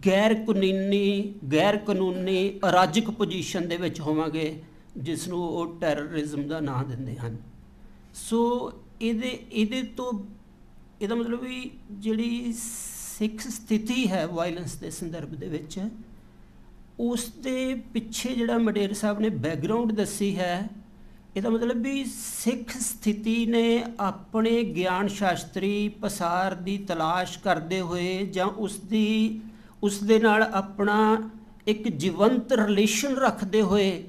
ਗੈਰ ਕਾਨੂੰਨੀ ਅਰਾਜਕ ਪੋਜੀਸ਼ਨ ਦੇ ਵਿੱਚ ਹੋਵਾਂਗੇ, ਜਿਸ ਨੂੰ ਉਹ ਟੈਰਰਿਜ਼ਮ ਦਾ ਨਾਂ ਦਿੰਦੇ ਹਨ। ਸੋ ਇਹਦੇ ਤੋਂ ਇਹਦਾ ਮਤਲਬ ਵੀ ਜਿਹੜੀ ਸਿੱਖ ਸਥਿਤੀ ਹੈ ਵਾਇਲੈਂਸ ਦੇ ਸੰਦਰਭ ਦੇ ਵਿੱਚ, ਉਸ ਦੇ ਪਿੱਛੇ ਜਿਹੜਾ ਮੰਡੇਰ ਸਾਹਿਬ ਨੇ ਬੈਕਗਰਾਊਂਡ ਦੱਸੀ ਹੈ, ਇਹਦਾ ਮਤਲਬ ਵੀ ਸਿੱਖ ਸਥਿਤੀ ਨੇ ਆਪਣੇ ਗਿਆਨ ਸ਼ਾਸਤਰੀ ਪਸਾਰ ਦੀ ਤਲਾਸ਼ ਕਰਦੇ ਹੋਏ ਜਾਂ ਉਸ ਦੇ ਨਾਲ ਆਪਣਾ ਇੱਕ ਜੀਵੰਤ ਰਿਲੇਸ਼ਨ ਰੱਖਦੇ ਹੋਏ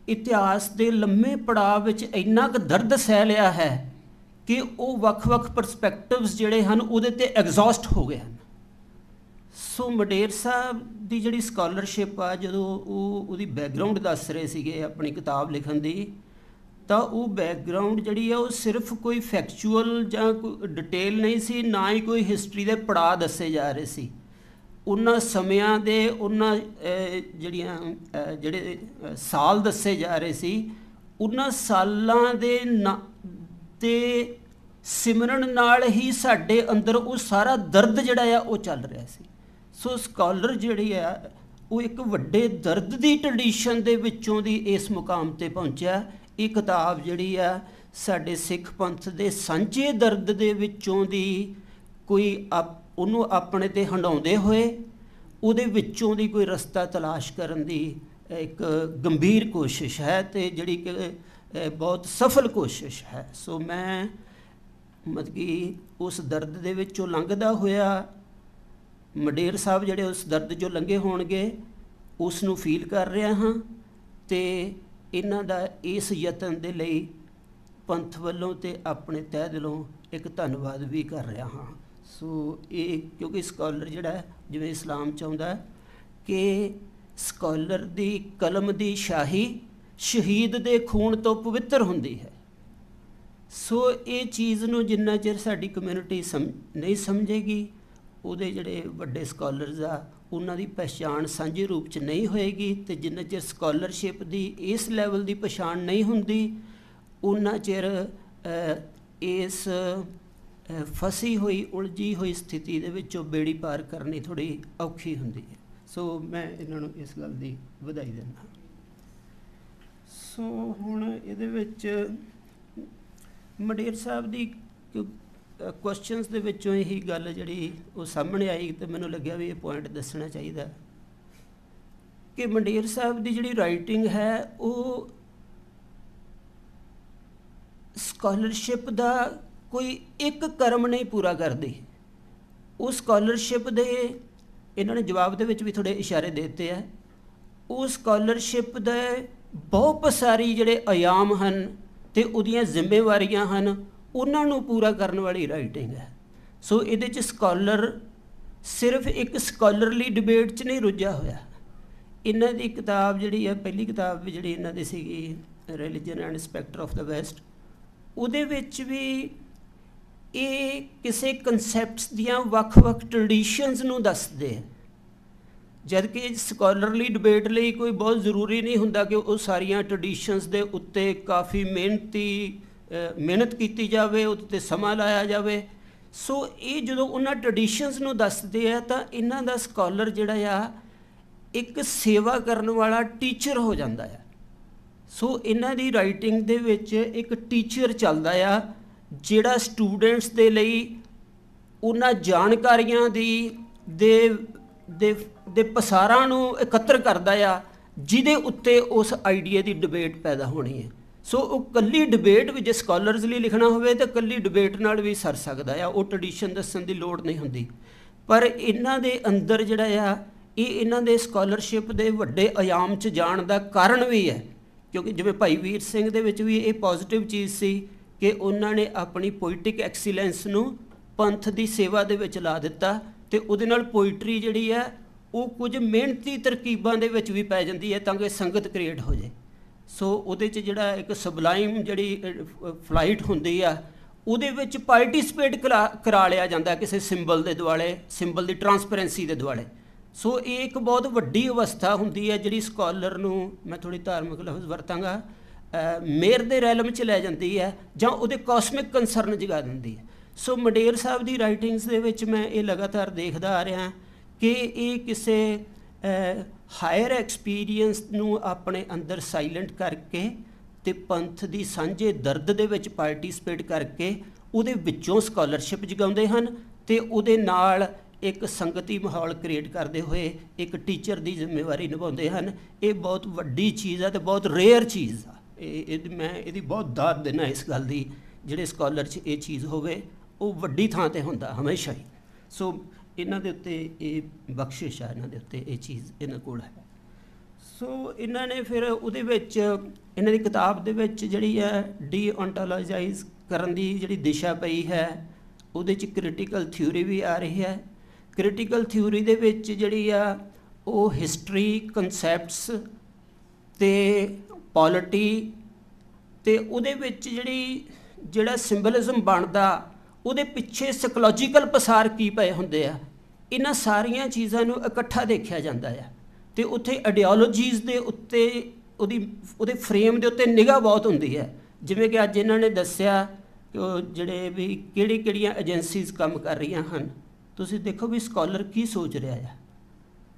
ਇਤਿਹਾਸ ਦੇ ਲੰਮੇ ਪੜਾਅ ਵਿੱਚ ਇੰਨਾ ਕੁ ਦਰਦ ਸਹਿ ਲਿਆ ਹੈ ਕਿ ਉਹ ਵੱਖ-ਵੱਖ ਪਰਸਪੈਕਟਿਵਸ ਜਿਹੜੇ ਹਨ ਉਹਦੇ 'ਤੇ ਐਗਜ਼ੌਸਟ ਹੋ ਗਏ ਹਨ। ਸੋ ਮੰਡੇਰ ਸਾਹਿਬ ਦੀ ਜਿਹੜੀ ਸਕਾਲਰਸ਼ਿਪ ਆ, ਜਦੋਂ ਉਹਦੀ ਬੈਕਗਰਾਊਂਡ ਦੱਸ ਰਹੇ ਸੀਗੇ ਆਪਣੀ ਕਿਤਾਬ ਲਿਖਣ ਦੀ, ਤਾਂ ਉਹ ਬੈਕਗਰਾਊਂਡ ਜਿਹੜੀ ਆ ਉਹ ਸਿਰਫ ਕੋਈ ਫੈਕਚੁਅਲ ਜਾਂ ਕੋਈ ਡਿਟੇਲ ਨਹੀਂ ਸੀ, ਨਾ ਹੀ ਕੋਈ ਹਿਸਟਰੀ ਦੇ ਪੜਾਅ ਦੱਸੇ ਜਾ ਰਹੇ ਸੀ। ਉਹਨਾਂ ਸਮਿਆਂ ਦੇ ਉਹਨਾਂ ਜਿਹੜੇ ਸਾਲ ਦੱਸੇ ਜਾ ਰਹੇ ਸੀ, ਉਹਨਾਂ ਸਾਲਾਂ ਦੇ ਸਿਮਰਨ ਨਾਲ ਹੀ ਸਾਡੇ ਅੰਦਰ ਉਹ ਸਾਰਾ ਦਰਦ ਜਿਹੜਾ ਆ ਉਹ ਚੱਲ ਰਿਹਾ ਸੀ। ਸੋ ਸਕਾਲਰ ਜਿਹੜੀ ਆ ਉਹ ਇੱਕ ਵੱਡੇ ਦਰਦ ਦੀ ਟ੍ਰੈਡੀਸ਼ਨ ਦੇ ਵਿੱਚੋਂ ਦੀ ਇਸ ਮੁਕਾਮ 'ਤੇ ਪਹੁੰਚਿਆ। ਇਹ ਕਿਤਾਬ ਜਿਹੜੀ ਆ ਸਾਡੇ ਸਿੱਖ ਪੰਥ ਦੇ ਸਾਂਝੇ ਦਰਦ ਦੇ ਵਿੱਚੋਂ ਦੀ ਕੋਈ ਉਹਨੂੰ ਆਪਣੇ 'ਤੇ ਹੰਡਾਉਂਦੇ ਹੋਏ ਉਹਦੇ ਵਿੱਚੋਂ ਦੀ ਕੋਈ ਰਸਤਾ ਤਲਾਸ਼ ਕਰਨ ਦੀ ਇੱਕ ਗੰਭੀਰ ਕੋਸ਼ਿਸ਼ ਹੈ, ਅਤੇ ਜਿਹੜੀ ਕਿ ਬਹੁਤ ਸਫਲ ਕੋਸ਼ਿਸ਼ ਹੈ। ਸੋ ਮੈਂ ਮਤਲਬ ਕਿ ਉਸ ਦਰਦ ਦੇ ਵਿੱਚੋਂ ਲੰਘਦਾ ਹੋਇਆ, ਮੰਡੇਰ ਸਾਹਿਬ ਜਿਹੜੇ ਉਸ ਦਰਦ 'ਚੋਂ ਲੰਘੇ ਹੋਣਗੇ ਉਸ ਨੂੰ ਫੀਲ ਕਰ ਰਿਹਾ ਹਾਂ, ਅਤੇ ਇਹਨਾਂ ਦਾ ਇਸ ਯਤਨ ਦੇ ਲਈ ਪੰਥ ਵੱਲੋਂ ਅਤੇ ਆਪਣੇ ਤਹਿ ਦਿਲੋਂ ਇੱਕ ਧੰਨਵਾਦ ਵੀ ਕਰ ਰਿਹਾ ਹਾਂ। ਸੋ ਇਹ ਕਿਉਂਕਿ ਸਕਾਲਰ ਜਿਹੜਾ ਜਿਵੇਂ ਇਸਲਾਮ 'ਚ ਆਉਂਦਾ ਕਿ ਸਕਾਲਰ ਦੀ ਕਲਮ ਦੀ ਸ਼ਾਹੀ ਸ਼ਹੀਦ ਦੇ ਖੂਨ ਤੋਂ ਪਵਿੱਤਰ ਹੁੰਦੀ ਹੈ। ਸੋ ਇਹ ਚੀਜ਼ ਨੂੰ ਜਿੰਨਾ ਚਿਰ ਸਾਡੀ ਕਮਿਊਨਿਟੀ ਨਹੀਂ ਸਮਝੇਗੀ, ਉਹਦੇ ਜਿਹੜੇ ਵੱਡੇ ਸਕਾਲਰਸ ਆ ਉਹਨਾਂ ਦੀ ਪਛਾਣ ਸਾਂਝੇ ਰੂਪ 'ਚ ਨਹੀਂ ਹੋਏਗੀ, ਅਤੇ ਜਿੰਨਾ ਚਿਰ ਸਕਾਲਰਸ਼ਿਪ ਦੀ ਇਸ ਲੈਵਲ ਦੀ ਪਛਾਣ ਨਹੀਂ ਹੁੰਦੀ, ਉਹਨਾਂ ਚਿਰ ਇਸ ਫਸੀ ਹੋਈ ਉਲਝੀ ਹੋਈ ਸਥਿਤੀ ਦੇ ਵਿੱਚੋਂ ਬੇੜੀ ਪਾਰ ਕਰਨੀ ਥੋੜ੍ਹੀ ਔਖੀ ਹੁੰਦੀ ਹੈ। ਸੋ ਮੈਂ ਇਹਨਾਂ ਨੂੰ ਇਸ ਗੱਲ ਦੀ ਵਧਾਈ ਦਿੰਦਾ। ਸੋ ਹੁਣ ਇਹਦੇ ਵਿੱਚ ਮੰਡੇਰ ਸਾਹਿਬ ਦੀ ਕੁਐਸਚਨਸ ਦੇ ਵਿੱਚੋਂ ਇਹੀ ਗੱਲ ਜਿਹੜੀ ਉਹ ਸਾਹਮਣੇ ਆਈ, ਅਤੇ ਮੈਨੂੰ ਲੱਗਿਆ ਵੀ ਇਹ ਪੁਆਇੰਟ ਦੱਸਣਾ ਚਾਹੀਦਾ ਕਿ ਮੰਡੇਰ ਸਾਹਿਬ ਦੀ ਜਿਹੜੀ ਰਾਈਟਿੰਗ ਹੈ ਉਹ ਸਕਾਲਰਸ਼ਿਪ ਦਾ ਕੋਈ ਇੱਕ ਕਰਮ ਨਹੀਂ ਪੂਰਾ ਕਰਦੀ। ਉਹ ਸਕਾਲਰਸ਼ਿਪ ਦੇ ਇਹਨਾਂ ਨੇ ਜਵਾਬ ਦੇ ਵਿੱਚ ਵੀ ਥੋੜ੍ਹੇ ਇਸ਼ਾਰੇ ਦੇ ਦਿੱਤੇ ਆ। ਉਹ ਸਕਾਲਰਸ਼ਿਪ ਦੇ ਬਹੁਤ ਪਸਾਰੀ ਜਿਹੜੇ ਆਯਾਮ ਹਨ ਅਤੇ ਉਹਦੀਆਂ ਜ਼ਿੰਮੇਵਾਰੀਆਂ ਹਨ, ਉਹਨਾਂ ਨੂੰ ਪੂਰਾ ਕਰਨ ਵਾਲੀ ਰਾਈਟਿੰਗ ਹੈ। ਸੋ ਇਹਦੇ 'ਚ ਸਕਾਲਰ ਸਿਰਫ ਇੱਕ ਸਕਾਲਰਲੀ ਡਿਬੇਟ 'ਚ ਨਹੀਂ ਰੁੱਝਿਆ ਹੋਇਆ। ਇਹਨਾਂ ਦੀ ਕਿਤਾਬ ਜਿਹੜੀ ਹੈ, ਪਹਿਲੀ ਕਿਤਾਬ ਵੀ ਜਿਹੜੀ ਇਹਨਾਂ ਦੀ ਸੀਗੀ religion and ਸਪੈਕਟਰ of the West, ਉਹਦੇ ਵਿੱਚ ਵੀ ਇਹ ਕਿਸੇ ਕਨਸੈਪਟਸ ਦੀਆਂ ਵੱਖ-ਵੱਖ ਟ੍ਰੈਡੀਸ਼ਨਸ ਨੂੰ ਦੱਸਦੇ ਆ, ਜਦ ਕਿ ਸਕਾਲਰਲੀ ਡਿਬੇਟ ਲਈ ਕੋਈ ਬਹੁਤ ਜ਼ਰੂਰੀ ਨਹੀਂ ਹੁੰਦਾ ਕਿ ਉਹ ਸਾਰੀਆਂ ਟ੍ਰੈਡੀਸ਼ਨਸ ਦੇ ਉੱਤੇ ਕਾਫੀ ਮਿਹਨਤ ਕੀਤੀ ਜਾਵੇ, ਉਹਦੇ 'ਤੇ ਸਮਾਂ ਲਾਇਆ ਜਾਵੇ। ਸੋ ਇਹ ਜਦੋਂ ਉਹਨਾਂ ਟ੍ਰੈਡੀਸ਼ਨਸ ਨੂੰ ਦੱਸਦੇ ਆ ਤਾਂ ਇਹਨਾਂ ਦਾ ਸਕਾਲਰ ਜਿਹੜਾ ਆ ਇੱਕ ਸੇਵਾ ਕਰਨ ਵਾਲਾ ਟੀਚਰ ਹੋ ਜਾਂਦਾ ਆ। ਸੋ ਇਹਨਾਂ ਦੀ ਰਾਈਟਿੰਗ ਦੇ ਵਿੱਚ ਇੱਕ ਟੀਚਰ ਚੱਲਦਾ ਆ, ਜਿਹੜਾ ਸਟੂਡੈਂਟਸ ਦੇ ਲਈ ਉਹਨਾਂ ਜਾਣਕਾਰੀਆਂ ਦੇ ਪਸਾਰਾਂ ਨੂੰ ਇਕੱਤਰ ਕਰਦਾ ਆ, ਜਿਹਦੇ ਉੱਤੇ ਉਸ ਆਈਡੀਆ ਦੀ ਡਿਬੇਟ ਪੈਦਾ ਹੋਣੀ ਹੈ। ਸੋ ਉਹ ਇਕੱਲੀ ਡਿਬੇਟ ਵੀ ਜੇ ਸਕਾਲਰਸ ਲਈ ਲਿਖਣਾ ਹੋਵੇ ਤਾਂ ਇਕੱਲੀ ਡਿਬੇਟ ਨਾਲ ਵੀ ਸਰ ਸਕਦਾ ਆ, ਉਹ ਟ੍ਰੈਡੀਸ਼ਨ ਦੱਸਣ ਦੀ ਲੋੜ ਨਹੀਂ ਹੁੰਦੀ। ਪਰ ਇਹਨਾਂ ਦੇ ਅੰਦਰ ਜਿਹੜਾ ਆ ਇਹ ਇਹਨਾਂ ਦੇ ਸਕਾਲਰਸ਼ਿਪ ਦੇ ਵੱਡੇ ਆਯਾਮ 'ਚ ਜਾਣ ਦਾ ਕਾਰਨ ਵੀ ਹੈ, ਕਿਉਂਕਿ ਜਿਵੇਂ ਭਾਈ ਵੀਰ ਸਿੰਘ ਦੇ ਵਿੱਚ ਵੀ ਇਹ ਪੋਜ਼ੀਟਿਵ ਚੀਜ਼ ਸੀ ਕਿ ਉਹਨਾਂ ਨੇ ਆਪਣੀ ਪੋਇਟਿਕ ਐਕਸੀਲੈਂਸ ਨੂੰ ਪੰਥ ਦੀ ਸੇਵਾ ਦੇ ਵਿੱਚ ਲਾ ਦਿੱਤਾ, ਅਤੇ ਉਹਦੇ ਨਾਲ ਪੋਇਟਰੀ ਜਿਹੜੀ ਹੈ ਉਹ ਕੁਝ ਮਿਹਨਤੀ ਤਰਕੀਬਾਂ ਦੇ ਵਿੱਚ ਵੀ ਪੈ ਜਾਂਦੀ ਹੈ ਤਾਂ ਕਿ ਸੰਗਤ ਕ੍ਰੀਏਟ ਹੋ ਜਾਏ। ਸੋ ਉਹਦੇ 'ਚ ਜਿਹੜਾ ਇੱਕ ਸਬਲਾਈਮ ਜਿਹੜੀ ਫਲਾਈਟ ਹੁੰਦੀ ਆ, ਉਹਦੇ ਵਿੱਚ ਪਾਰਟੀਸਪੇਟ ਕਰਾ ਲਿਆ ਜਾਂਦਾ ਕਿਸੇ ਸਿੰਬਲ ਦੇ ਦੁਆਲੇ, ਸਿੰਬਲ ਦੀ ਟਰਾਂਸਪੇਰੈਂਸੀ ਦੇ ਦੁਆਲੇ। ਸੋ ਇਹ ਇੱਕ ਬਹੁਤ ਵੱਡੀ ਅਵਸਥਾ ਹੁੰਦੀ ਹੈ ਜਿਹੜੀ ਸਕਾਲਰ ਨੂੰ, ਮੈਂ ਥੋੜ੍ਹੀ ਧਾਰਮਿਕ ਲਫ਼ਜ਼ ਵਰਤਾਂਗਾ, ਮੇਰ ਦੇ ਰੈਲਮ 'ਚ ਲੈ ਜਾਂਦੀ ਹੈ ਜਾਂ ਉਹਦੇ ਕਾਸਮਿਕ ਕੰਸਰਨ ਜਗਾ ਦਿੰਦੀ ਹੈ। ਸੋ ਮੰਡੇਰ ਸਾਹਿਬ ਦੀ ਰਾਈਟਿੰਗਸ ਦੇ ਵਿੱਚ ਮੈਂ ਇਹ ਲਗਾਤਾਰ ਦੇਖਦਾ ਆ ਰਿਹਾ ਕਿ ਇਹ ਕਿਸੇ ਹਾਇਰ ਐਕਸਪੀਰੀਅੰਸ ਨੂੰ ਆਪਣੇ ਅੰਦਰ ਸਾਈਲੈਂਟ ਕਰਕੇ ਅਤੇ ਪੰਥ ਦੀ ਸਾਂਝੇ ਦਰਦ ਦੇ ਵਿੱਚ ਪਾਰਟੀਸਪੇਟ ਕਰਕੇ ਉਹਦੇ ਵਿੱਚੋਂ ਸਕਾਲਰਸ਼ਿਪ ਜਗਾਉਂਦੇ ਹਨ ਅਤੇ ਉਹਦੇ ਨਾਲ ਇੱਕ ਸੰਗਤੀ ਮਾਹੌਲ ਕ੍ਰੀਏਟ ਕਰਦੇ ਹੋਏ ਇੱਕ ਟੀਚਰ ਦੀ ਜ਼ਿੰਮੇਵਾਰੀ ਨਿਭਾਉਂਦੇ ਹਨ। ਇਹ ਬਹੁਤ ਵੱਡੀ ਚੀਜ਼ ਹੈ ਅਤੇ ਬਹੁਤ ਰੇਅਰ ਚੀਜ਼ ਆ। ਮੈਂ ਇਹਦੀ ਬਹੁਤ ਦਾਦ ਦਿੰਦਾ ਇਸ ਗੱਲ ਦੀ, ਜਿਹੜੇ ਸਕਾਲਰ 'ਚ ਇਹ ਚੀਜ਼ ਹੋਵੇ ਉਹ ਵੱਡੀ ਥਾਂ 'ਤੇ ਹੁੰਦਾ ਹਮੇਸ਼ਾ ਹੀ। ਸੋ ਇਹਨਾਂ ਦੇ ਉੱਤੇ ਇਹ ਬਖਸ਼ਿਸ਼ ਆ, ਇਹਨਾਂ ਦੇ ਉੱਤੇ ਇਹ ਚੀਜ਼ ਇਹਨਾਂ ਕੋਲ ਹੈ। ਸੋ ਇਹਨਾਂ ਨੇ ਫਿਰ ਉਹਦੇ ਵਿੱਚ ਇਹਨਾਂ ਦੀ ਕਿਤਾਬ ਦੇ ਵਿੱਚ ਜਿਹੜੀ ਹੈ ਡੀਓਂਟੋਲੋਜਾਈਜ਼ ਕਰਨ ਦੀ ਜਿਹੜੀ ਦਿਸ਼ਾ ਪਈ ਹੈ, ਉਹਦੇ 'ਚ ਕ੍ਰਿਟੀਕਲ ਥਿਊਰੀ ਵੀ ਆ ਰਹੀ ਹੈ। ਕ੍ਰਿਟੀਕਲ ਥਿਊਰੀ ਦੇ ਵਿੱਚ ਜਿਹੜੀ ਆ ਉਹ ਹਿਸਟਰੀ, ਕਨਸੈਪਟਸ ਅਤੇ ਪੋਲਿਟੀ, ਅਤੇ ਉਹਦੇ ਵਿੱਚ ਜਿਹੜਾ ਸਿੰਬਲਿਜ਼ਮ ਬਣਦਾ ਉਹਦੇ ਪਿੱਛੇ ਸਾਈਕੋਲੋਜੀਕਲ ਪਸਾਰ ਕੀ ਪਏ ਹੁੰਦੇ ਆ, ਇਹਨਾਂ ਸਾਰੀਆਂ ਚੀਜ਼ਾਂ ਨੂੰ ਇਕੱਠਾ ਦੇਖਿਆ ਜਾਂਦਾ ਆ। ਅਤੇ ਉੱਥੇ ਆਈਡੀਓਲੋਜੀਜ਼ ਦੇ ਉੱਤੇ ਉਹਦੇ ਫਰੇਮ ਦੇ ਉੱਤੇ ਨਿਗਾਹ ਬਹੁਤ ਹੁੰਦੀ ਹੈ। ਜਿਵੇਂ ਕਿ ਅੱਜ ਇਹਨਾਂ ਨੇ ਦੱਸਿਆ ਕਿ ਉਹ ਜਿਹੜੇ ਵੀ ਕਿਹੜੀਆਂ ਏਜੰਸੀਜ਼ ਕੰਮ ਕਰ ਰਹੀਆਂ ਹਨ, ਤੁਸੀਂ ਦੇਖੋ ਵੀ ਸਕਾਲਰ ਕੀ ਸੋਚ ਰਿਹਾ ਆ।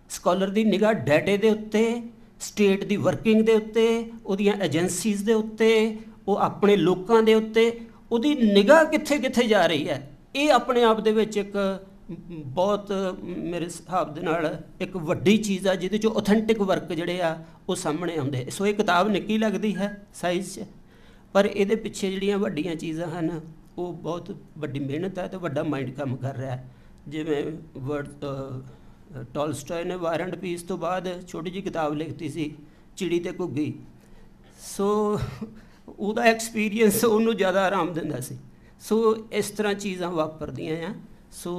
ਸਕਾਲਰ ਦੀ ਨਿਗਾਹ ਡਾਟੇ ਦੇ ਉੱਤੇ, ਸਟੇਟ ਦੀ ਵਰਕਿੰਗ ਦੇ ਉੱਤੇ, ਉਹਦੀਆਂ ਏਜੰਸੀਜ਼ ਦੇ ਉੱਤੇ, ਉਹ ਆਪਣੇ ਲੋਕਾਂ ਦੇ ਉੱਤੇ ਉਹਦੀ ਨਿਗਾਹ ਕਿੱਥੇ ਕਿੱਥੇ ਜਾ ਰਹੀ ਹੈ। ਇਹ ਆਪਣੇ ਆਪ ਦੇ ਵਿੱਚ ਇੱਕ ਬਹੁਤ ਮੇਰੇ ਹਿਸਾਬ ਦੇ ਨਾਲ ਇੱਕ ਵੱਡੀ ਚੀਜ਼ ਆ ਜਿਹਦੇ 'ਚ ਓਥੈਂਟਿਕ ਵਰਕ ਜਿਹੜੇ ਆ ਉਹ ਸਾਹਮਣੇ ਆਉਂਦੇ। ਸੋ ਇਹ ਕਿਤਾਬ ਨਿੱਕੀ ਲੱਗਦੀ ਹੈ ਸਾਈਜ਼ 'ਚ, ਪਰ ਇਹਦੇ ਪਿੱਛੇ ਜਿਹੜੀਆਂ ਵੱਡੀਆਂ ਚੀਜ਼ਾਂ ਹਨ ਉਹ ਬਹੁਤ ਵੱਡੀ ਮਿਹਨਤ ਹੈ ਅਤੇ ਵੱਡਾ ਮਾਈਂਡ ਕੰਮ ਕਰ ਰਿਹਾ। ਜਿਵੇਂ ਟੋਲਸਟੋਏ ਨੇ ਵਾਰ ਐਂਡ ਪੀਸ ਤੋਂ ਬਾਅਦ ਛੋਟੀ ਜਿਹੀ ਕਿਤਾਬ ਲਿਖਤੀ ਸੀ ਚਿੜੀ ਅਤੇ ਘੁੱਗੀ। ਸੋ ਉਹਦਾ ਐਕਸਪੀਰੀਅੰਸ ਉਹਨੂੰ ਜ਼ਿਆਦਾ ਆਰਾਮ ਦਿੰਦਾ ਸੀ। ਸੋ ਇਸ ਤਰ੍ਹਾਂ ਚੀਜ਼ਾਂ ਵਾਪਰਦੀਆਂ ਆ। ਸੋ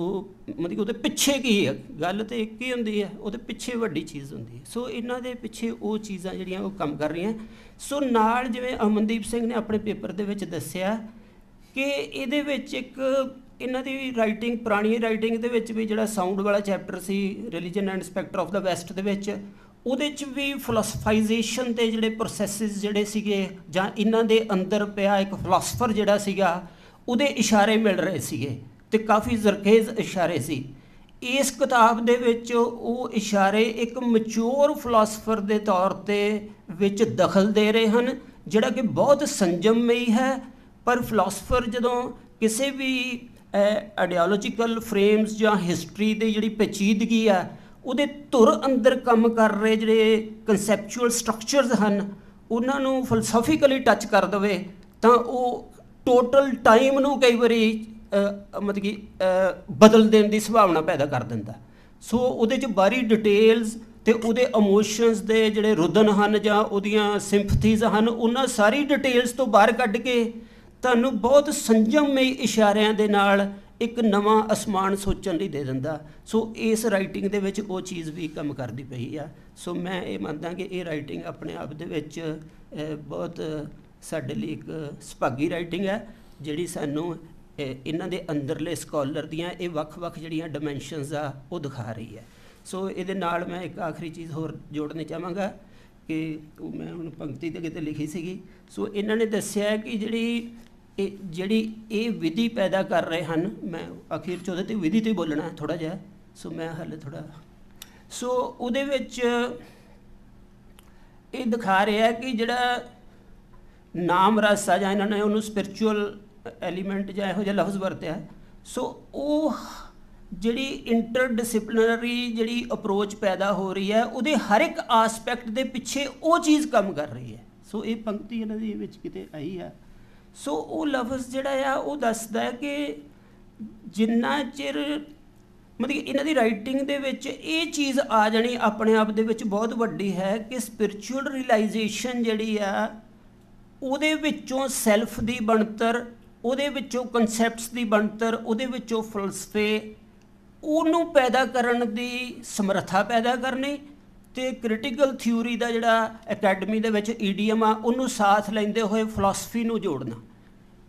ਮਤਲਬ ਉਹਦੇ ਪਿੱਛੇ ਕੀ ਹੈ, ਗੱਲ ਤਾਂ ਇੱਕ ਹੀ ਹੁੰਦੀ ਹੈ, ਉਹਦੇ ਪਿੱਛੇ ਵੱਡੀ ਚੀਜ਼ ਹੁੰਦੀ ਹੈ। ਸੋ ਇਹਨਾਂ ਦੇ ਪਿੱਛੇ ਉਹ ਚੀਜ਼ਾਂ ਜਿਹੜੀਆਂ ਉਹ ਕੰਮ ਕਰ ਰਹੀਆਂ। ਸੋ ਨਾਲ ਜਿਵੇਂ ਅਮਨਦੀਪ ਸਿੰਘ ਨੇ ਆਪਣੇ ਪੇਪਰ ਦੇ ਵਿੱਚ ਦੱਸਿਆ ਕਿ ਇਹਦੇ ਵਿੱਚ ਇੱਕ ਇਹਨਾਂ ਦੀ ਰਾਈਟਿੰਗ, ਪੁਰਾਣੀ ਰਾਈਟਿੰਗ ਦੇ ਵਿੱਚ ਵੀ ਜਿਹੜਾ ਸਾਊਂਡ ਵਾਲਾ chapter C religion and ਸਪੈਕਟਰ of the West ਦੇ ਵਿੱਚ, ਉਹਦੇ 'ਚ ਵੀ ਫਿਲੋਸਫਾਈਜ਼ੇਸ਼ਨ ਦੇ ਜਿਹੜੇ ਪ੍ਰੋਸੈਸਿਸ ਜਿਹੜੇ ਸੀਗੇ ਜਾਂ ਇਹਨਾਂ ਦੇ ਅੰਦਰ ਪਿਆ ਇੱਕ ਫਿਲਾਸਫਰ ਜਿਹੜਾ ਸੀਗਾ ਉਹਦੇ ਇਸ਼ਾਰੇ ਮਿਲ ਰਹੇ ਸੀਗੇ ਅਤੇ ਕਾਫੀ ਜ਼ਰਖੇਜ਼ ਇਸ਼ਾਰੇ ਸੀ। ਇਸ ਕਿਤਾਬ ਦੇ ਵਿੱਚ ਉਹ ਇਸ਼ਾਰੇ ਇੱਕ ਮੈਚੁਰ ਫਿਲਾਸਫਰ ਦੇ ਤੌਰ 'ਤੇ ਵਿੱਚ ਦਖਲ ਦੇ ਰਹੇ ਹਨ, ਜਿਹੜਾ ਕਿ ਬਹੁਤ ਸੰਜਮਮਈ ਹੈ। ਪਰ ਫਿਲਾਸਫਰ ਜਦੋਂ ਕਿਸੇ ਵੀ ਆਈਡੀਓਲੋਜੀਕਲ ਫਰੇਮਸ ਜਾਂ ਹਿਸਟਰੀ ਦੀ ਜਿਹੜੀ ਪੇਚੀਦਗੀ ਆ ਉਹਦੇ ਧੁਰ ਅੰਦਰ ਕੰਮ ਕਰ ਰਹੇ ਜਿਹੜੇ ਕਨਸੈਪਚੁਅਲ ਸਟਰਕਚਰਸ ਹਨ ਉਹਨਾਂ ਨੂੰ ਫਿਲਸਫੀਕਲੀ ਟੱਚ ਕਰ ਦੇਵੇ ਤਾਂ ਉਹ ਟੋਟਲ ਟਾਈਮ ਨੂੰ ਕਈ ਵਾਰੀ ਮਤਲਬ ਕਿ ਬਦਲ ਦੇਣ ਦੀ ਸੰਭਾਵਨਾ ਪੈਦਾ ਕਰ ਦਿੰਦਾ। ਸੋ ਉਹਦੇ 'ਚ ਬਾਰੀ ਡਿਟੇਲਸ ਅਤੇ ਉਹਦੇ ਇਮੋਸ਼ਨਸ ਦੇ ਜਿਹੜੇ ਰੁਦਨ ਹਨ ਜਾਂ ਉਹਦੀਆਂ ਸਿੰਪਥੀਜ਼ ਹਨ, ਉਹਨਾਂ ਸਾਰੀ ਡਿਟੇਲਸ ਤੋਂ ਬਾਹਰ ਕੱਢ ਕੇ ਤੁਹਾਨੂੰ ਬਹੁਤ ਸੰਜਮਮਈ ਇਸ਼ਾਰਿਆਂ ਦੇ ਨਾਲ ਇੱਕ ਨਵਾਂ ਅਸਮਾਨ ਸੋਚਣ ਲਈ ਦੇ ਦਿੰਦਾ। ਸੋ ਇਸ ਰਾਈਟਿੰਗ ਦੇ ਵਿੱਚ ਉਹ ਚੀਜ਼ ਵੀ ਕੰਮ ਕਰਦੀ ਪਈ ਆ। ਸੋ ਮੈਂ ਇਹ ਮੰਨਦਾ ਕਿ ਇਹ ਰਾਈਟਿੰਗ ਆਪਣੇ ਆਪ ਦੇ ਵਿੱਚ ਬਹੁਤ ਸਾਡੇ ਲਈ ਇੱਕ ਸੁਭਾਗੀ ਰਾਈਟਿੰਗ ਹੈ, ਜਿਹੜੀ ਸਾਨੂੰ ਇਹਨਾਂ ਦੇ ਅੰਦਰਲੇ ਸਕਾਲਰ ਦੀਆਂ ਇਹ ਵੱਖ-ਵੱਖ ਜਿਹੜੀਆਂ ਡਾਇਮੈਂਸ਼ਨਸ ਆ ਉਹ ਦਿਖਾ ਰਹੀ ਹੈ। ਸੋ ਇਹਦੇ ਨਾਲ ਮੈਂ ਇੱਕ ਆਖਰੀ ਚੀਜ਼ ਹੋਰ ਜੋੜਨੀ ਚਾਹਾਂਗਾ ਕਿ ਉਹ ਮੈਂ ਹੁਣ ਪੰਕਤੀ 'ਤੇ ਕਿਤੇ ਲਿਖੀ ਸੀਗੀ। ਸੋ ਇਹਨਾਂ ਨੇ ਦੱਸਿਆ ਕਿ ਜਿਹੜੀ ਇਹ ਵਿਧੀ ਪੈਦਾ ਕਰ ਰਹੇ ਹਨ, ਮੈਂ ਅਖੀਰ 'ਚ ਉਹਦੇ 'ਤੇ ਵਿਧੀ 'ਤੇ ਬੋਲਣਾ ਥੋੜ੍ਹਾ ਜਿਹਾ। ਸੋ ਮੈਂ ਹਾਲੇ ਥੋੜ੍ਹਾ ਸੋ ਉਹਦੇ ਵਿੱਚ ਇਹ ਦਿਖਾ ਰਿਹਾ ਕਿ ਜਿਹੜਾ ਨਾਮ ਰਸ ਆ ਜਾਂ ਇਹਨਾਂ ਨੇ ਉਹਨੂੰ ਸਪਿਰਚੁਅਲ ਐਲੀਮੈਂਟ ਜਾਂ ਇਹੋ ਜਿਹਾ ਲਫ਼ਜ਼ ਵਰਤਿਆ। ਸੋ ਉਹ ਜਿਹੜੀ ਇੰਟਰਡਿਸਪਲਿਨਰੀ ਜਿਹੜੀ ਅਪਰੋਚ ਪੈਦਾ ਹੋ ਰਹੀ ਹੈ ਉਹਦੇ ਹਰ ਇੱਕ ਆਸਪੈਕਟ ਦੇ ਪਿੱਛੇ ਉਹ ਚੀਜ਼ ਕੰਮ ਕਰ ਰਹੀ ਹੈ। ਸੋ ਇਹ ਪੰਕਤੀ ਇਹਨਾਂ ਦੇ ਵਿੱਚ ਕਿਤੇ ਆਈ ਹੈ। ਸੋ ਉਹ ਲਫ਼ਜ਼ ਜਿਹੜਾ ਆ ਉਹ ਦੱਸਦਾ ਹੈ ਕਿ ਜਿੰਨਾ ਚਿਰ ਮਤਲਬ ਕਿ ਇਹਨਾਂ ਦੀ ਰਾਈਟਿੰਗ ਦੇ ਵਿੱਚ ਇਹ ਚੀਜ਼ ਆ ਜਾਣੀ ਆਪਣੇ ਆਪ ਦੇ ਵਿੱਚ ਬਹੁਤ ਵੱਡੀ ਹੈ ਕਿ ਸਪਿਰਿਚੁਅਲ ਰਿਅਲਾਈਜੇਸ਼ਨ ਜਿਹੜੀ ਆ ਉਹਦੇ ਵਿੱਚੋਂ ਸੈਲਫ ਦੀ ਬਣਤਰ, ਉਹਦੇ ਵਿੱਚੋਂ ਕਨਸੈਪਟਸ ਦੀ ਬਣਤਰ, ਉਹਦੇ ਵਿੱਚੋਂ ਫਲਸਫੇ, ਉਹਨੂੰ ਪੈਦਾ ਕਰਨ ਦੀ ਸਮਰੱਥਾ ਪੈਦਾ ਕਰਨੀ, ਅਤੇ ਕ੍ਰਿਟੀਕਲ ਥਿਊਰੀ ਦਾ ਜਿਹੜਾ ਅਕੈਡਮੀ ਦੇ ਵਿੱਚ ਈਡੀਅਮ ਆ ਉਹਨੂੰ ਸਾਥ ਲੈਂਦੇ ਹੋਏ ਫਿਲਾਸਫੀ ਨੂੰ ਜੋੜਨਾ।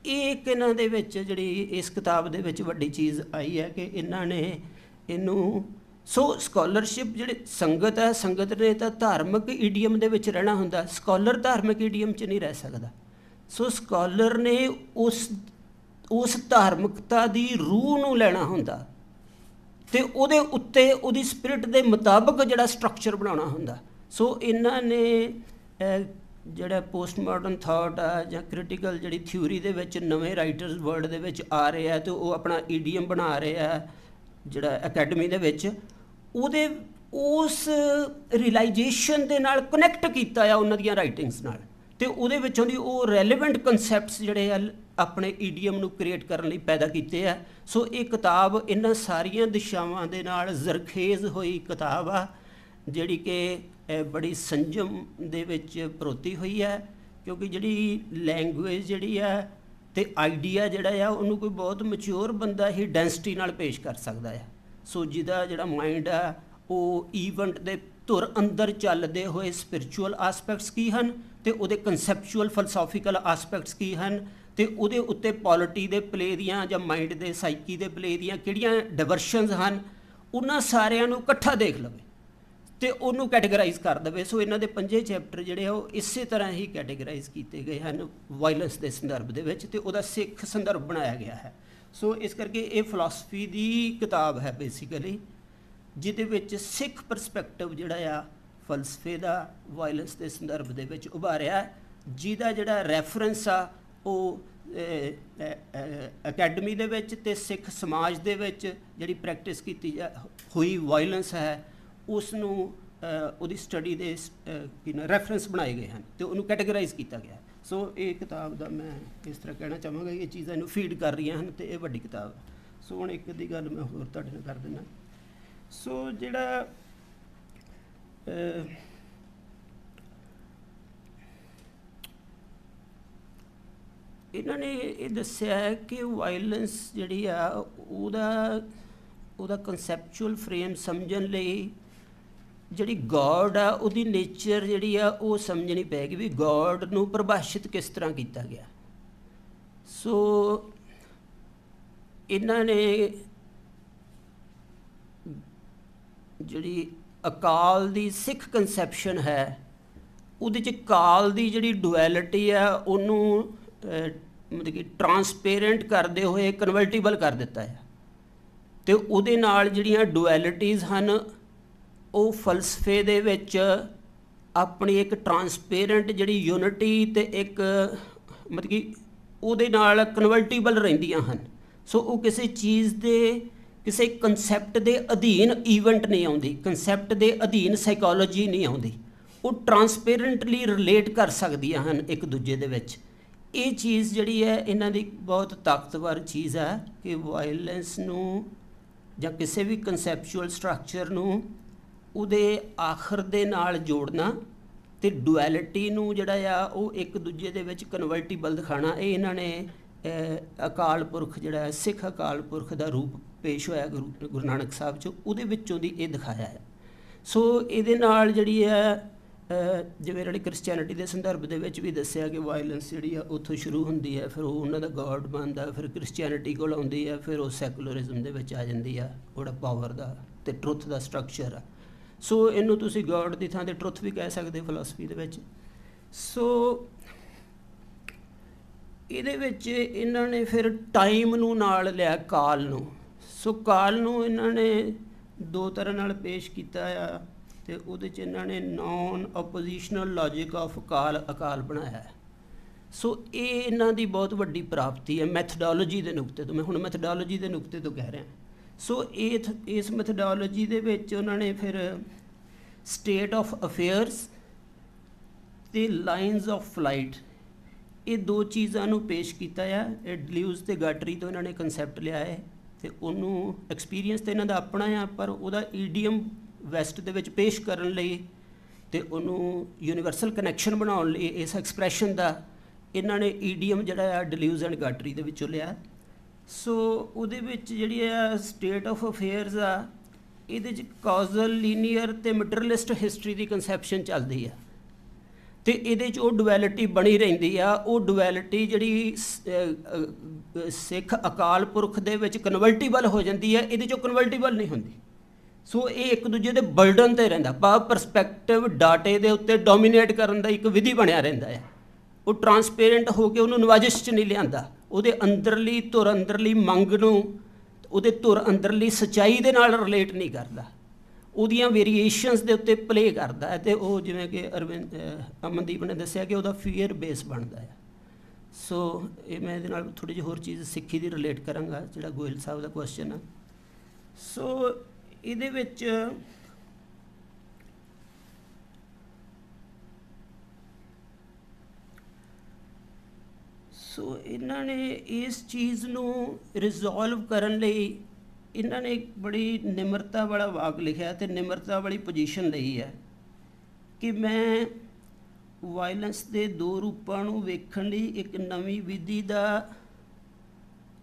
ਇਹ ਇੱਕ ਇਹਨਾਂ ਦੇ ਵਿੱਚ ਜਿਹੜੀ ਇਸ ਕਿਤਾਬ ਦੇ ਵਿੱਚ ਵੱਡੀ ਚੀਜ਼ ਆਈ ਹੈ ਕਿ ਇਹਨਾਂ ਨੇ ਇਹਨੂੰ ਸੋ ਸਕਾਲਰਸ਼ਿਪ ਜਿਹੜੀ ਸੰਗਤ ਹੈ, ਸੰਗਤ ਨੇ ਤਾਂ ਧਾਰਮਿਕ ਈਡੀਅਮ ਦੇ ਵਿੱਚ ਰਹਿਣਾ ਹੁੰਦਾ, ਸਕਾਲਰ ਧਾਰਮਿਕ ਈਡੀਅਮ 'ਚ ਨਹੀਂ ਰਹਿ ਸਕਦਾ। ਸੋ ਸਕਾਲਰ ਨੇ ਉਸ ਧਾਰਮਿਕਤਾ ਦੀ ਰੂਹ ਨੂੰ ਲੈਣਾ ਹੁੰਦਾ ਅਤੇ ਉਹਦੇ ਉੱਤੇ ਉਹਦੀ ਸਪਿਰਿਟ ਦੇ ਮੁਤਾਬਕ ਜਿਹੜਾ ਸਟਰਕਚਰ ਬਣਾਉਣਾ ਹੁੰਦਾ। ਸੋ ਇਹਨਾਂ ਨੇ ਜਿਹੜਾ ਪੋਸਟ ਮਾਡਰਨ ਥਾਟ ਆ ਜਾਂ ਕ੍ਰਿਟੀਕਲ ਜਿਹੜੀ ਥਿਊਰੀ ਦੇ ਵਿੱਚ ਨਵੇਂ ਰਾਈਟਰਸ ਵਰਲਡ ਦੇ ਵਿੱਚ ਆ ਰਹੇ ਆ ਅਤੇ ਉਹ ਆਪਣਾ ਈਡੀਅਮ ਬਣਾ ਰਹੇ ਆ ਜਿਹੜਾ ਅਕੈਡਮੀ ਦੇ ਵਿੱਚ, ਉਹਦੇ ਉਸ ਰਿਅਲਾਈਜੇਸ਼ਨ ਦੇ ਨਾਲ ਕਨੈਕਟ ਕੀਤਾ ਆ ਉਹਨਾਂ ਦੀਆਂ ਰਾਈਟਿੰਗਸ ਨਾਲ, ਅਤੇ ਉਹਦੇ ਵਿੱਚੋਂ ਦੀ ਉਹ ਰੈਲੇਵੈਂਟ ਕਨਸੈਪਟਸ ਜਿਹੜੇ ਆ ਆਪਣੇ ਈਡੀਅਮ ਨੂੰ ਕ੍ਰੀਏਟ ਕਰਨ ਲਈ ਪੈਦਾ ਕੀਤੇ ਆ। ਸੋ ਇਹ ਕਿਤਾਬ ਇਹਨਾਂ ਸਾਰੀਆਂ ਦਿਸ਼ਾਵਾਂ ਦੇ ਨਾਲ ਜ਼ਰਖੇਜ਼ ਹੋਈ ਕਿਤਾਬ ਆ ਜਿਹੜੀ ਕਿ ਬੜੀ ਸੰਜਮ ਦੇ ਵਿੱਚ ਪਰੋਤੀ ਹੋਈ ਹੈ, ਕਿਉਂਕਿ ਜਿਹੜੀ ਲੈਂਗੁਏਜ ਜਿਹੜੀ ਆ ਅਤੇ ਆਈਡੀਆ ਜਿਹੜਾ ਆ ਉਹਨੂੰ ਕੋਈ ਬਹੁਤ ਮੈਚਿਓਰ ਬੰਦਾ ਹੀ ਡੈਂਸਿਟੀ ਨਾਲ ਪੇਸ਼ ਕਰ ਸਕਦਾ ਆ। ਸੋ ਜਿਹਦਾ ਜਿਹੜਾ ਮਾਈਂਡ ਆ ਉਹ ਈਵੈਂਟ ਦੇ ਧੁਰ ਅੰਦਰ ਚੱਲਦੇ ਹੋਏ ਸਪਿਰਿਚੁਅਲ ਆਸਪੈਕਟਸ ਕੀ ਹਨ ਅਤੇ ਉਹਦੇ ਕਨਸੈਪਚੁਅਲ ਫਿਲਸੋਫੀਕਲ ਆਸਪੈਕਟਸ ਕੀ ਹਨ, ਅਤੇ ਉਹਦੇ ਉੱਤੇ ਪੋਲਿਟੀ ਦੇ ਪਲੇ ਦੀਆਂ ਜਾਂ ਮਾਈਂਡ ਦੇ ਸਾਈਕੀ ਦੇ ਪਲੇ ਦੀਆਂ ਕਿਹੜੀਆਂ ਡਾਇਵਰਸ਼ਨਸ ਹਨ, ਉਹਨਾਂ ਸਾਰਿਆਂ ਨੂੰ ਇਕੱਠਾ ਦੇਖ ਲਵੇ ਅਤੇ ਉਹਨੂੰ ਕੈਟੇਗਰਾਈਜ਼ ਕਰ ਦੇਵੇ। ਸੋ ਇਹਨਾਂ ਦੇ 5 ਚੈਪਟਰ ਜਿਹੜੇ ਆ ਉਹ ਇਸੇ ਤਰ੍ਹਾਂ ਹੀ ਕੈਟੇਗਰਾਈਜ਼ ਕੀਤੇ ਗਏ ਹਨ ਵਾਇਲੈਂਸ ਦੇ ਸੰਦਰਭ ਦੇ ਵਿੱਚ, ਅਤੇ ਉਹਦਾ ਸਿੱਖ ਸੰਦਰਭ ਬਣਾਇਆ ਗਿਆ ਹੈ। ਸੋ ਇਸ ਕਰਕੇ ਇਹ ਫਿਲਾਸਫੀ ਦੀ ਕਿਤਾਬ ਹੈ ਬੇਸਿਕਲੀ, ਜਿਹਦੇ ਵਿੱਚ ਸਿੱਖ ਪਰਸਪੈਕਟਿਵ ਜਿਹੜਾ ਆ ਫਲਸਫੇ ਦਾ ਵਾਇਲੈਂਸ ਦੇ ਸੰਦਰਭ ਦੇ ਵਿੱਚ ਉਭਾਰਿਆ, ਜਿਹਦਾ ਜਿਹੜਾ ਰੈਫਰੈਂਸ ਆ ਉਹ ਅਕੈਡਮੀ ਦੇ ਵਿੱਚ ਅਤੇ ਸਿੱਖ ਸਮਾਜ ਦੇ ਵਿੱਚ ਜਿਹੜੀ ਪ੍ਰੈਕਟਿਸ ਕੀਤੀ ਹੋਈ ਵਾਇਲੈਂਸ ਹੈ ਉਸ ਨੂੰ ਉਹਦੀ ਸਟੱਡੀ ਦੇ ਰੈਫਰੈਂਸ ਬਣਾਏ ਗਏ ਹਨ ਅਤੇ ਉਹਨੂੰ ਕੈਟੇਗਰਾਈਜ਼ ਕੀਤਾ ਗਿਆ। ਸੋ ਇਹ ਕਿਤਾਬ ਦਾ ਮੈਂ ਇਸ ਤਰ੍ਹਾਂ ਕਹਿਣਾ ਚਾਹਾਂਗਾ ਇਹ ਚੀਜ਼ਾਂ ਇਹਨੂੰ ਫੀਡ ਕਰ ਰਹੀਆਂ ਹਨ ਅਤੇ ਇਹ ਵੱਡੀ ਕਿਤਾਬ ਹੈ। ਸੋ ਹੁਣ ਇੱਕ ਅੱਧੀ ਗੱਲ ਮੈਂ ਹੋਰ ਤੁਹਾਡੇ ਨਾਲ ਕਰ ਦਿੰਦਾ। ਸੋ ਜਿਹੜਾ ਇਹਨਾਂ ਨੇ ਇਹ ਦੱਸਿਆ ਹੈ ਕਿ ਵਾਇਲੈਂਸ ਜਿਹੜੀ ਆ ਉਹਦਾ ਕਨਸੈਪਚੁਅਲ ਫਰੇਮ ਸਮਝਣ ਲਈ ਜਿਹੜੀ ਗੋਡ ਆ ਉਹਦੀ ਨੇਚਰ ਜਿਹੜੀ ਆ ਉਹ ਸਮਝਣੀ ਪਏਗੀ ਵੀ ਗੋਡ ਨੂੰ ਪਰਿਭਾਸ਼ਿਤ ਕਿਸ ਤਰ੍ਹਾਂ ਕੀਤਾ ਗਿਆ। ਸੋ ਇਹਨਾਂ ਨੇ ਜਿਹੜੀ ਅਕਾਲ ਦੀ ਸਿੱਖ ਕਨਸੈਪਸ਼ਨ ਹੈ ਉਹਦੇ 'ਚ ਕਾਲ ਦੀ ਜਿਹੜੀ ਡੁਐਲਿਟੀ ਆ ਉਹਨੂੰ ਮਤਲਬ ਕਿ ਟਰਾਂਸਪੇਰੈਂਟ ਕਰਦੇ ਹੋਏ ਕਨਵਰਟੀਬਲ ਕਰ ਦਿੱਤਾ ਹੈ, ਅਤੇ ਉਹਦੇ ਨਾਲ ਜਿਹੜੀਆਂ ਡੁਐਲਿਟੀਜ਼ ਹਨ ਉਹ ਫਲਸਫੇ ਦੇ ਵਿੱਚ ਆਪਣੀ ਇੱਕ ਟਰਾਂਸਪੇਰੈਂਟ ਜਿਹੜੀ ਯੂਨਿਟੀ ਅਤੇ ਇੱਕ ਮਤਲਬ ਕਿ ਉਹਦੇ ਨਾਲ ਕਨਵਰਟੀਬਲ ਰਹਿੰਦੀਆਂ ਹਨ। ਸੋ ਉਹ ਕਿਸੇ ਚੀਜ਼ ਦੇ ਕਿਸੇ ਕੰਸੈਪਟ ਦੇ ਅਧੀਨ ਈਵੈਂਟ ਨਹੀਂ ਆਉਂਦੀ, ਕੰਸੈਪਟ ਦੇ ਅਧੀਨ ਸਾਈਕੋਲੋਜੀ ਨਹੀਂ ਆਉਂਦੀ, ਉਹ ਟਰਾਂਸਪੇਰੈਂਟਲੀ ਰਿਲੇਟ ਕਰ ਸਕਦੀਆਂ ਹਨ ਇੱਕ ਦੂਜੇ ਦੇ ਵਿੱਚ। ਇਹ ਚੀਜ਼ ਜਿਹੜੀ ਹੈ ਇਹਨਾਂ ਦੀ ਬਹੁਤ ਤਾਕਤਵਰ ਚੀਜ਼ ਹੈ ਕਿ ਵਾਇਲੈਂਸ ਨੂੰ ਜਾਂ ਕਿਸੇ ਵੀ ਕੰਸੈਪਚੁਅਲ ਸਟਰਕਚਰ ਨੂੰ ਉਹਦੇ ਆਖਰ ਦੇ ਨਾਲ ਜੋੜਨਾ ਅਤੇ ਡੁਐਲਿਟੀ ਨੂੰ ਜਿਹੜਾ ਆ ਉਹ ਇੱਕ ਦੂਜੇ ਦੇ ਵਿੱਚ ਕਨਵਰਟੀਬਲ ਦਿਖਾਉਣਾ। ਇਹ ਇਹਨਾਂ ਨੇ ਅਕਾਲ ਪੁਰਖ ਜਿਹੜਾ ਸਿੱਖ ਅਕਾਲ ਪੁਰਖ ਦਾ ਰੂਪ ਪੇਸ਼ ਹੋਇਆ ਗੁਰੂ ਨਾਨਕ ਸਾਹਿਬ 'ਚ, ਉਹਦੇ ਵਿੱਚੋਂ ਦੀ ਇਹ ਦਿਖਾਇਆ ਹੈ। ਸੋ ਇਹਦੇ ਨਾਲ ਜਿਹੜੀ ਹੈ ਜਿਵੇਂ ਜਿਹੜੀ ਕ੍ਰਿਸਚੈਨਿਟੀ ਦੇ ਸੰਦਰਭ ਦੇ ਵਿੱਚ ਵੀ ਦੱਸਿਆ ਕਿ ਵਾਇਲੈਂਸ ਜਿਹੜੀ ਆ ਉੱਥੋਂ ਸ਼ੁਰੂ ਹੁੰਦੀ ਹੈ, ਫਿਰ ਉਹ ਉਹਨਾਂ ਦਾ ਗੋਡ ਬਣਦਾ, ਫਿਰ ਕ੍ਰਿਸਚੈਨਿਟੀ ਕੋਲ ਆਉਂਦੀ ਹੈ, ਫਿਰ ਉਹ ਸੈਕੂਲਰਿਜ਼ਮ ਦੇ ਵਿੱਚ ਆ ਜਾਂਦੀ ਆ, ਉਹਦਾ ਪਾਵਰ ਦਾ ਅਤੇ ਟਰੁੱਥ ਦਾ ਸਟਰਕਚਰ ਆ। ਸੋ ਇਹਨੂੰ ਤੁਸੀਂ ਗੋਡ ਦੀ ਥਾਂ 'ਤੇ ਟਰੁੱਥ ਵੀ ਕਹਿ ਸਕਦੇ ਫਿਲਾਸਫੀ ਦੇ ਵਿੱਚ। ਸੋ ਇਹਦੇ ਵਿੱਚ ਇਹਨਾਂ ਨੇ ਫਿਰ ਟਾਈਮ ਨੂੰ ਨਾਲ ਲਿਆ, ਕਾਲ ਨੂੰ। ਸੋ ਕਾਲ ਨੂੰ ਇਹਨਾਂ ਨੇ ਦੋ ਤਰ੍ਹਾਂ ਨਾਲ ਪੇਸ਼ ਕੀਤਾ ਆ ਅਤੇ ਉਹਦੇ 'ਚ ਇਹਨਾਂ ਨੇ ਨੋਨ ਓਪੋਜੀਸ਼ਨਲ ਲੌਜਿਕ ਆਫ ਅਕਾਲ ਬਣਾਇਆ ਹੈ। ਸੋ ਇਹ ਇਹਨਾਂ ਦੀ ਬਹੁਤ ਵੱਡੀ ਪ੍ਰਾਪਤੀ ਹੈ ਮੈਥਡੋਲੋਜੀ ਦੇ ਨੁਕਤੇ ਤੋਂ। ਮੈਂ ਹੁਣ ਮੈਥਡੋਲੋਜੀ ਦੇ ਨੁਕਤੇ ਤੋਂ ਕਹਿ ਰਿਹਾ। ਸੋ ਇਸ ਮੈਥਡੋਲੋਜੀ ਦੇ ਵਿੱਚ ਉਹਨਾਂ ਨੇ ਫਿਰ ਸਟੇਟ ਆਫ ਅਫੇਅਰਸ ਅਤੇ ਲਾਈਨਸ ਆਫ ਫਲਾਈਟ ਇਹ ਦੋ ਚੀਜ਼ਾਂ ਨੂੰ ਪੇਸ਼ ਕੀਤਾ ਆ। ਇਹ ਡਲਿਊਜ਼ ਅਤੇ ਗਾਟਰੀ ਤੋਂ ਇਹਨਾਂ ਨੇ ਕੰਸੈਪਟ ਲਿਆ ਹੈ ਤੇ ਉਹਨੂੰ ਐਕਸਪੀਰੀਅੰਸ ਤਾਂ ਇਹਨਾਂ ਦਾ ਆਪਣਾ ਆ, ਪਰ ਉਹਦਾ ਈਡੀਅਮ ਵੈਸਟ ਦੇ ਵਿੱਚ ਪੇਸ਼ ਕਰਨ ਲਈ ਤੇ ਉਹਨੂੰ ਯੂਨੀਵਰਸਲ ਕਨੈਕਸ਼ਨ ਬਣਾਉਣ ਲਈ ਇਸ ਐਕਸਪ੍ਰੈਸ਼ਨ ਦਾ ਇਹਨਾਂ ਨੇ ਈਡੀਅਮ ਜਿਹੜਾ ਆ ਡਿਲਿਊਜ਼ ਐਂਡ ਗਾਟਰੀ ਦੇ ਵਿੱਚੋਂ ਲਿਆ। ਸੋ ਉਹਦੇ ਵਿੱਚ ਜਿਹੜੀ ਆ ਸਟੇਟ ਆਫ ਅਫੇਅਰਸ ਆ, ਇਹਦੇ 'ਚ ਕਾਜ਼ਲ, ਲੀਨੀਅਰ ਤੇ ਮਟੀਰੀਅਲਿਸਟ ਹਿਸਟਰੀ ਦੀ ਕੰਸੈਪਸ਼ਨ ਚੱਲਦੀ ਆ ਤੇ ਇਹਦੇ 'ਚ ਉਹ ਡੁਐਲਿਟੀ ਬਣੀ ਰਹਿੰਦੀ ਆ। ਉਹ ਡੁਐਲਿਟੀ ਜਿਹੜੀ ਸਿੱਖ ਅਕਾਲ ਪੁਰਖ ਦੇ ਵਿੱਚ ਕਨਵਰਟੀਬਲ ਹੋ ਜਾਂਦੀ ਹੈ, ਇਹਦੇ 'ਚੋਂ ਕਨਵਰਟੀਬਲ ਨਹੀਂ ਹੁੰਦੀ। ਸੋ ਇਹ ਇੱਕ ਦੂਜੇ ਦੇ ਬਰਡਨ 'ਤੇ ਰਹਿੰਦਾ, ਭਾਵ ਪਰਸਪੈਕਟਿਵ ਡਾਟੇ ਦੇ ਉੱਤੇ ਡੋਮੀਨੇਟ ਕਰਨ ਦਾ ਇੱਕ ਵਿਧੀ ਬਣਿਆ ਰਹਿੰਦਾ ਹੈ। ਉਹ ਟਰਾਂਸਪੇਰੈਂਟ ਹੋ ਕੇ ਉਹਨੂੰ ਨਵਾਜਿਸ਼ 'ਚ ਨਹੀਂ ਲਿਆਂਦਾ, ਉਹਦੇ ਅੰਦਰਲੀ ਧੁਰ ਅੰਦਰਲੀ ਮੰਗ ਨੂੰ, ਉਹਦੇ ਧੁਰ ਅੰਦਰਲੀ ਸੱਚਾਈ ਦੇ ਨਾਲ ਰਿਲੇਟ ਨਹੀਂ ਕਰਦਾ, ਉਹਦੀਆਂ ਵੇਰੀਏਸ਼ਨਸ ਦੇ ਉੱਤੇ ਪਲੇ ਕਰਦਾ ਹੈ। ਅਤੇ ਉਹ ਜਿਵੇਂ ਕਿ ਅਮਨਦੀਪ ਨੇ ਦੱਸਿਆ ਕਿ ਉਹਦਾ ਫੀਅਰ ਬੇਸ ਬਣਦਾ ਹੈ। ਸੋ ਇਹ ਮੈਂ ਇਹਦੇ ਨਾਲ ਥੋੜ੍ਹੀ ਜਿਹੀ ਹੋਰ ਚੀਜ਼ ਸਿੱਖੀ ਦੀ ਰਿਲੇਟ ਕਰਾਂਗਾ, ਜਿਹੜਾ ਗੋਇਲ ਸਾਹਿਬ ਦਾ ਕੁਐਸਚਨ ਆ। ਸੋ ਇਹਦੇ ਵਿੱਚ ਇਹਨਾਂ ਨੇ ਇਸ ਚੀਜ਼ ਨੂੰ ਰਿਜ਼ੋਲਵ ਕਰਨ ਲਈ ਇਹਨਾਂ ਨੇ ਇੱਕ ਬੜੀ ਨਿਮਰਤਾ ਵਾਲਾ ਵਾਕ ਲਿਖਿਆ ਅਤੇ ਨਿਮਰਤਾ ਵਾਲੀ ਪੋਜੀਸ਼ਨ ਲਈ ਹੈ ਕਿ ਮੈਂ ਵਾਇਲੈਂਸ ਦੇ ਦੋ ਰੂਪਾਂ ਨੂੰ ਵੇਖਣ ਲਈ ਇੱਕ ਨਵੀਂ ਵਿਧੀ ਦਾ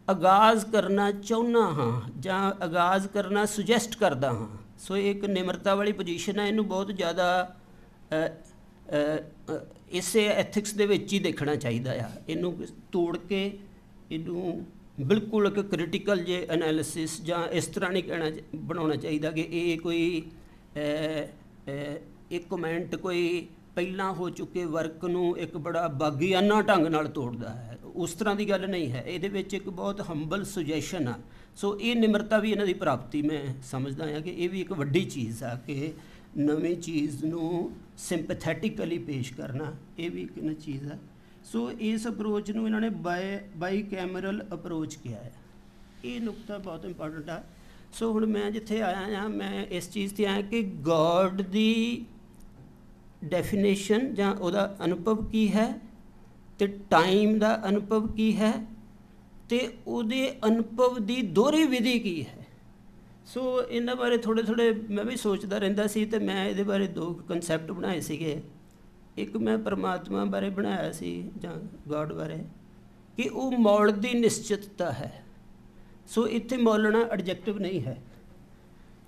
ਆਗਾਜ਼ ਕਰਨਾ ਚਾਹੁੰਦਾ ਹਾਂ ਜਾਂ ਆਗਾਜ਼ ਕਰਨਾ ਸੁਜੈਸਟ ਕਰਦਾ ਹਾਂ। ਸੋ ਇਹ ਇੱਕ ਨਿਮਰਤਾ ਵਾਲੀ ਪੋਜੀਸ਼ਨ ਹੈ, ਇਹਨੂੰ ਬਹੁਤ ਜ਼ਿਆਦਾ ਇਸੇ ਐਥਿਕਸ ਦੇ ਵਿੱਚ ਹੀ ਦੇਖਣਾ ਚਾਹੀਦਾ ਆ। ਇਹਨੂੰ ਤੋੜ ਕੇ ਇਹਨੂੰ ਬਿਲਕੁਲ ਇੱਕ ਕ੍ਰਿਟੀਕਲ ਜੇ ਐਨਾਲਿਸਿਸ ਜਾਂ ਇਸ ਤਰ੍ਹਾਂ ਨਹੀਂ ਬਣਾਉਣਾ ਚਾਹੀਦਾ ਕਿ ਇਹ ਕੋਈ ਇੱਕ ਕਮੈਂਟ ਕੋਈ ਪਹਿਲਾਂ ਹੋ ਚੁੱਕੇ ਵਰਕ ਨੂੰ ਇੱਕ ਬੜਾ ਬਾਗੀਆਨਾ ਢੰਗ ਨਾਲ ਤੋੜਦਾ ਹੈ, ਉਸ ਤਰ੍ਹਾਂ ਦੀ ਗੱਲ ਨਹੀਂ ਹੈ। ਇਹਦੇ ਵਿੱਚ ਇੱਕ ਬਹੁਤ ਹੰਬਲ ਸੁਜੈਸ਼ਨ ਆ। ਸੋ ਇਹ ਨਿਮਰਤਾ ਵੀ ਇਹਨਾਂ ਦੀ ਪ੍ਰਾਪਤੀ ਮੈਂ ਸਮਝਦਾ ਹਾਂ ਕਿ ਇਹ ਵੀ ਇੱਕ ਵੱਡੀ ਚੀਜ਼ ਆ ਕਿ ਨਵੀਂ ਚੀਜ਼ ਨੂੰ ਸਿੰਪਥੈਟਿਕਲੀ ਪੇਸ਼ ਕਰਨਾ, ਇਹ ਵੀ ਇੱਕ ਚੀਜ਼ ਹੈ। ਸੋ ਇਸ ਅਪਰੋਚ ਨੂੰ ਇਹਨਾਂ ਨੇ ਬਾਈ ਕੈਮਰਲ ਅਪਰੋਚ ਕਿਹਾ ਹੈ, ਇਹ ਨੁਕਤਾ ਬਹੁਤ ਇੰਪੋਰਟੈਂਟ ਆ। ਸੋ ਹੁਣ ਮੈਂ ਜਿੱਥੇ ਆਇਆ ਹਾਂ, ਮੈਂ ਇਸ ਚੀਜ਼ 'ਤੇ ਆਇਆ ਕਿ ਗੋਡ ਦੀ ਡੈਫੀਨੇਸ਼ਨ ਜਾਂ ਉਹਦਾ ਅਨੁਭਵ ਕੀ ਹੈ ਅਤੇ ਟਾਈਮ ਦਾ ਅਨੁਭਵ ਕੀ ਹੈ ਅਤੇ ਉਹਦੇ ਅਨੁਭਵ ਦੀ ਦੋਹਰੀ ਵਿਧੀ ਕੀ ਹੈ। ਸੋ ਇਹਨਾਂ ਬਾਰੇ ਥੋੜ੍ਹੇ ਮੈਂ ਵੀ ਸੋਚਦਾ ਰਹਿੰਦਾ ਸੀ ਅਤੇ ਮੈਂ ਇਹਦੇ ਬਾਰੇ ਦੋ ਕਨਸੈਪਟ ਬਣਾਏ ਸੀਗੇ। ਇੱਕ ਮੈਂ ਪਰਮਾਤਮਾ ਬਾਰੇ ਬਣਾਇਆ ਸੀ ਜਾਂ ਗੋਡ ਬਾਰੇ ਕਿ ਉਹ ਮੌਲ ਦੀ ਨਿਸ਼ਚਿਤਤਾ ਹੈ। ਸੋ ਇੱਥੇ ਮੌਲਣਾ ਐਡਜੈਕਟਿਵ ਨਹੀਂ ਹੈ।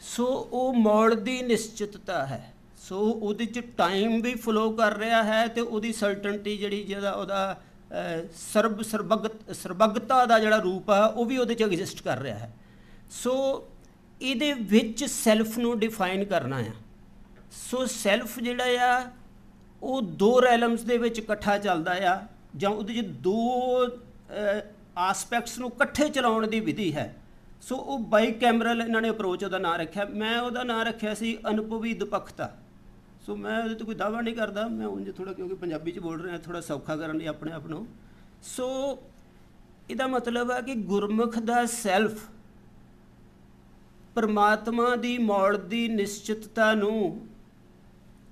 ਸੋ ਉਹ ਮੌਲ ਦੀ ਨਿਸ਼ਚਿਤਤਾ ਹੈ। ਸੋ ਉਹਦੇ 'ਚ ਟਾਈਮ ਵੀ ਫਲੋ ਕਰ ਰਿਹਾ ਹੈ ਅਤੇ ਉਹਦੀ ਸਰਟਨਟੀ ਜਿਹੜੀ ਜਿਹਦਾ ਉਹਦਾ ਸਰਬੱਗਤਾ ਦਾ ਜਿਹੜਾ ਰੂਪ ਆ ਉਹ ਵੀ ਉਹਦੇ 'ਚ ਐਗਜ਼ਿਸਟ ਕਰ ਰਿਹਾ ਹੈ। ਸੋ ਇਹਦੇ ਵਿੱਚ ਸੈਲਫ ਨੂੰ ਡਿਫਾਈਨ ਕਰਨਾ ਆ। ਸੋ ਸੈਲਫ ਜਿਹੜਾ ਆ ਉਹ ਦੋ ਰੈਲਮਸ ਦੇ ਵਿੱਚ ਇਕੱਠਾ ਚੱਲਦਾ ਆ ਜਾਂ ਉਹਦੇ 'ਚ ਦੋ ਆਸਪੈਕਟਸ ਨੂੰ ਇਕੱਠੇ ਚਲਾਉਣ ਦੀ ਵਿਧੀ ਹੈ। ਸੋ ਉਹ ਬਾਈ ਕੈਮਰਲ ਇਹਨਾਂ ਨੇ ਅਪਰੋਚ ਉਹਦਾ ਨਾਂ ਰੱਖਿਆ। ਮੈਂ ਉਹਦਾ ਨਾਂ ਰੱਖਿਆ ਸੀ ਅਨੁਭਵੀ ਦੁਪੱਖਤਾ। ਸੋ ਮੈਂ ਉਹਦੇ 'ਤੇ ਕੋਈ ਦਾਅਵਾ ਨਹੀਂ ਕਰਦਾ, ਮੈਂ ਉਂਝ ਥੋੜ੍ਹਾ ਕਿਉਂਕਿ ਪੰਜਾਬੀ 'ਚ ਬੋਲ ਰਿਹਾ ਥੋੜ੍ਹਾ ਸੌਖਾ ਕਰਨ ਲਈ ਆਪਣੇ ਆਪ ਨੂੰ। ਸੋ ਇਹਦਾ ਮਤਲਬ ਹੈ ਕਿ ਗੁਰਮੁਖ ਦਾ ਸੈਲਫ ਪਰਮਾਤਮਾ ਦੀ ਮੌਲ ਦੀ ਨਿਸ਼ਚਿਤਤਾ ਨੂੰ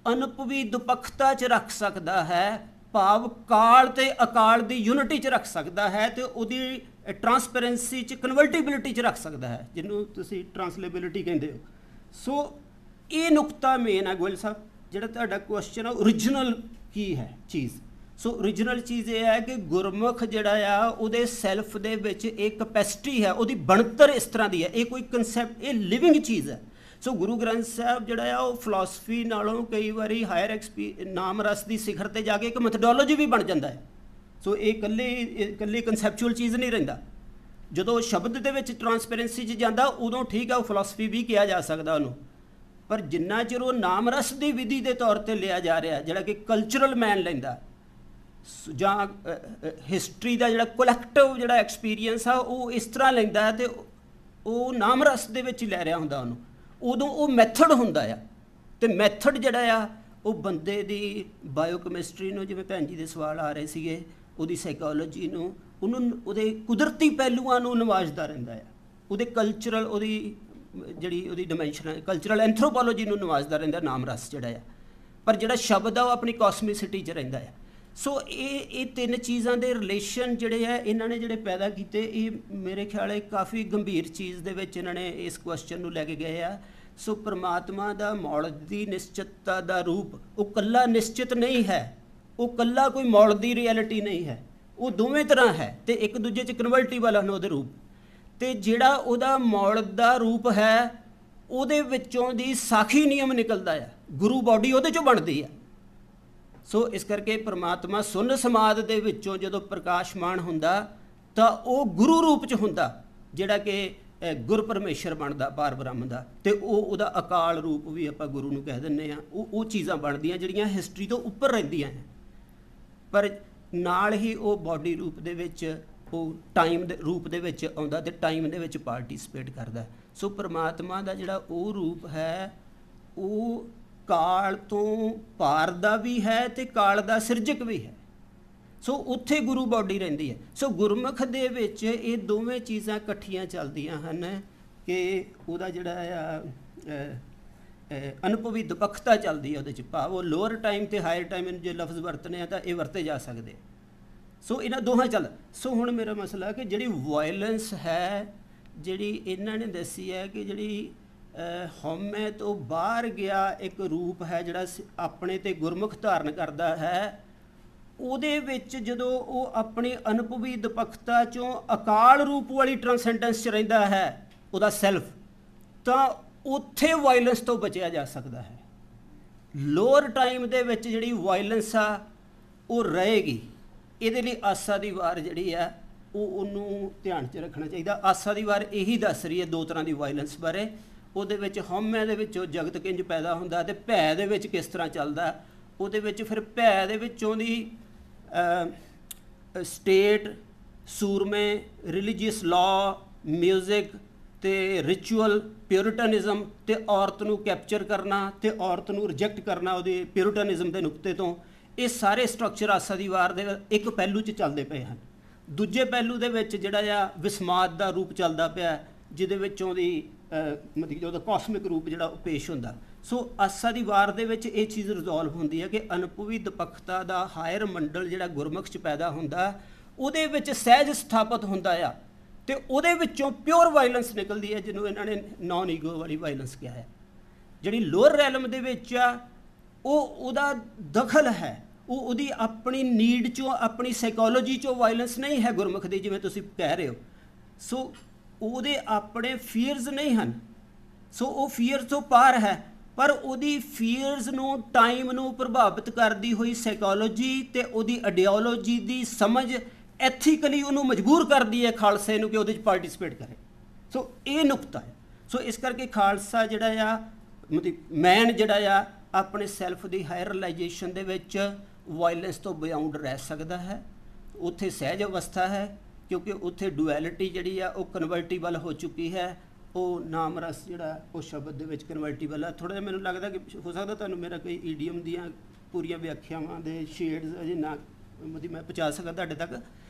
ਅਨੁਭਵੀ ਦੁਪੱਖਤਾ 'ਚ ਰੱਖ ਸਕਦਾ ਹੈ, ਭਾਵ ਕਾਲ ਅਤੇ ਅਕਾਲ ਦੀ ਯੂਨਿਟੀ 'ਚ ਰੱਖ ਸਕਦਾ ਹੈ ਅਤੇ ਉਹਦੀ ਟਰਾਂਸਪੇਰੈਂਸੀ 'ਚ ਕਨਵਰਟੀਬਿਲਿਟੀ 'ਚ ਰੱਖ ਸਕਦਾ ਹੈ, ਜਿਹਨੂੰ ਤੁਸੀਂ ਟਰਾਂਸਲੇਬਿਲਿਟੀ ਕਹਿੰਦੇ ਹੋ। ਸੋ ਇਹ ਨੁਕਤਾ ਮੇਨ ਹੈ ਗੋਇਲ ਸਾਹਿਬ, ਜਿਹੜਾ ਤੁਹਾਡਾ ਕੁਐਸਚਨ ਆ ਓਰੀਜਨਲ ਕੀ ਹੈ ਚੀਜ਼। ਸੋ ਓਰੀਜਨਲ ਚੀਜ਼ ਇਹ ਹੈ ਕਿ ਗੁਰਮੁਖ ਜਿਹੜਾ ਆ ਉਹਦੇ ਸੈਲਫ ਦੇ ਵਿੱਚ ਇਹ ਕਪੈਸਿਟੀ ਹੈ, ਉਹਦੀ ਬਣਤਰ ਇਸ ਤਰ੍ਹਾਂ ਦੀ ਹੈ, ਇਹ ਕੋਈ ਕਨਸੈਪਟ, ਇਹ ਲਿਵਿੰਗ ਚੀਜ਼ ਹੈ। ਸੋ ਗੁਰੂ ਗ੍ਰੰਥ ਸਾਹਿਬ ਜਿਹੜਾ ਆ ਉਹ ਫਿਲਾਸਫੀ ਨਾਲੋਂ ਕਈ ਵਾਰੀ ਹਾਇਰ ਨਾਮ ਰਸ ਦੀ ਸਿਖਰ 'ਤੇ ਜਾ ਕੇ ਇੱਕ ਮੈਥਡੋਲੋਜੀ ਵੀ ਬਣ ਜਾਂਦਾ ਹੈ। ਸੋ ਇਹ ਇਕੱਲੀ ਕਨਸੈਪਚੁਅਲ ਚੀਜ਼ ਨਹੀਂ ਰਹਿੰਦਾ। ਜਦੋਂ ਸ਼ਬਦ ਦੇ ਵਿੱਚ ਟਰਾਂਸਪੇਰੈਂਸੀ 'ਚ ਜਾਂਦਾ ਉਦੋਂ ਠੀਕ ਆ, ਉਹ ਫਿਲਾਸਫੀ ਵੀ ਕਿਹਾ ਜਾ ਸਕਦਾ ਉਹਨੂੰ। ਪਰ ਜਿੰਨਾ ਚਿਰ ਉਹ ਨਾਮ ਰਸ ਦੀ ਵਿਧੀ ਦੇ ਤੌਰ 'ਤੇ ਲਿਆ ਜਾ ਰਿਹਾ, ਜਿਹੜਾ ਕਿ ਕਲਚਰਲ ਮੈਨ ਲੈਂਦਾ ਜਾਂ ਹਿਸਟਰੀ ਦਾ ਜਿਹੜਾ ਕੋਲੈਕਟਿਵ ਜਿਹੜਾ ਐਕਸਪੀਰੀਅੰਸ ਆ ਉਹ ਇਸ ਤਰ੍ਹਾਂ ਲੈਂਦਾ ਹੈ ਅਤੇ ਉਹ ਨਾਮ ਰਸ ਦੇ ਵਿੱਚ ਲੈ ਰਿਹਾ ਹੁੰਦਾ ਉਹਨੂੰ, ਉਦੋਂ ਉਹ ਮੈਥਡ ਹੁੰਦਾ ਆ। ਅਤੇ ਮੈਥਡ ਜਿਹੜਾ ਆ ਉਹ ਬੰਦੇ ਦੀ ਬਾਇਓਕੈਮਿਸਟਰੀ ਨੂੰ, ਜਿਵੇਂ ਭੈਣ ਜੀ ਦੇ ਸਵਾਲ ਆ ਰਹੇ ਸੀਗੇ, ਉਹਦੀ ਸਾਈਕੋਲੋਜੀ ਨੂੰ, ਉਹਨੂੰ ਉਹਦੇ ਕੁਦਰਤੀ ਪਹਿਲੂਆਂ ਨੂੰ ਨਿਵਾਜਦਾ ਰਹਿੰਦਾ ਆ, ਉਹਦੇ ਕਲਚਰਲ ਉਹਦੀ ਜਿਹੜੀ ਉਹਦੀ ਡਿਮੈਂਸ਼ਨ ਹੈ ਕਲਚਰਲ ਐਂਥਰੋਪੋਲੋਜੀ ਨੂੰ ਨਿਵਾਜਦਾ ਰਹਿੰਦਾ ਨਾਮ ਰਸ ਜਿਹੜਾ ਆ। ਪਰ ਜਿਹੜਾ ਸ਼ਬਦ ਆ ਉਹ ਆਪਣੀ ਕੋਸਮਿਸਿਟੀ 'ਚ ਰਹਿੰਦਾ ਆ। ਸੋ ਇਹ ਤਿੰਨ ਚੀਜ਼ਾਂ ਦੇ ਰਿਲੇਸ਼ਨ ਜਿਹੜੇ ਆ ਇਹਨਾਂ ਨੇ ਜਿਹੜੇ ਪੈਦਾ ਕੀਤੇ, ਇਹ ਮੇਰੇ ਖਿਆਲ ਹੈ ਕਾਫੀ ਗੰਭੀਰ ਚੀਜ਼ ਦੇ ਵਿੱਚ ਇਹਨਾਂ ਨੇ ਇਸ ਕੁਐਸਚਨ ਨੂੰ ਲੈ ਕੇ ਗਏ ਆ। ਸੋ ਪਰਮਾਤਮਾ ਦਾ ਮੌਲਦ ਦੀ ਨਿਸ਼ਚਿਤਤਾ ਦਾ ਰੂਪ ਉਹ ਇਕੱਲਾ ਨਿਸ਼ਚਿਤ ਨਹੀਂ ਹੈ, ਉਹ ਇਕੱਲਾ ਕੋਈ ਮੌਲਦ ਦੀ ਰਿਐਲਿਟੀ ਨਹੀਂ ਹੈ, ਉਹ ਦੋਵੇਂ ਤਰ੍ਹਾਂ ਹੈ ਅਤੇ ਇੱਕ ਦੂਜੇ 'ਚ ਕਨਵਰਟੀਬਲ ਹਨ ਉਹਦੇ ਰੂਪ। ਅਤੇ ਜਿਹੜਾ ਉਹਦਾ ਮੌਲਦ ਦਾ ਰੂਪ ਹੈ ਉਹਦੇ ਵਿੱਚੋਂ ਦੀ ਸਾਖੀ ਨਿਯਮ ਨਿਕਲਦਾ ਆ, ਗੁਰੂ ਬਾਡੀ ਉਹਦੇ 'ਚੋਂ ਬਣਦੀ ਆ। ਸੋ ਇਸ ਕਰਕੇ ਪਰਮਾਤਮਾ ਸੁੰਨ ਸਮਾਦ ਦੇ ਵਿੱਚੋਂ ਜਦੋਂ ਪ੍ਰਕਾਸ਼ਮਾਨ ਹੁੰਦਾ ਤਾਂ ਉਹ ਗੁਰੂ ਰੂਪ 'ਚ ਹੁੰਦਾ, ਜਿਹੜਾ ਕਿ ਗੁਰ ਪਰਮੇਸ਼ਰ ਬਣਦਾ ਪਾਰ ਬ੍ਰਹਮ ਦਾ, ਅਤੇ ਉਹਦਾ ਅਕਾਲ ਰੂਪ ਵੀ ਆਪਾਂ ਗੁਰੂ ਨੂੰ ਕਹਿ ਦਿੰਦੇ ਹਾਂ। ਉਹ ਚੀਜ਼ਾਂ ਬਣਦੀਆਂ ਜਿਹੜੀਆਂ ਹਿਸਟਰੀ ਤੋਂ ਉੱਪਰ ਰਹਿੰਦੀਆਂ ਨੇ, ਪਰ ਨਾਲ ਹੀ ਉਹ ਬਾਡੀ ਰੂਪ ਦੇ ਵਿੱਚ ਉਹ ਟਾਈਮ ਦੇ ਰੂਪ ਦੇ ਵਿੱਚ ਆਉਂਦਾ ਅਤੇ ਟਾਈਮ ਦੇ ਵਿੱਚ ਪਾਰਟੀਸਪੇਟ ਕਰਦਾ। ਸੋ ਪਰਮਾਤਮਾ ਦਾ ਜਿਹੜਾ ਉਹ ਰੂਪ ਹੈ ਉਹ ਕਾਲ ਤੋਂ ਪਾਰ ਦਾ ਵੀ ਹੈ ਅਤੇ ਕਾਲ ਦਾ ਸਿਰਜਕ ਵੀ ਹੈ। ਸੋ ਉੱਥੇ ਗੁਰੂ ਬਾਡੀ ਰਹਿੰਦੀ ਹੈ। ਸੋ ਗੁਰਮੁਖ ਦੇ ਵਿੱਚ ਇਹ ਦੋਵੇਂ ਚੀਜ਼ਾਂ ਇਕੱਠੀਆਂ ਚੱਲਦੀਆਂ ਹਨ ਕਿ ਉਹਦਾ ਜਿਹੜਾ ਆ ਅਨੁਭਵੀ ਦੁਪੱਖਤਾ ਚੱਲਦੀ ਹੈ ਉਹਦੇ 'ਚ, ਭਾਵ ਉਹ ਲੋਅਰ ਟਾਈਮ ਅਤੇ ਹਾਇਰ ਟਾਈਮ ਜੇ ਲਫ਼ਜ਼ ਵਰਤਨੇ ਆ ਤਾਂ ਇਹ ਵਰਤੇ ਜਾ ਸਕਦੇ। ਸੋ ਇਹਨਾਂ ਦੋਹਾਂ ਚੱਲ। ਸੋ ਹੁਣ ਮੇਰਾ ਮਸਲਾ ਕਿ ਜਿਹੜੀ ਵਾਇਲੈਂਸ ਹੈ, ਜਿਹੜੀ ਇਹਨਾਂ ਨੇ ਦੱਸੀ ਹੈ ਕਿ ਜਿਹੜੀ ਹਉਮੈ ਤੋਂ ਬਾਹਰ ਗਿਆ ਇੱਕ ਰੂਪ ਹੈ ਜਿਹੜਾ ਆਪਣੇ 'ਤੇ ਗੁਰਮੁਖ ਧਾਰਨ ਕਰਦਾ ਹੈ, ਉਹਦੇ ਵਿੱਚ ਜਦੋਂ ਉਹ ਆਪਣੀ ਅਨੁਭਵੀ ਦੁਪੱਖਤਾ 'ਚੋਂ ਅਕਾਲ ਰੂਪ ਵਾਲੀ ਟ੍ਰਾਂਸੈਂਡੈਂਸ 'ਚ ਰਹਿੰਦਾ ਹੈ ਉਹਦਾ ਸੈਲਫ, ਤਾਂ ਉੱਥੇ ਵਾਇਲੈਂਸ ਤੋਂ ਬਚਿਆ ਜਾ ਸਕਦਾ ਹੈ। ਲੋਅਰ ਟਾਈਮ ਦੇ ਵਿੱਚ ਜਿਹੜੀ ਵਾਇਲੈਂਸ ਆ ਉਹ ਰਹੇਗੀ। ਇਹਦੇ ਲਈ ਆਸਾ ਦੀ ਵਾਰ ਜਿਹੜੀ ਆ ਉਹਨੂੰ ਧਿਆਨ 'ਚ ਰੱਖਣਾ ਚਾਹੀਦਾ। ਆਸਾ ਦੀ ਵਾਰ ਇਹੀ ਦੱਸ ਰਹੀ ਹੈ ਦੋ ਤਰ੍ਹਾਂ ਦੀ ਵਾਇਲੈਂਸ ਬਾਰੇ। ਉਹਦੇ ਵਿੱਚ ਹਉਮੈ ਦੇ ਵਿੱਚੋਂ ਜਗਤ ਕਿੰਜ ਪੈਦਾ ਹੁੰਦਾ ਅਤੇ ਭੈ ਦੇ ਵਿੱਚ ਕਿਸ ਤਰ੍ਹਾਂ ਚੱਲਦਾ। ਉਹਦੇ ਵਿੱਚ ਫਿਰ ਭੈ ਦੇ ਵਿੱਚੋਂ ਦੀ ਸਟੇਟ, ਸੂਰਮੇ, ਰਿਲੀਜੀਅਸ ਲਾਅ, ਮਿਊਜ਼ਿਕ ਅਤੇ ਰਿਚੁਅਲ, ਪਿਉਰਿਟਨਿਜ਼ਮ ਅਤੇ ਔਰਤ ਨੂੰ ਕੈਪਚਰ ਕਰਨਾ ਅਤੇ ਔਰਤ ਨੂੰ ਰਿਜੈਕਟ ਕਰਨਾ ਉਹਦੇ ਪਿਉਰਿਟਨਿਜ਼ਮ ਦੇ ਨੁਕਤੇ ਤੋਂ, ਇਹ ਸਾਰੇ ਸਟਰਕਚਰ ਆਸਾ ਦੀ ਵਾਰ ਦੇ ਇੱਕ ਪਹਿਲੂ 'ਚ ਚੱਲਦੇ ਪਏ ਹਨ। ਦੂਜੇ ਪਹਿਲੂ ਦੇ ਵਿੱਚ ਜਿਹੜਾ ਆ ਵਿਸਮਾਦ ਦਾ ਰੂਪ ਚੱਲਦਾ ਪਿਆ, ਜਿਹਦੇ ਵਿੱਚੋਂ ਦੀ ਮਤਲਬ ਉਹਦਾ ਕਾਸਮਿਕ ਰੂਪ ਜਿਹੜਾ ਉਹ ਪੇਸ਼ ਹੁੰਦਾ। ਸੋ ਆਸਾ ਦੀ ਵਾਰ ਦੇ ਵਿੱਚ ਇਹ ਚੀਜ਼ ਰਿਜ਼ੋਲਵ ਹੁੰਦੀ ਹੈ ਕਿ ਅਨੁਭਵੀ ਦੁਪੱਖਤਾ ਦਾ ਹਾਇਰ ਮੰਡਲ ਜਿਹੜਾ ਗੁਰਮੁਖ 'ਚ ਪੈਦਾ ਹੁੰਦਾ, ਉਹਦੇ ਵਿੱਚ ਸਹਿਜ ਸਥਾਪਿਤ ਹੁੰਦਾ ਆ ਅਤੇ ਉਹਦੇ ਵਿੱਚੋਂ ਪਿਓਰ ਵਾਇਲੈਂਸ ਨਿਕਲਦੀ ਹੈ, ਜਿਹਨੂੰ ਇਹਨਾਂ ਨੇ ਨਾਨ ਈਗੋ ਵਾਲੀ ਵਾਇਲੈਂਸ ਕਿਹਾ ਹੈ। ਜਿਹੜੀ ਲੋਅਰ ਰੈਲਮ ਦੇ ਵਿੱਚ ਆ ਉਹਦਾ ਦਖਲ ਹੈ, ਉਹਦੀ ਆਪਣੀ ਨੀਡ 'ਚੋਂ, ਆਪਣੀ ਸਾਈਕੋਲੋਜੀ 'ਚੋਂ ਵਾਇਲੈਂਸ ਨਹੀਂ ਹੈ ਗੁਰਮੁਖ ਦੀ, ਜਿਵੇਂ ਤੁਸੀਂ ਕਹਿ ਰਹੇ ਹੋ। ਸੋ ਉਹਦੇ ਆਪਣੇ ਫੀਅਰਸ ਨਹੀਂ ਹਨ, ਸੋ ਉਹ ਫੀਅਰ ਤੋਂ ਪਾਰ ਹੈ, ਪਰ ਉਹਦੀ ਫੀਅਰਸ ਨੂੰ, ਟਾਈਮ ਨੂੰ ਪ੍ਰਭਾਵਿਤ ਕਰਦੀ ਹੋਈ ਸਾਈਕੋਲੋਜੀ ਅਤੇ ਉਹਦੀ ਆਈਡੀਓਲੋਜੀ ਦੀ ਸਮਝ ਐਥੀਕਲੀ ਉਹਨੂੰ ਮਜਬੂਰ ਕਰਦੀ ਹੈ ਖਾਲਸੇ ਨੂੰ ਕਿ ਉਹਦੇ 'ਚ ਪਾਰਟੀਸਪੇਟ ਕਰੇ। ਸੋ ਇਹ ਨੁਕਤਾ ਹੈ। ਸੋ ਇਸ ਕਰਕੇ ਖਾਲਸਾ ਜਿਹੜਾ ਆ ਮਤਲਬ ਮੈਨ ਜਿਹੜਾ ਆ ਆਪਣੇ ਸੈਲਫ ਦੀ ਹਾਇਰ ਰਿਲਾਈਜੇਸ਼ਨ ਦੇ ਵਿੱਚ ਵਾਇਲੈਂਸ ਤੋਂ ਬਿਯੋਂਡ ਰਹਿ ਸਕਦਾ ਹੈ। ਉੱਥੇ ਸਹਿਜ ਅਵਸਥਾ ਹੈ, ਕਿਉਂਕਿ ਉੱਥੇ ਡੁਐਲਿਟੀ ਜਿਹੜੀ ਆ ਉਹ ਕਨਵਰਟੀਬਲ ਹੋ ਚੁੱਕੀ ਹੈ। ਉਹ ਨਾਮ ਰਸ ਜਿਹੜਾ ਉਹ ਸ਼ਬਦ ਦੇ ਵਿੱਚ ਕਨਵਰਟੀਬਲ ਆ। ਥੋੜ੍ਹਾ ਜਿਹਾ ਮੈਨੂੰ ਲੱਗਦਾ ਕਿ ਹੋ ਸਕਦਾ ਤੁਹਾਨੂੰ ਮੇਰਾ ਕੋਈ ਈਡੀਅਮ ਦੀਆਂ ਪੂਰੀਆਂ ਵਿਆਖਿਆਵਾਂ ਦੇ ਸ਼ੇਡਸ ਅਜੇ ਨਾ ਮਤਲਬ ਮੈਂ ਪਹੁੰਚਾ ਸਕਾਂ ਤੁਹਾਡੇ ਤੱਕ,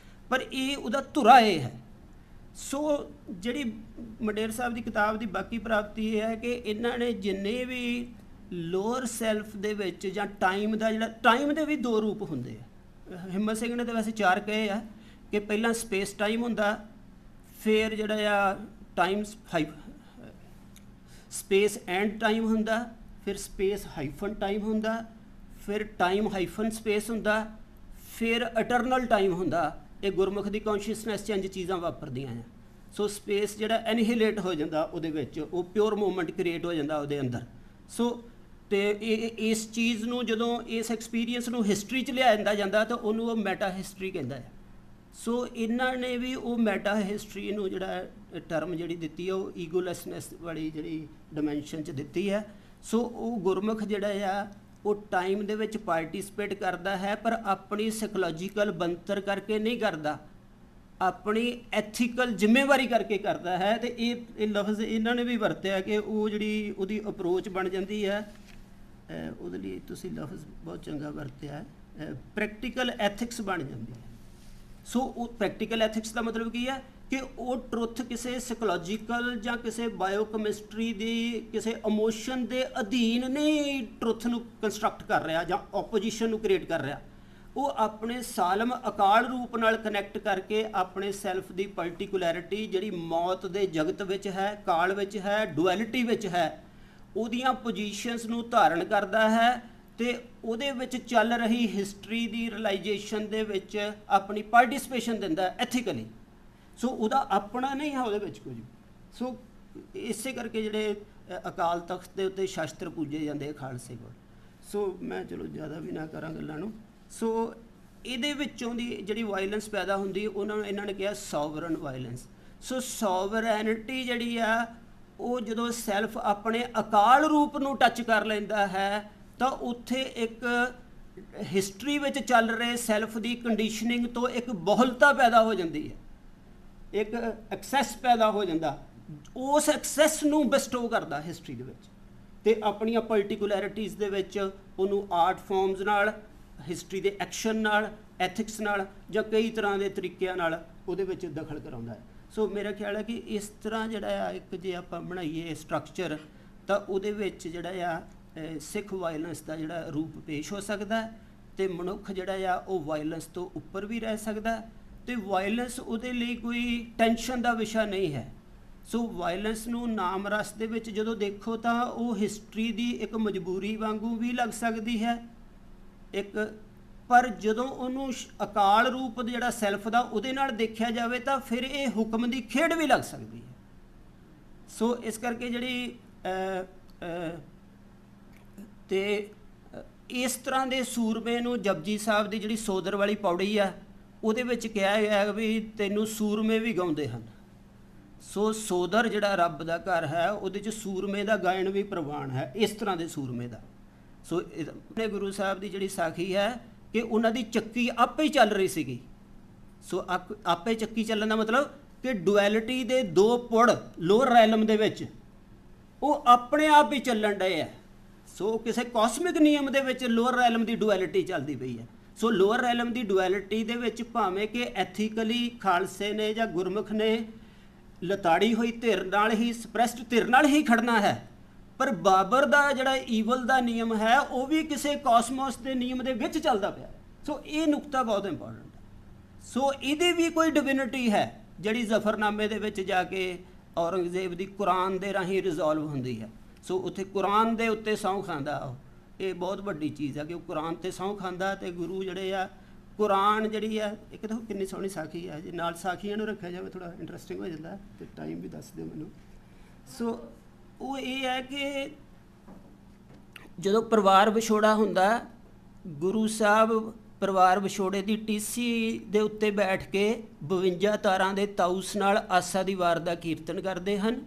ਪਰ ਇਹ ਉਹਦਾ ਧੁਰਾ ਇਹ ਹੈ। ਸੋ ਜਿਹੜੀ ਮੰਡੇਰ ਸਾਹਿਬ ਦੀ ਕਿਤਾਬ ਦੀ ਬਾਕੀ ਪ੍ਰਾਪਤੀ ਇਹ ਹੈ ਕਿ ਇਹਨਾਂ ਨੇ ਜਿੰਨੇ ਵੀ ਲੋਅਰ ਸੈਲਫ ਦੇ ਵਿੱਚ ਜਾਂ ਟਾਈਮ ਦਾ ਜਿਹੜਾ, ਟਾਈਮ ਦੇ ਵੀ ਦੋ ਰੂਪ ਹੁੰਦੇ ਆ। ਹਿੰਮਤ ਸਿੰਘ ਨੇ ਤਾਂ ਵੈਸੇ ਚਾਰ ਕਹੇ ਆ ਕਿ ਪਹਿਲਾਂ ਸਪੇਸ ਟਾਈਮ ਹੁੰਦਾ, ਫਿਰ ਜਿਹੜਾ ਆ ਟਾਈਮ ਸਪੇਸ ਐਂਡ ਟਾਈਮ ਹੁੰਦਾ, ਫਿਰ ਸਪੇਸ ਹਾਈਫਨ ਟਾਈਮ ਹੁੰਦਾ, ਫਿਰ ਟਾਈਮ ਹਾਈਫਨ ਸਪੇਸ ਹੁੰਦਾ, ਫਿਰ ਇਟਰਨਲ ਟਾਈਮ ਹੁੰਦਾ। ਇਹ ਗੁਰਮੁਖ ਦੀ ਕੌਨਸ਼ੀਅਸਨੈਸ 'ਚ ਇੰਝ ਚੀਜ਼ਾਂ ਵਾਪਰਦੀਆਂ ਆ। ਸੋ ਸਪੇਸ ਜਿਹੜਾ ਐਨੀਹਿਲੇਟ ਹੋ ਜਾਂਦਾ ਉਹਦੇ ਵਿੱਚ, ਉਹ ਪਿਓਰ ਮੂਵਮੈਂਟ ਕ੍ਰੀਏਟ ਹੋ ਜਾਂਦਾ ਉਹਦੇ ਅੰਦਰ। ਸੋ ਅਤੇ ਇਸ ਚੀਜ਼ ਨੂੰ ਜਦੋਂ ਇਸ ਐਕਸਪੀਰੀਅੰਸ ਨੂੰ ਹਿਸਟਰੀ 'ਚ ਲਿਆਂਦਾ ਜਾਂਦਾ ਤਾਂ ਉਹਨੂੰ ਉਹ ਮੈਟਾ ਹਿਸਟਰੀ ਕਹਿੰਦਾ ਹੈ। ਸੋ ਇਹਨਾਂ ਨੇ ਵੀ ਉਹ ਮੈਟਾ ਹਿਸਟਰੀ ਨੂੰ ਜਿਹੜਾ ਟਰਮ ਜਿਹੜੀ ਦਿੱਤੀ ਹੈ ਉਹ ਈਗੋਲੈਸਨੈਸ ਵਾਲੀ ਜਿਹੜੀ ਡਿਮੈਂਸ਼ਨ 'ਚ ਦਿੱਤੀ ਹੈ। ਸੋ ਉਹ ਗੁਰਮੁਖ ਜਿਹੜਾ ਆ ਉਹ ਟਾਈਮ ਦੇ ਵਿੱਚ ਪਾਰਟੀਸਪੇਟ ਕਰਦਾ ਹੈ, ਪਰ ਆਪਣੀ ਸਾਈਕੋਲੋਜੀਕਲ ਬਣਤਰ ਕਰਕੇ ਨਹੀਂ ਕਰਦਾ, ਆਪਣੀ ਐਥੀਕਲ ਜ਼ਿੰਮੇਵਾਰੀ ਕਰਕੇ ਕਰਦਾ ਹੈ। ਅਤੇ ਇਹ ਲਫ਼ਜ਼ ਇਹਨਾਂ ਨੇ ਵੀ ਵਰਤਿਆ ਕਿ ਉਹ ਜਿਹੜੀ ਉਹਦੀ ਅਪਰੋਚ ਬਣ ਜਾਂਦੀ ਹੈ, ਉਹਦੇ ਲਈ ਤੁਸੀਂ ਲਫ਼ਜ਼ ਬਹੁਤ ਚੰਗਾ ਵਰਤਿਆ, ਪ੍ਰੈਕਟੀਕਲ ਐਥਿਕਸ ਬਣ ਜਾਂਦੀ ਹੈ। ਸੋ ਉਹ ਪ੍ਰੈਕਟੀਕਲ ਐਥਿਕਸ ਦਾ ਮਤਲਬ ਕੀ ਹੈ ਕਿ ਉਹ ਟਰੁੱਥ ਕਿਸੇ ਸਾਈਕੋਲੋਜੀਕਲ ਜਾਂ ਕਿਸੇ ਬਾਇਓਕੈਮਿਸਟਰੀ ਦੀ ਕਿਸੇ ਇਮੋਸ਼ਨ ਦੇ ਅਧੀਨ ਨਹੀਂ ਟਰੁੱਥ ਨੂੰ ਕੰਸਟਰਕਟ ਕਰ ਰਿਹਾ ਜਾਂ ਓਪੋਜੀਸ਼ਨ ਨੂੰ ਕ੍ਰੀਏਟ ਕਰ ਰਿਹਾ। ਉਹ ਆਪਣੇ ਸਾਲਮ ਅਕਾਲ ਰੂਪ ਨਾਲ ਕਨੈਕਟ ਕਰਕੇ ਆਪਣੇ ਸੈਲਫ ਦੀ ਪਰਟੀਕੂਲੈਰਿਟੀ ਜਿਹੜੀ ਮੌਤ ਦੇ ਜਗਤ ਵਿੱਚ ਹੈ, ਕਾਲ ਵਿੱਚ ਹੈ, ਡੁਐਲਿਟੀ ਵਿੱਚ ਹੈ, ਉਹਦੀਆਂ ਪੋਜੀਸ਼ਨਸ ਨੂੰ ਧਾਰਨ ਕਰਦਾ ਹੈ ਤੇ ਉਹਦੇ ਵਿੱਚ ਚੱਲ ਰਹੀ ਹਿਸਟਰੀ ਦੀ ਰਿਅਲਾਈਜੇਸ਼ਨ ਦੇ ਵਿੱਚ ਆਪਣੀ ਪਾਰਟਿਸਿਪੇਸ਼ਨ ਦਿੰਦਾ ਐਥੀਕਲੀ। ਸੋ ਉਹਦਾ ਆਪਣਾ ਨਹੀਂ ਹੈ ਉਹਦੇ ਵਿੱਚ ਕੁਝ। ਸੋ ਇਸੇ ਕਰਕੇ ਜਿਹੜੇ ਅਕਾਲ ਤਖਤ ਦੇ ਉੱਤੇ ਸ਼ਾਸਤਰ ਪੂਜੇ ਜਾਂਦੇ ਆ ਖਾਲਸੇ ਕੋਲ। ਸੋ ਮੈਂ ਚਲੋ ਜ਼ਿਆਦਾ ਵੀ ਨਾ ਕਰਾਂ ਗੱਲਾਂ ਨੂੰ। ਸੋ ਇਹਦੇ ਵਿੱਚੋਂ ਦੀ ਜਿਹੜੀ ਵਾਇਲੈਂਸ ਪੈਦਾ ਹੁੰਦੀ ਉਹਨਾਂ ਨੂੰ ਇਹਨਾਂ ਨੇ ਕਿਹਾ ਸੋਵਰਨ ਵਾਇਲੈਂਸ। ਸੋ ਸੋਵਰੈਨਿਟੀ ਜਿਹੜੀ ਆ ਉਹ ਜਦੋਂ ਸੈਲਫ ਆਪਣੇ ਅਕਾਲ ਰੂਪ ਨੂੰ ਟੱਚ ਕਰ ਲੈਂਦਾ ਹੈ ਤਾਂ ਉੱਥੇ ਇੱਕ ਹਿਸਟਰੀ ਵਿੱਚ ਚੱਲ ਰਹੇ ਸੈਲਫ ਦੀ ਕੰਡੀਸ਼ਨਿੰਗ ਤੋਂ ਇੱਕ ਬਹੁਲਤਾ ਪੈਦਾ ਹੋ ਜਾਂਦੀ ਹੈ, ਇੱਕ ਐਕਸੈਸ ਪੈਦਾ ਹੋ ਜਾਂਦਾ। ਉਸ ਐਕਸੈਸ ਨੂੰ ਬੈਸਟੋ ਕਰਦਾ ਹਿਸਟਰੀ ਦੇ ਵਿੱਚ ਅਤੇ ਆਪਣੀਆਂ ਪਰਟੀਕੂਲੈਰਿਟੀਜ਼ ਦੇ ਵਿੱਚ ਉਹਨੂੰ ਆਰਟ ਫਾਰਮਸ ਨਾਲ, ਹਿਸਟਰੀ ਦੇ ਐਕਸ਼ਨ ਨਾਲ, ਐਥਿਕਸ ਨਾਲ ਜਾਂ ਕਈ ਤਰ੍ਹਾਂ ਦੇ ਤਰੀਕਿਆਂ ਨਾਲ ਉਹਦੇ ਵਿੱਚ ਦਖਲ ਕਰਾਉਂਦਾ ਹੈ। ਸੋ ਮੇਰਾ ਖਿਆਲ ਹੈ ਕਿ ਇਸ ਤਰ੍ਹਾਂ ਜਿਹੜਾ ਆ ਇੱਕ ਜੇ ਆਪਾਂ ਬਣਾਈਏ ਸਟਰਕਚਰ ਤਾਂ ਉਹਦੇ ਵਿੱਚ ਜਿਹੜਾ ਆ ਸਿੱਖ ਵਾਇਲੈਂਸ ਦਾ ਜਿਹੜਾ ਰੂਪ ਪੇਸ਼ ਹੋ ਸਕਦਾ ਅਤੇ ਮਨੁੱਖ ਜਿਹੜਾ ਆ ਉਹ ਵਾਇਲੈਂਸ ਤੋਂ ਉੱਪਰ ਵੀ ਰਹਿ ਸਕਦਾ ਅਤੇ ਵਾਇਲੈਂਸ ਉਹਦੇ ਲਈ ਕੋਈ ਟੈਨਸ਼ਨ ਦਾ ਵਿਸ਼ਾ ਨਹੀਂ ਹੈ। ਸੋ ਵਾਇਲੈਂਸ ਨੂੰ ਨਾਮ ਰਸ ਦੇ ਵਿੱਚ ਜਦੋਂ ਦੇਖੋ ਤਾਂ ਉਹ ਹਿਸਟਰੀ ਦੀ ਇੱਕ ਮਜਬੂਰੀ ਵਾਂਗੂ ਵੀ ਲੱਗ ਸਕਦੀ ਹੈ ਇੱਕ, ਪਰ ਜਦੋਂ ਉਹਨੂੰ ਅਕਾਲ ਰੂਪ ਜਿਹੜਾ ਸੈਲਫ ਦਾ ਉਹਦੇ ਨਾਲ ਦੇਖਿਆ ਜਾਵੇ ਤਾਂ ਫਿਰ ਇਹ ਹੁਕਮ ਦੀ ਖੇਡ ਵੀ ਲੱਗ ਸਕਦੀ ਹੈ। ਸੋ ਇਸ ਕਰਕੇ ਜਿਹੜੀ ਅਤੇ ਇਸ ਤਰ੍ਹਾਂ ਦੇ ਸੂਰਮੇ ਨੂੰ ਜਪਜੀ ਸਾਹਿਬ ਦੀ ਜਿਹੜੀ ਸੋਦਰ ਵਾਲੀ ਪੌੜੀ ਆ ਉਹਦੇ ਵਿੱਚ ਕਿਹਾ ਗਿਆ ਵੀ ਤੈਨੂੰ ਸੂਰਮੇ ਵੀ ਗਾਉਂਦੇ ਹਨ। ਸੋ ਸੋਦਰ ਜਿਹੜਾ ਰੱਬ ਦਾ ਘਰ ਹੈ ਉਹਦੇ 'ਚ ਸੂਰਮੇ ਦਾ ਗਾਇਨ ਵੀ ਪ੍ਰਵਾਨ ਹੈ, ਇਸ ਤਰ੍ਹਾਂ ਦੇ ਸੂਰਮੇ ਦਾ। ਸੋ ਆਪਣੇ ਗੁਰੂ ਸਾਹਿਬ ਦੀ ਜਿਹੜੀ ਸਾਖੀ ਹੈ ਕਿ ਉਹਨਾਂ ਦੀ ਚੱਕੀ ਆਪੇ ਹੀ ਚੱਲ ਰਹੀ ਸੀਗੀ। ਸੋ ਆਪੇ ਚੱਕੀ ਚੱਲਣ ਦਾ ਮਤਲਬ ਕਿ ਡੁਐਲਿਟੀ ਦੇ ਦੋ ਪੁੜ ਲੋਅਰ ਰੈਲਮ ਦੇ ਵਿੱਚ ਉਹ ਆਪਣੇ ਆਪ ਹੀ ਚੱਲਣ ਡਏ ਹੈ। ਸੋ ਕਿਸੇ ਕਾਸਮਿਕ ਨਿਯਮ ਦੇ ਵਿੱਚ ਲੋਅਰ ਰੈਲਮ ਦੀ ਡੁਐਲਿਟੀ ਚੱਲਦੀ ਪਈ ਹੈ। ਸੋ ਲੋਅਰ ਰੈਲਮ ਦੀ ਡੁਐਲਿਟੀ ਦੇ ਵਿੱਚ ਭਾਵੇਂ ਕਿ ਐਥੀਕਲੀ ਖਾਲਸੇ ਨੇ ਜਾਂ ਗੁਰਮੁਖ ਨੇ ਲਤਾੜੀ ਹੋਈ ਧਿਰ ਨਾਲ ਹੀ, ਸਪਰੈਸਡ ਧਿਰ ਨਾਲ ਹੀ ਖੜਨਾ ਹੈ, ਪਰ ਬਾਬਰ ਦਾ ਜਿਹੜਾ ਈਵਲ ਦਾ ਨਿਯਮ ਹੈ ਉਹ ਵੀ ਕਿਸੇ ਕਾਸਮੋਸ ਦੇ ਨਿਯਮ ਦੇ ਵਿੱਚ ਚੱਲਦਾ ਪਿਆ। ਸੋ ਇਹ ਨੁਕਤਾ ਬਹੁਤ ਇੰਪੋਰਟੈਂਟ ਹੈ। ਸੋ ਇਹਦੀ ਵੀ ਕੋਈ ਡਿਵਿਨਿਟੀ ਹੈ ਜਿਹੜੀ ਜ਼ਫਰਨਾਮੇ ਦੇ ਵਿੱਚ ਜਾ ਕੇ ਔਰੰਗਜ਼ੇਬ ਦੀ ਕੁਰਾਨ ਦੇ ਰਾਹੀਂ ਰਿਜ਼ੋਲਵ ਹੁੰਦੀ ਹੈ। ਸੋ ਉੱਥੇ ਕੁਰਾਨ ਦੇ ਉੱਤੇ ਸਹੁੰ ਖਾਂਦਾ ਉਹ, ਇਹ ਬਹੁਤ ਵੱਡੀ ਚੀਜ਼ ਹੈ ਕਿ ਉਹ ਕੁਰਾਨ 'ਤੇ ਸਹੁੰ ਖਾਂਦਾ ਅਤੇ ਗੁਰੂ ਜਿਹੜੇ ਆ ਕੁਰਾਨ ਜਿਹੜੀ ਆ ਇੱਕ ਤਾਂ ਕਿੰਨੀ ਸੋਹਣੀ ਸਾਖੀ ਹੈ, ਜੇ ਨਾਲ ਸਾਖੀਆਂ ਨੂੰ ਰੱਖਿਆ ਜਾਵੇ ਥੋੜ੍ਹਾ ਇੰਟਰਸਟਿੰਗ ਹੋ ਜਾਂਦਾ ਅਤੇ ਟਾਈਮ ਵੀ ਦੱਸ ਦਿਓ ਮੈਨੂੰ। ਸੋ ਉਹ ਇਹ ਹੈ ਕਿ ਜਦੋਂ ਪਰਿਵਾਰ ਵਿਛੋੜਾ ਹੁੰਦਾ, ਗੁਰੂ ਸਾਹਿਬ ਪਰਿਵਾਰ ਵਿਛੋੜੇ ਦੀ ਟੀਸੀ ਦੇ ਉੱਤੇ ਬੈਠ ਕੇ 52 ਤਾਰਾਂ ਦੇ ਤਾਊਸ ਨਾਲ ਆਸਾ ਦੀ ਵਾਰ ਦਾ ਕੀਰਤਨ ਕਰਦੇ ਹਨ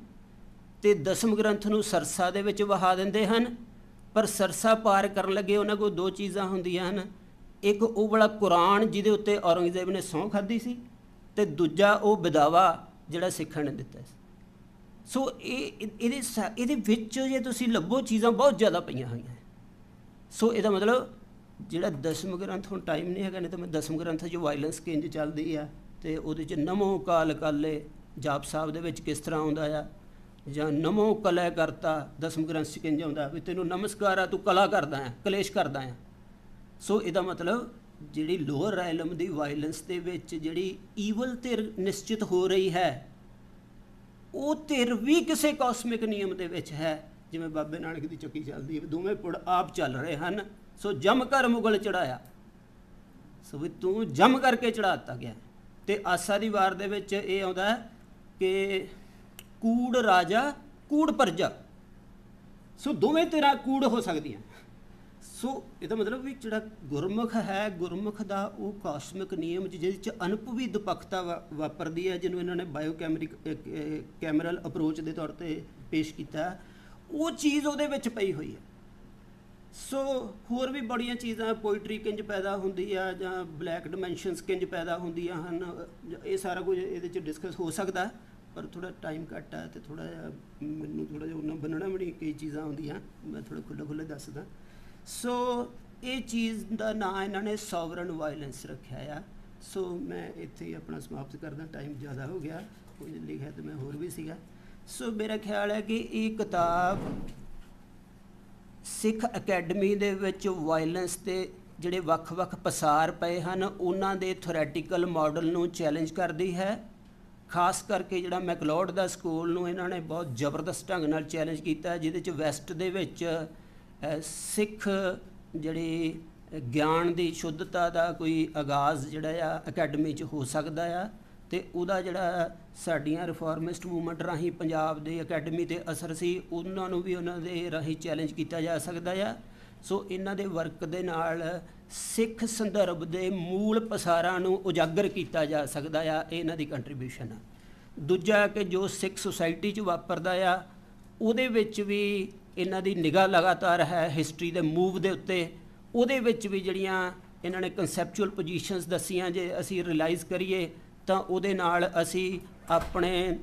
ਅਤੇ ਦਸਮ ਗ੍ਰੰਥ ਨੂੰ ਸਰਸਾ ਦੇ ਵਿੱਚ ਵਹਾ ਦਿੰਦੇ ਹਨ। ਪਰ ਸਰਸਾ ਪਾਰ ਕਰਨ ਲੱਗੇ ਉਹਨਾਂ ਕੋਲ ਦੋ ਚੀਜ਼ਾਂ ਹੁੰਦੀਆਂ ਹਨ, ਇੱਕ ਉਹ ਵਾਲਾ ਕੁਰਾਨ ਜਿਹਦੇ ਉੱਤੇ ਔਰੰਗਜ਼ੇਬ ਨੇ ਸਹੁੰ ਖਾਧੀ ਸੀ ਅਤੇ ਦੂਜਾ ਉਹ ਵਿਦਾਵਾ ਜਿਹੜਾ ਸਿੱਖਾਂ ਨੇ ਦਿੱਤਾ ਸੀ। ਸੋ ਇਹਦੇ ਵਿੱਚ ਜੇ ਤੁਸੀਂ ਲੱਭੋ ਚੀਜ਼ਾਂ ਬਹੁਤ ਜ਼ਿਆਦਾ ਪਈਆਂ ਹੋਈਆਂ। ਸੋ ਇਹਦਾ ਮਤਲਬ ਜਿਹੜਾ ਦਸਮ ਗ੍ਰੰਥ, ਹੁਣ ਟਾਈਮ ਨਹੀਂ ਹੈਗਾ ਨਹੀਂ ਤਾਂ ਮੈਂ ਦਸਮ ਗ੍ਰੰਥ 'ਚ ਵਾਇਲੈਂਸ ਕਿੰਝ ਚੱਲਦੀ ਆ ਅਤੇ ਉਹਦੇ 'ਚ ਨਮੋ ਕਾਲ ਕਾਲੇ ਜਾਪ ਸਾਹਿਬ ਦੇ ਵਿੱਚ ਕਿਸ ਤਰ੍ਹਾਂ ਆਉਂਦਾ ਆ, ਜਾਂ ਨਮੋ ਕਲੈ ਕਰਤਾ ਦਸਮ ਗ੍ਰੰਥ 'ਚ ਕਿੰਝ ਆਉਂਦਾ ਵੀ ਤੈਨੂੰ ਨਮਸਕਾਰ ਆ, ਤੂੰ ਕਲਾ ਕਰਦਾ ਆ, ਕਲੇਸ਼ ਕਰਦਾ ਆ। ਸੋ ਇਹਦਾ ਮਤਲਬ ਜਿਹੜੀ ਲੋਅਰ ਰੈਲਮ ਦੀ ਵਾਇਲੈਂਸ ਦੇ ਵਿੱਚ ਜਿਹੜੀ ਈਵਲ ਧਿਰ ਨਿਸ਼ਚਿਤ ਹੋ ਰਹੀ ਹੈ ਉਹ ਧਿਰ ਵੀ ਕਿਸੇ ਕਾਸਮਿਕ ਨਿਯਮ ਦੇ ਵਿੱਚ ਹੈ। ਜਿਵੇਂ ਬਾਬੇ ਨਾਨਕ ਦੀ ਚੱਕੀ ਚੱਲਦੀ ਹੈ, ਦੋਵੇਂ ਪੁੜ ਆਪ ਚੱਲ ਰਹੇ ਹਨ। ਸੋ ਜੰਮ ਕਰ ਮੁਗਲ ਚੜਾਇਆ, ਸੋ ਵੀ ਤੂੰ ਜੰਮ ਕਰਕੇ ਚੜਾ ਦਿੱਤਾ ਗਿਆ। ਅਤੇ ਆਸਾ ਦੀ ਵਾਰ ਦੇ ਵਿੱਚ ਇਹ ਆਉਂਦਾ ਕਿ ਕੂੜ ਰਾਜਾ ਕੂੜ ਪਰਜਾ, ਸੋ ਦੋਵੇਂ ਧਿਰਾਂ ਕੂੜ ਹੋ ਸਕਦੀਆਂ। ਸੋ ਇਹਦਾ ਮਤਲਬ ਵੀ ਜਿਹੜਾ ਗੁਰਮੁਖ ਹੈ, ਗੁਰਮੁਖ ਦਾ ਉਹ ਕਾਸਮਿਕ ਨਿਯਮ ਜਿਹਦੇ 'ਚ ਅਨੁਭਵੀ ਦੁਪੱਖਤਾ ਵਾਪਰਦੀ ਹੈ, ਜਿਹਨੂੰ ਇਹਨਾਂ ਨੇ ਕੈਮਰਲ ਅਪਰੋਚ ਦੇ ਤੌਰ 'ਤੇ ਪੇਸ਼ ਕੀਤਾ, ਉਹ ਚੀਜ਼ ਉਹਦੇ ਵਿੱਚ ਪਈ ਹੋਈ ਹੈ। ਸੋ ਹੋਰ ਵੀ ਬੜੀਆਂ ਚੀਜ਼ਾਂ, ਪੋਇਟਰੀ ਕਿੰਝ ਪੈਦਾ ਹੁੰਦੀ ਆ ਜਾਂ ਬਲੈਕ ਡਿਮੈਂਸ਼ਨਸ ਕਿੰਝ ਪੈਦਾ ਹੁੰਦੀਆਂ ਹਨ, ਇਹ ਸਾਰਾ ਕੁਝ ਇਹਦੇ 'ਚ ਡਿਸਕਸ ਹੋ ਸਕਦਾ, ਪਰ ਥੋੜ੍ਹਾ ਟਾਈਮ ਘੱਟ ਹੈ ਅਤੇ ਥੋੜ੍ਹਾ ਜਿਹਾ ਮੈਨੂੰ ਥੋੜ੍ਹਾ ਜਿਹਾ ਉਹਨਾਂ ਬੰਨਣਾ ਵੀ ਨਹੀਂ, ਕਈ ਚੀਜ਼ਾਂ ਹੁੰਦੀਆਂ, ਮੈਂ ਥੋੜ੍ਹਾ ਖੁੱਲ੍ਹਾ ਦੱਸਦਾ। ਸੋ ਇਹ ਚੀਜ਼ ਦਾ ਨਾਂ ਇਹਨਾਂ ਨੇ ਸੋਵਰਨ ਵਾਇਲੈਂਸ ਰੱਖਿਆ ਆ। ਸੋ ਮੈਂ ਇੱਥੇ ਹੀ ਆਪਣਾ ਸਮਾਪਤ ਕਰਦਾ, ਟਾਈਮ ਜ਼ਿਆਦਾ ਹੋ ਗਿਆ, ਕੁਝ ਲਿਖਿਆ ਤਾਂ ਮੈਂ ਹੋਰ ਵੀ ਸੀਗਾ। ਸੋ ਮੇਰਾ ਖਿਆਲ ਹੈ ਕਿ ਇਹ ਕਿਤਾਬ ਸਿੱਖ ਅਕੈਡਮੀ ਦੇ ਵਿੱਚ ਵਾਇਲੈਂਸ 'ਤੇ ਜਿਹੜੇ ਵੱਖ-ਵੱਖ ਪਸਾਰ ਪਏ ਹਨ ਉਹਨਾਂ ਦੇ ਥਿਓਰੈਟੀਕਲ ਮਾਡਲ ਨੂੰ ਚੈਲੰਜ ਕਰਦੀ ਹੈ। ਖਾਸ ਕਰਕੇ ਜਿਹੜਾ ਮੈਕਲੋਡ ਦਾ ਸਕੂਲ ਨੂੰ ਇਹਨਾਂ ਨੇ ਬਹੁਤ ਜ਼ਬਰਦਸਤ ਢੰਗ ਨਾਲ ਚੈਲੰਜ ਕੀਤਾ, ਜਿਹਦੇ 'ਚ ਵੈਸਟ ਦੇ ਵਿੱਚ ਸਿੱਖ ਜਿਹੜੀ ਗਿਆਨ ਦੀ ਸ਼ੁੱਧਤਾ ਦਾ ਕੋਈ ਆਗਾਜ਼ ਜਿਹੜਾ ਆ ਅਕੈਡਮੀ 'ਚ ਹੋ ਸਕਦਾ ਆ, ਅਤੇ ਉਹਦਾ ਜਿਹੜਾ ਸਾਡੀਆਂ ਰਿਫਾਰਮਿਸਟ ਮੂਵਮੈਂਟ ਰਾਹੀਂ ਪੰਜਾਬ ਦੇ ਅਕੈਡਮੀ 'ਤੇ ਅਸਰ ਸੀ, ਉਹਨਾਂ ਨੂੰ ਵੀ ਉਹਨਾਂ ਦੇ ਰਾਹੀਂ ਚੈਲੰਜ ਕੀਤਾ ਜਾ ਸਕਦਾ ਆ। ਸੋ ਇਹਨਾਂ ਦੇ ਵਰਕ ਦੇ ਨਾਲ ਸਿੱਖ ਸੰਦਰਭ ਦੇ ਮੂਲ ਪਸਾਰਾਂ ਨੂੰ ਉਜਾਗਰ ਕੀਤਾ ਜਾ ਸਕਦਾ ਆ, ਇਹ ਇਹਨਾਂ ਦੀ ਕੰਟਰੀਬਿਊਸ਼ਨ ਆ। ਦੂਜਾ ਕਿ ਜੋ ਸਿੱਖ ਸੁਸਾਇਟੀ 'ਚ ਵਾਪਰਦਾ ਆ ਉਹਦੇ ਵਿੱਚ ਵੀ ਇਹਨਾਂ ਦੀ ਨਿਗਾਹ ਲਗਾਤਾਰ ਹੈ ਹਿਸਟਰੀ ਦੇ ਮੂਵ ਦੇ ਉੱਤੇ। ਉਹਦੇ ਵਿੱਚ ਵੀ ਜਿਹੜੀਆਂ ਇਹਨਾਂ ਨੇ ਕਨਸੈਪਚੁਅਲ ਪੋਜੀਸ਼ਨਸ ਦੱਸੀਆਂ, ਜੇ ਅਸੀਂ ਰਿਲਾਈਜ਼ ਕਰੀਏ ਤਾਂ ਉਹਦੇ ਨਾਲ ਅਸੀਂ ਆਪਣੇ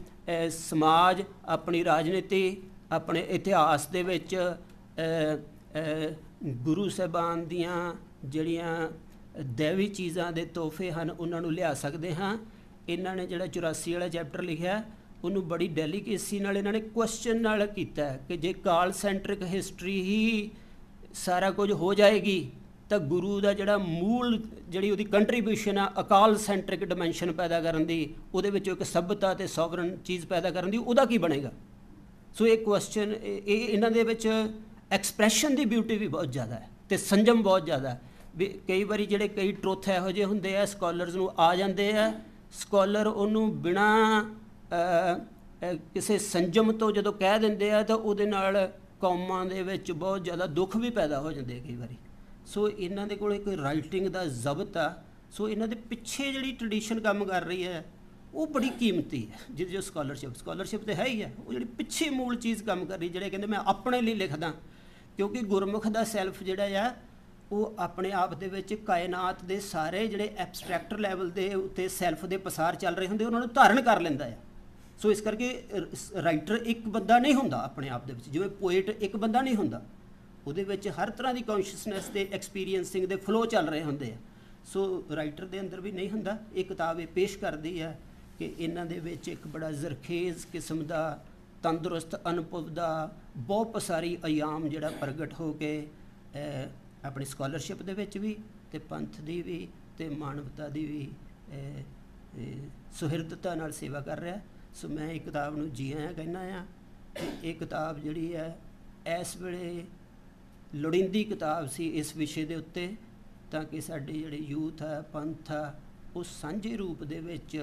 ਸਮਾਜ, ਆਪਣੀ ਰਾਜਨੀਤੀ, ਆਪਣੇ ਇਤਿਹਾਸ ਦੇ ਵਿੱਚ ਗੁਰੂ ਸਾਹਿਬਾਨ ਦੀਆਂ ਜਿਹੜੀਆਂ ਦੈਵੀ ਚੀਜ਼ਾਂ ਦੇ ਤੋਹਫੇ ਹਨ ਉਹਨਾਂ ਨੂੰ ਲਿਆ ਸਕਦੇ ਹਾਂ। ਇਹਨਾਂ ਨੇ ਜਿਹੜਾ 84 ਵਾਲਾ ਚੈਪਟਰ ਲਿਖਿਆ ਉਹਨੂੰ ਬੜੀ ਡੈਲੀਕੇਸੀ ਨਾਲ ਇਹਨਾਂ ਨੇ ਕੁਐਸਚਨ ਨਾਲ ਕੀਤਾ ਕਿ ਜੇ ਕਾਲ ਸੈਂਟਰਿਕ ਹਿਸਟਰੀ ਹੀ ਸਾਰਾ ਕੁਝ ਹੋ ਜਾਏਗੀ ਤਾਂ ਗੁਰੂ ਦਾ ਜਿਹੜਾ ਮੂਲ ਜਿਹੜੀ ਉਹਦੀ ਕੰਟਰੀਬਿਊਸ਼ਨ ਆ ਅਕਾਲ ਸੈਂਟਰਿਕ ਡਿਮੈਂਸ਼ਨ ਪੈਦਾ ਕਰਨ ਦੀ, ਉਹਦੇ ਵਿੱਚੋਂ ਇੱਕ ਸੱਭਿਅਤਾ ਅਤੇ ਸੋਵਰਨ ਚੀਜ਼ ਪੈਦਾ ਕਰਨ ਦੀ, ਉਹਦਾ ਕੀ ਬਣੇਗਾ? ਸੋ ਇਹ ਕੁਐਸਚਨ ਇਹ ਇਹਨਾਂ ਦੇ ਵਿੱਚ ਐਕਸਪ੍ਰੈਸ਼ਨ ਦੀ ਬਿਊਟੀ ਵੀ ਬਹੁਤ ਜ਼ਿਆਦਾ ਹੈ ਅਤੇ ਸੰਜਮ ਬਹੁਤ ਜ਼ਿਆਦਾ ਹੈ। ਵੀ ਕਈ ਵਾਰੀ ਜਿਹੜੇ ਕਈ ਟਰੁੱਥ ਇਹੋ ਜਿਹੇ ਹੁੰਦੇ ਆ ਸਕਾਲਰਸ ਨੂੰ ਆ ਜਾਂਦੇ ਆ, ਸਕਾਲਰ ਉਹਨੂੰ ਬਿਨਾਂ ਕਿਸੇ ਸੰਜਮ ਤੋਂ ਜਦੋਂ ਕਹਿ ਦਿੰਦੇ ਆ ਤਾਂ ਉਹਦੇ ਨਾਲ ਕੌਮਾਂ ਦੇ ਵਿੱਚ ਬਹੁਤ ਜ਼ਿਆਦਾ ਦੁੱਖ ਵੀ ਪੈਦਾ ਹੋ ਜਾਂਦੇ ਕਈ ਵਾਰੀ। ਸੋ ਇਹਨਾਂ ਦੇ ਕੋਲ ਇੱਕ ਰਾਈਟਿੰਗ ਦਾ ਜ਼ਬਤ ਆ। ਸੋ ਇਹਨਾਂ ਦੇ ਪਿੱਛੇ ਜਿਹੜੀ ਟਰਡੀਸ਼ਨ ਕੰਮ ਕਰ ਰਹੀ ਹੈ ਉਹ ਬੜੀ ਕੀਮਤੀ ਹੈ। ਜਿਹਦੀ ਜੋ ਸਕਾਲਰਸ਼ਿਪ ਤਾਂ ਹੈ ਹੀ ਹੈ, ਉਹ ਜਿਹੜੀ ਪਿੱਛੇ ਮੂਲ ਚੀਜ਼ ਕੰਮ ਕਰ ਰਹੀ, ਜਿਹੜੇ ਕਹਿੰਦੇ ਮੈਂ ਆਪਣੇ ਲਈ ਲਿਖਦਾ, ਕਿਉਂਕਿ ਗੁਰਮੁਖ ਦਾ ਸੈਲਫ ਜਿਹੜਾ ਆ ਉਹ ਆਪਣੇ ਆਪ ਦੇ ਵਿੱਚ ਕਾਇਨਾਤ ਦੇ ਸਾਰੇ ਜਿਹੜੇ ਐਬਸਟਰੈਕਟ ਲੈਵਲ ਦੇ ਉੱਤੇ ਸੈਲਫ ਦੇ ਪਸਾਰ ਚੱਲ ਰਹੇ ਹੁੰਦੇ ਉਹਨਾਂ ਨੂੰ ਧਾਰਨ ਕਰ ਲੈਂਦਾ ਆ। ਸੋ ਇਸ ਕਰਕੇ ਰਾਈਟਰ ਇੱਕ ਬੰਦਾ ਨਹੀਂ ਹੁੰਦਾ ਆਪਣੇ ਆਪ ਦੇ ਵਿੱਚ, ਜਿਵੇਂ ਪੋਇਟ ਇੱਕ ਬੰਦਾ ਨਹੀਂ ਹੁੰਦਾ, ਉਹਦੇ ਵਿੱਚ ਹਰ ਤਰ੍ਹਾਂ ਦੀ ਕੌਨਸ਼ੀਅਸਨੈਸ ਅਤੇ ਐਕਸਪੀਰੀਅੰਸਿੰਗ ਦੇ ਫਲੋ ਚੱਲ ਰਹੇ ਹੁੰਦੇ ਆ। ਸੋ ਰਾਈਟਰ ਦੇ ਅੰਦਰ ਵੀ ਨਹੀਂ ਹੁੰਦਾ। ਇਹ ਕਿਤਾਬ ਇਹ ਪੇਸ਼ ਕਰਦੀ ਹੈ ਕਿ ਇਹਨਾਂ ਦੇ ਵਿੱਚ ਇੱਕ ਬੜਾ ਜ਼ਰਖੇਜ਼ ਕਿਸਮ ਦਾ ਤੰਦਰੁਸਤ ਅਨੁਭਵ ਦਾ ਬਹੁਤ ਪਸਾਰੀ ਅਯਾਮ ਜਿਹੜਾ ਪ੍ਰਗਟ ਹੋ ਕੇ ਆਪਣੀ ਸਕਾਲਰਸ਼ਿਪ ਦੇ ਵਿੱਚ ਵੀ ਅਤੇ ਪੰਥ ਦੀ ਵੀ ਅਤੇ ਮਾਨਵਤਾ ਦੀ ਵੀ ਸੁਹਿਰਦਤਾ ਨਾਲ ਸੇਵਾ ਕਰ ਰਿਹਾ। ਸੋ ਮੈਂ ਇਹ ਕਿਤਾਬ ਨੂੰ ਜੀ ਆਇਆਂ ਕਹਿੰਦਾ ਹਾਂ ਕਿ ਇਹ ਕਿਤਾਬ ਜਿਹੜੀ ਹੈ ਇਸ ਵੇਲੇ ਲੋੜੀਂਦੀ ਕਿਤਾਬ ਸੀ ਇਸ ਵਿਸ਼ੇ ਦੇ ਉੱਤੇ, ਤਾਂ ਕਿ ਸਾਡੇ ਜਿਹੜੇ ਯੂਥ ਹੈ, ਪੰਥ ਆ, ਉਹ ਸਾਂਝੇ ਰੂਪ ਦੇ ਵਿੱਚ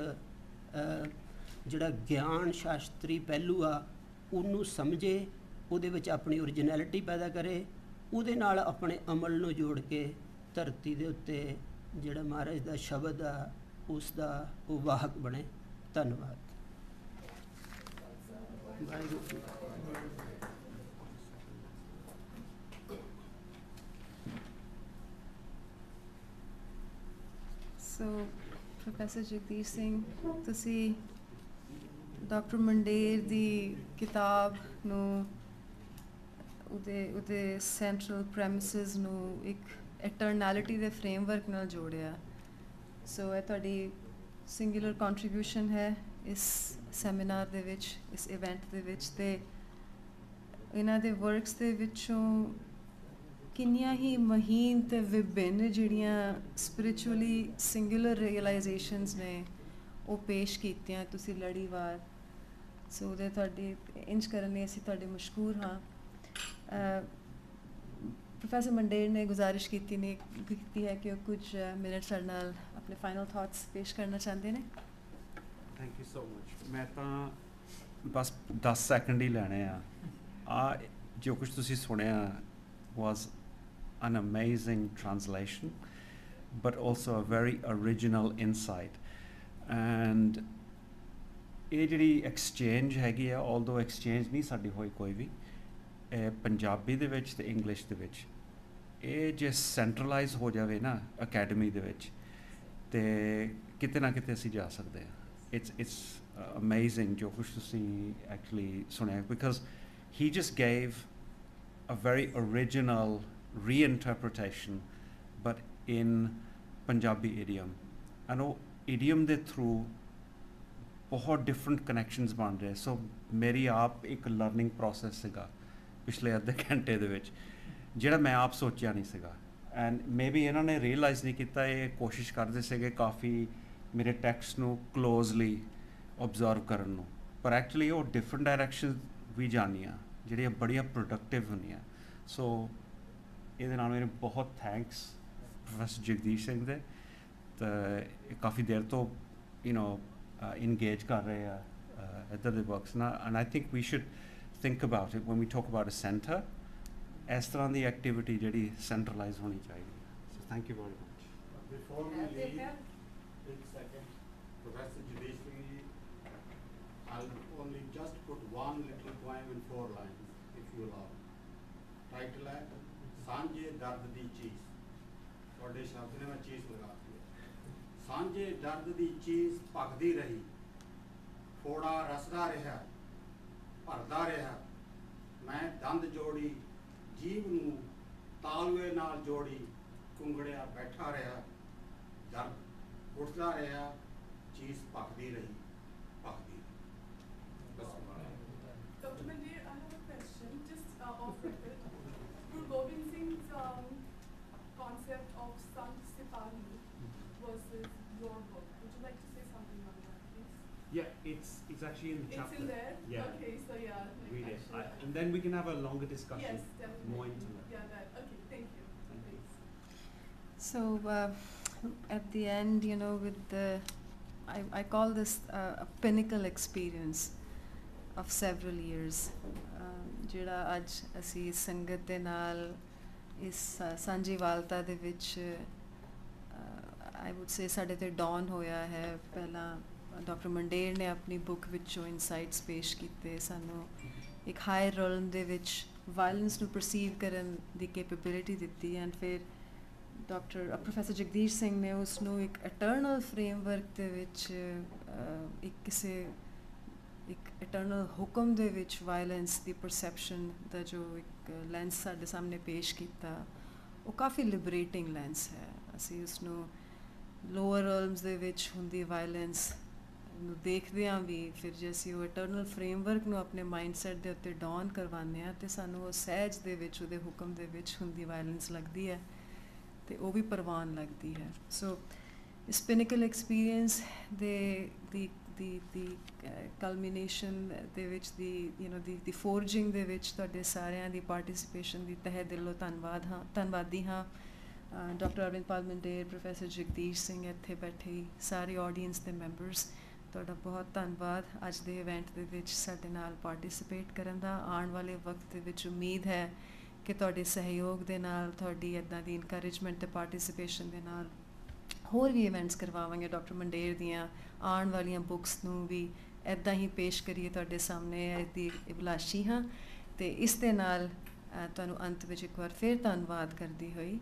ਜਿਹੜਾ ਗਿਆਨ ਸ਼ਾਸਤਰੀ ਪਹਿਲੂ ਆ ਉਹਨੂੰ ਸਮਝੇ, ਉਹਦੇ ਵਿੱਚ ਆਪਣੀ ਓਰੀਜਨੈਲਿਟੀ ਪੈਦਾ ਕਰੇ, ਉਹਦੇ ਨਾਲ ਆਪਣੇ ਅਮਲ ਨੂੰ ਜੋੜ ਕੇ ਧਰਤੀ ਦੇ ਉੱਤੇ ਜਿਹੜਾ ਮਹਾਰਾਜ ਦਾ ਸ਼ਬਦ ਆ ਉਸ ਦਾ ਉਹ ਵਾਹਕ ਬਣੇ। ਧੰਨਵਾਦ। ਵਾਹਿਗੁਰੂ। ਸੋ ਪ੍ਰੋਫੈਸਰ ਜਗਦੀਸ਼ ਸਿੰਘ, ਤੁਸੀਂ ਡਾਕਟਰ ਮੰਡੇਰ ਦੀ ਕਿਤਾਬ ਨੂੰ ਉਹਦੇ ਸੈਂਟਰਲ ਪ੍ਰੈਮਿਸਿਸ ਨੂੰ ਇੱਕ ਇਟਰਨੈਲਿਟੀ ਦੇ ਫਰੇਮਵਰਕ ਨਾਲ ਜੋੜਿਆ। ਸੋ ਇਹ ਤੁਹਾਡੀ ਸਿੰਗੂਲਰ ਕੰਟਰੀਬਿਊਸ਼ਨ ਹੈ ਇਸ ਸੈਮੀਨਾਰ ਦੇ ਵਿੱਚ, ਇਸ ਇਵੈਂਟ ਦੇ ਵਿੱਚ, ਅਤੇ ਇਹਨਾਂ ਦੇ ਵਰਕਸ ਦੇ ਵਿੱਚੋਂ ਕਿੰਨੀਆਂ ਹੀ ਮਹੀਨ ਅਤੇ ਵਿਭਿੰਨ ਜਿਹੜੀਆਂ ਸਪਿਰਿਚੁਅਲੀ ਸਿੰਗੂਲਰ ਰੀਅਲਾਈਜੇਸ਼ਨਸ ਨੇ ਉਹ ਪੇਸ਼ ਕੀਤੀਆਂ ਤੁਸੀਂ ਲੜੀਵਾਰ। ਸੋ ਉਹਦੇ ਤੁਹਾਡੀ ਇੰਜ ਕਰਨ ਲਈ ਅਸੀਂ ਤੁਹਾਡੇ ਮਸ਼ਕੂਰ ਹਾਂ। ਪ੍ਰੋਫੈਸਰ ਮੰਡੇਰ ਨੇ ਗੁਜ਼ਾਰਿਸ਼ ਕੀਤੀ ਹੈ ਕਿ ਉਹ ਕੁਝ ਮਿੰਟ ਸਾਡੇ ਨਾਲ ਆਪਣੇ ਫਾਈਨਲ ਥਾਟਸ ਪੇਸ਼ ਕਰਨਾ ਚਾਹੁੰਦੇ ਨੇ। Thank you so much. ਮੈਂ ਤਾਂ ਬਸ 10 ਸੈਕਿੰਡ ਹੀ ਲੈਣੇ ਆ। ਜੋ ਕੁਝ ਤੁਸੀਂ ਸੁਣਿਆ was an amazing translation, but also a very original insight. And ਇਹ ਜਿਹੜੀ ਐਕਸਚੇਂਜ ਹੈਗੀ ਆ, although ਐਕਸਚੇਂਜ ਨਹੀਂ ਸਾਡੀ ਹੋਈ ਕੋਈ ਵੀ, ਪੰਜਾਬੀ ਦੇ ਵਿੱਚ ਅਤੇ ਇੰਗਲਿਸ਼ ਦੇ ਵਿੱਚ, ਇਹ ਜੇ ਸੈਂਟਰਲਾਈਜ਼ ਹੋ ਜਾਵੇ ਨਾ ਅਕੈਡਮੀ ਦੇ ਵਿੱਚ, ਅਤੇ ਕਿਤੇ ਨਾ ਕਿਤੇ ਅਸੀਂ ਜਾ ਸਕਦੇ ਹਾਂ। ਇਟਸ ਅਮੇਜ਼ਿੰਗ ਜੋ ਕੁਛ ਤੁਸੀਂ ਐਕਚੁਅਲੀ ਸੁਣਿਆ, because he just gave a very original reinterpretation, but in Punjabi idiom, and ਉਹ idiom ਦੇ through ਬਹੁਤ ਡਿਫਰੈਂਟ ਕਨੈਕਸ਼ਨਸ ਬਣ ਰਹੇ। ਸੋ ਮੇਰੀ ਆਪ ਇੱਕ ਲਰਨਿੰਗ ਪ੍ਰੋਸੈਸ ਸੀਗਾ ਪਿਛਲੇ ਅੱਧੇ ਘੰਟੇ ਦੇ ਵਿੱਚ, ਜਿਹੜਾ ਮੈਂ ਆਪ ਸੋਚਿਆ ਨਹੀਂ ਸੀਗਾ। ਐਂਡ ਮੇਬੀ ਇਹਨਾਂ ਨੇ ਰੀਅਲਾਈਜ਼ ਨਹੀਂ ਕੀਤਾ, ਇਹ ਕੋਸ਼ਿਸ਼ ਕਰਦੇ ਸੀਗੇ ਕਾਫੀ ਮੇਰੇ ਟੈਕਸਟ ਨੂੰ ਕਲੋਜ਼ਲੀ ਓਬਜ਼ਰਵ ਕਰਨ ਨੂੰ, ਪਰ ਐਕਚੁਅਲੀ ਉਹ ਡਿਫਰੈਂਟ ਡਾਇਰੈਕਸ਼ਨ ਵੀ ਜਾਂਦੀਆਂ ਜਿਹੜੀਆਂ ਬੜੀਆਂ ਪ੍ਰੋਡਕਟਿਵ ਹੁੰਦੀਆਂ। ਸੋ ਇਹਦੇ ਨਾਲ ਮੇਰੇ ਬਹੁਤ ਥੈਂਕਸ ਪ੍ਰੋਫੈਸਰ ਜਗਦੀਸ਼ ਸਿੰਘ ਦੇ, ਤਾਂ ਇਹ ਕਾਫੀ ਦੇਰ ਤੋਂ ਇੰਗੇਜ ਕਰ ਰਹੇ ਆ ਇੱਧਰ ਦੇ ਵਰਕਸ ਨਾਲ, and I think we should think about it when we talk about a centre, ਇਸ ਤਰ੍ਹਾਂ ਦੀ ਐਕਟੀਵਿਟੀ ਜਿਹੜੀ ਸੈਂਟਰਲਾਈਜ਼ ਹੋਣੀ ਚਾਹੀਦੀ ਹੈ। So thank you very much. Before we leave, एक second, Professor Jagdish ji, I'll only just put one little poem in 4 lines, if you allow. Title है सांझे दर्द दी चीज़, ਤੁਹਾਡੇ ਸ਼ਬਦ ਨੇ ਮੈਂ ਚੀਜ਼ ਲਗਾ ਦਿੱਤੀ ਹੈ। ਸਾਂਝੇ ਦਰਦ ਦੀ ਚੀਜ਼ ਭਖਦੀ ਰਹੀ, ਫੋੜਾ ਰਸਦਾ ਰਿਹਾ, ਭਰਦਾ ਰਿਹਾ, ਮੈਂ ਦੰਦ ਜੋੜੀ ਜੀਭ ਨੂੰ ਤਾਲਵੇ ਨਾਲ ਜੋੜੀ, ਕੁੰਗੜਿਆ ਬੈਠਾ ਰਿਹਾ, ਦਰਦ ਉੱਠਦਾ ਰਿਹਾ, ਚੀਜ਼ ਭਖਦੀ ਰਹੀ, ਭਖਦੀ ਰਹੀ। ਬਸ Dr. Mandair, I have a question, just off record. Guru Gobind Singh's concept of Sant Sipahi versus your book. Would you like to say something on that, please? Yeah, it's actually in the chapter. It's in there? Yeah. Okay, so yeah. Read it. actually, And then we can have a longer discussion. Yes, definitely. More intimate. Yeah, that. Okay, thank you. Thank you. Thanks. So at the end, with the, I call this a pinnacle experience of several years. ਜਿਹੜਾ ਅੱਜ ਅਸੀਂ ਸੰਗਤ ਦੇ ਨਾਲ ਇਸ ਸਾਂਝੀਵਾਲਤਾ ਦੇ ਵਿੱਚ I would say ਸਾਡੇ ਤੇ ਡਾਊਨ ਹੋਇਆ ਹੈ। ਪਹਿਲਾਂ ਡਾਕਟਰ ਮੰਡੇਰ ਨੇ ਆਪਣੀ ਬੁੱਕ ਵਿੱਚੋਂ ਇਨਸਾਈਟਸ ਪੇਸ਼ ਕੀਤੇ, ਸਾਨੂੰ ਇੱਕ ਹਾਇਰ ਰੋਲਮ ਦੇ ਵਿੱਚ ਵਾਇਲੈਂਸ ਨੂੰ ਪਰਸੀਵ ਕਰਨ ਦੀ ਕੈਪੇਬਿਲਿਟੀ ਦਿੱਤੀ, ਐਂਡ ਫਿਰ ਡਾਕਟਰ ਪ੍ਰੋਫੈਸਰ ਜਗਦੀਸ਼ ਸਿੰਘ ਨੇ ਉਸ ਨੂੰ ਇੱਕ ਇਟਰਨਲ ਫਰੇਮਵਰਕ ਦੇ ਵਿੱਚ ਇੱਕ ਇਟਰਨਲ ਹੁਕਮ ਦੇ ਵਿੱਚ ਵਾਇਲੈਂਸ ਦੀ ਪਰਸੈਪਸ਼ਨ ਦਾ ਜੋ ਇੱਕ ਲੈਂਸ ਸਾਡੇ ਸਾਹਮਣੇ ਪੇਸ਼ ਕੀਤਾ, ਉਹ ਕਾਫੀ ਲਿਬਰੇਟਿੰਗ ਲੈਂਸ ਹੈ। ਅਸੀਂ ਉਸਨੂੰ ਲੋਅਰ ਰੋਲਮਸ ਦੇ ਵਿੱਚ ਹੁੰਦੀ ਵਾਇਲੈਂਸ ਨੂੰ ਦੇਖਦੇ ਹਾਂ ਵੀ, ਫਿਰ ਜੇ ਅਸੀਂ ਉਹ ਇਟਰਨਲ ਫਰੇਮਵਰਕ ਨੂੰ ਆਪਣੇ ਮਾਈਂਡਸੈਟ ਦੇ ਉੱਤੇ ਡਾਊਨ ਕਰਵਾਉਂਦੇ ਹਾਂ ਤੇ ਸਾਨੂੰ ਉਹ ਸਹਿਜ ਦੇ ਵਿੱਚ, ਉਹਦੇ ਹੁਕਮ ਦੇ ਵਿੱਚ ਹੁੰਦੀ ਵਾਇਲੈਂਸ ਲੱਗਦੀ ਹੈ ਤੇ ਉਹ ਵੀ ਪ੍ਰਵਾਨ ਲੱਗਦੀ ਹੈ। ਸੋ ਇਸ ਪਿਨਿਕਲ ਐਕਸਪੀਰੀਅੰਸ ਦੀ ਕਲਮੀਨੇਸ਼ਨ ਦੇ ਵਿੱਚ ਦੀ ਫੋਰਜਿੰਗ ਦੇ ਵਿੱਚ ਤੁਹਾਡੇ ਸਾਰਿਆਂ ਦੀ ਪਾਰਟਿਸਿਪੇਸ਼ਨ ਦੀ ਤਹਿ ਦਿਲੋਂ ਧੰਨਵਾਦੀ ਹਾਂ। ਡਾਕਟਰ ਅਰਵਿੰਦ-ਪਾਲ ਮੰਡੇਰ, ਪ੍ਰੋਫੈਸਰ ਜਗਦੀਸ਼ ਸਿੰਘ, ਇੱਥੇ ਬੈਠੇ ਸਾਰੇ ਆਡੀਅנס ਦੇ ਮੈਂਬਰਸ, ਤੁਹਾਡਾ ਬਹੁਤ ਧੰਨਵਾਦ ਅੱਜ ਦੇ ਇਵੈਂਟ ਦੇ ਵਿੱਚ ਸਾਡੇ ਨਾਲ ਪਾਰਟਿਸਿਪੇਟ ਕਰਨ ਦਾ। ਆਉਣ ਵਾਲੇ ਵਕਤ ਦੇ ਵਿੱਚ ਉਮੀਦ ਹੈ ਕਿ ਤੁਹਾਡੇ ਸਹਿਯੋਗ ਦੇ ਨਾਲ, ਤੁਹਾਡੀ ਇੱਦਾਂ ਦੀ ਇਨਕਰੇਜਮੈਂਟ ਅਤੇ ਪਾਰਟਿਸਿਪੇਸ਼ਨ ਦੇ ਨਾਲ ਹੋਰ ਵੀ ਇਵੈਂਟਸ ਕਰਵਾਵਾਂਗੇ। ਡਾਕਟਰ ਮੰਡੇਰ ਦੀਆਂ ਆਉਣ ਵਾਲੀਆਂ ਬੁੱਕਸ ਨੂੰ ਵੀ ਇੱਦਾਂ ਹੀ ਪੇਸ਼ ਕਰੀਏ ਤੁਹਾਡੇ ਸਾਹਮਣੇ, ਇਹਦੀ ਅਭਿਲਾਸ਼ੀ ਹਾਂ। ਅਤੇ ਇਸ ਦੇ ਨਾਲ ਤੁਹਾਨੂੰ ਅੰਤ ਵਿੱਚ ਇੱਕ ਵਾਰ ਫਿਰ ਧੰਨਵਾਦ ਕਰਦੀ ਹੋਈ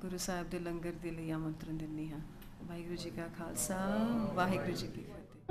ਗੁਰੂ ਸਾਹਿਬ ਦੇ ਲੰਗਰ ਦੇ ਲਈ ਆਮੰਤਰਨ ਦਿੰਦੀ ਹਾਂ। ਵਾਹਿਗੁਰੂ ਜੀ ਕਾ ਖਾਲਸਾ, ਵਾਹਿਗੁਰੂ ਜੀ ਕੀ ਫਤਿਹ।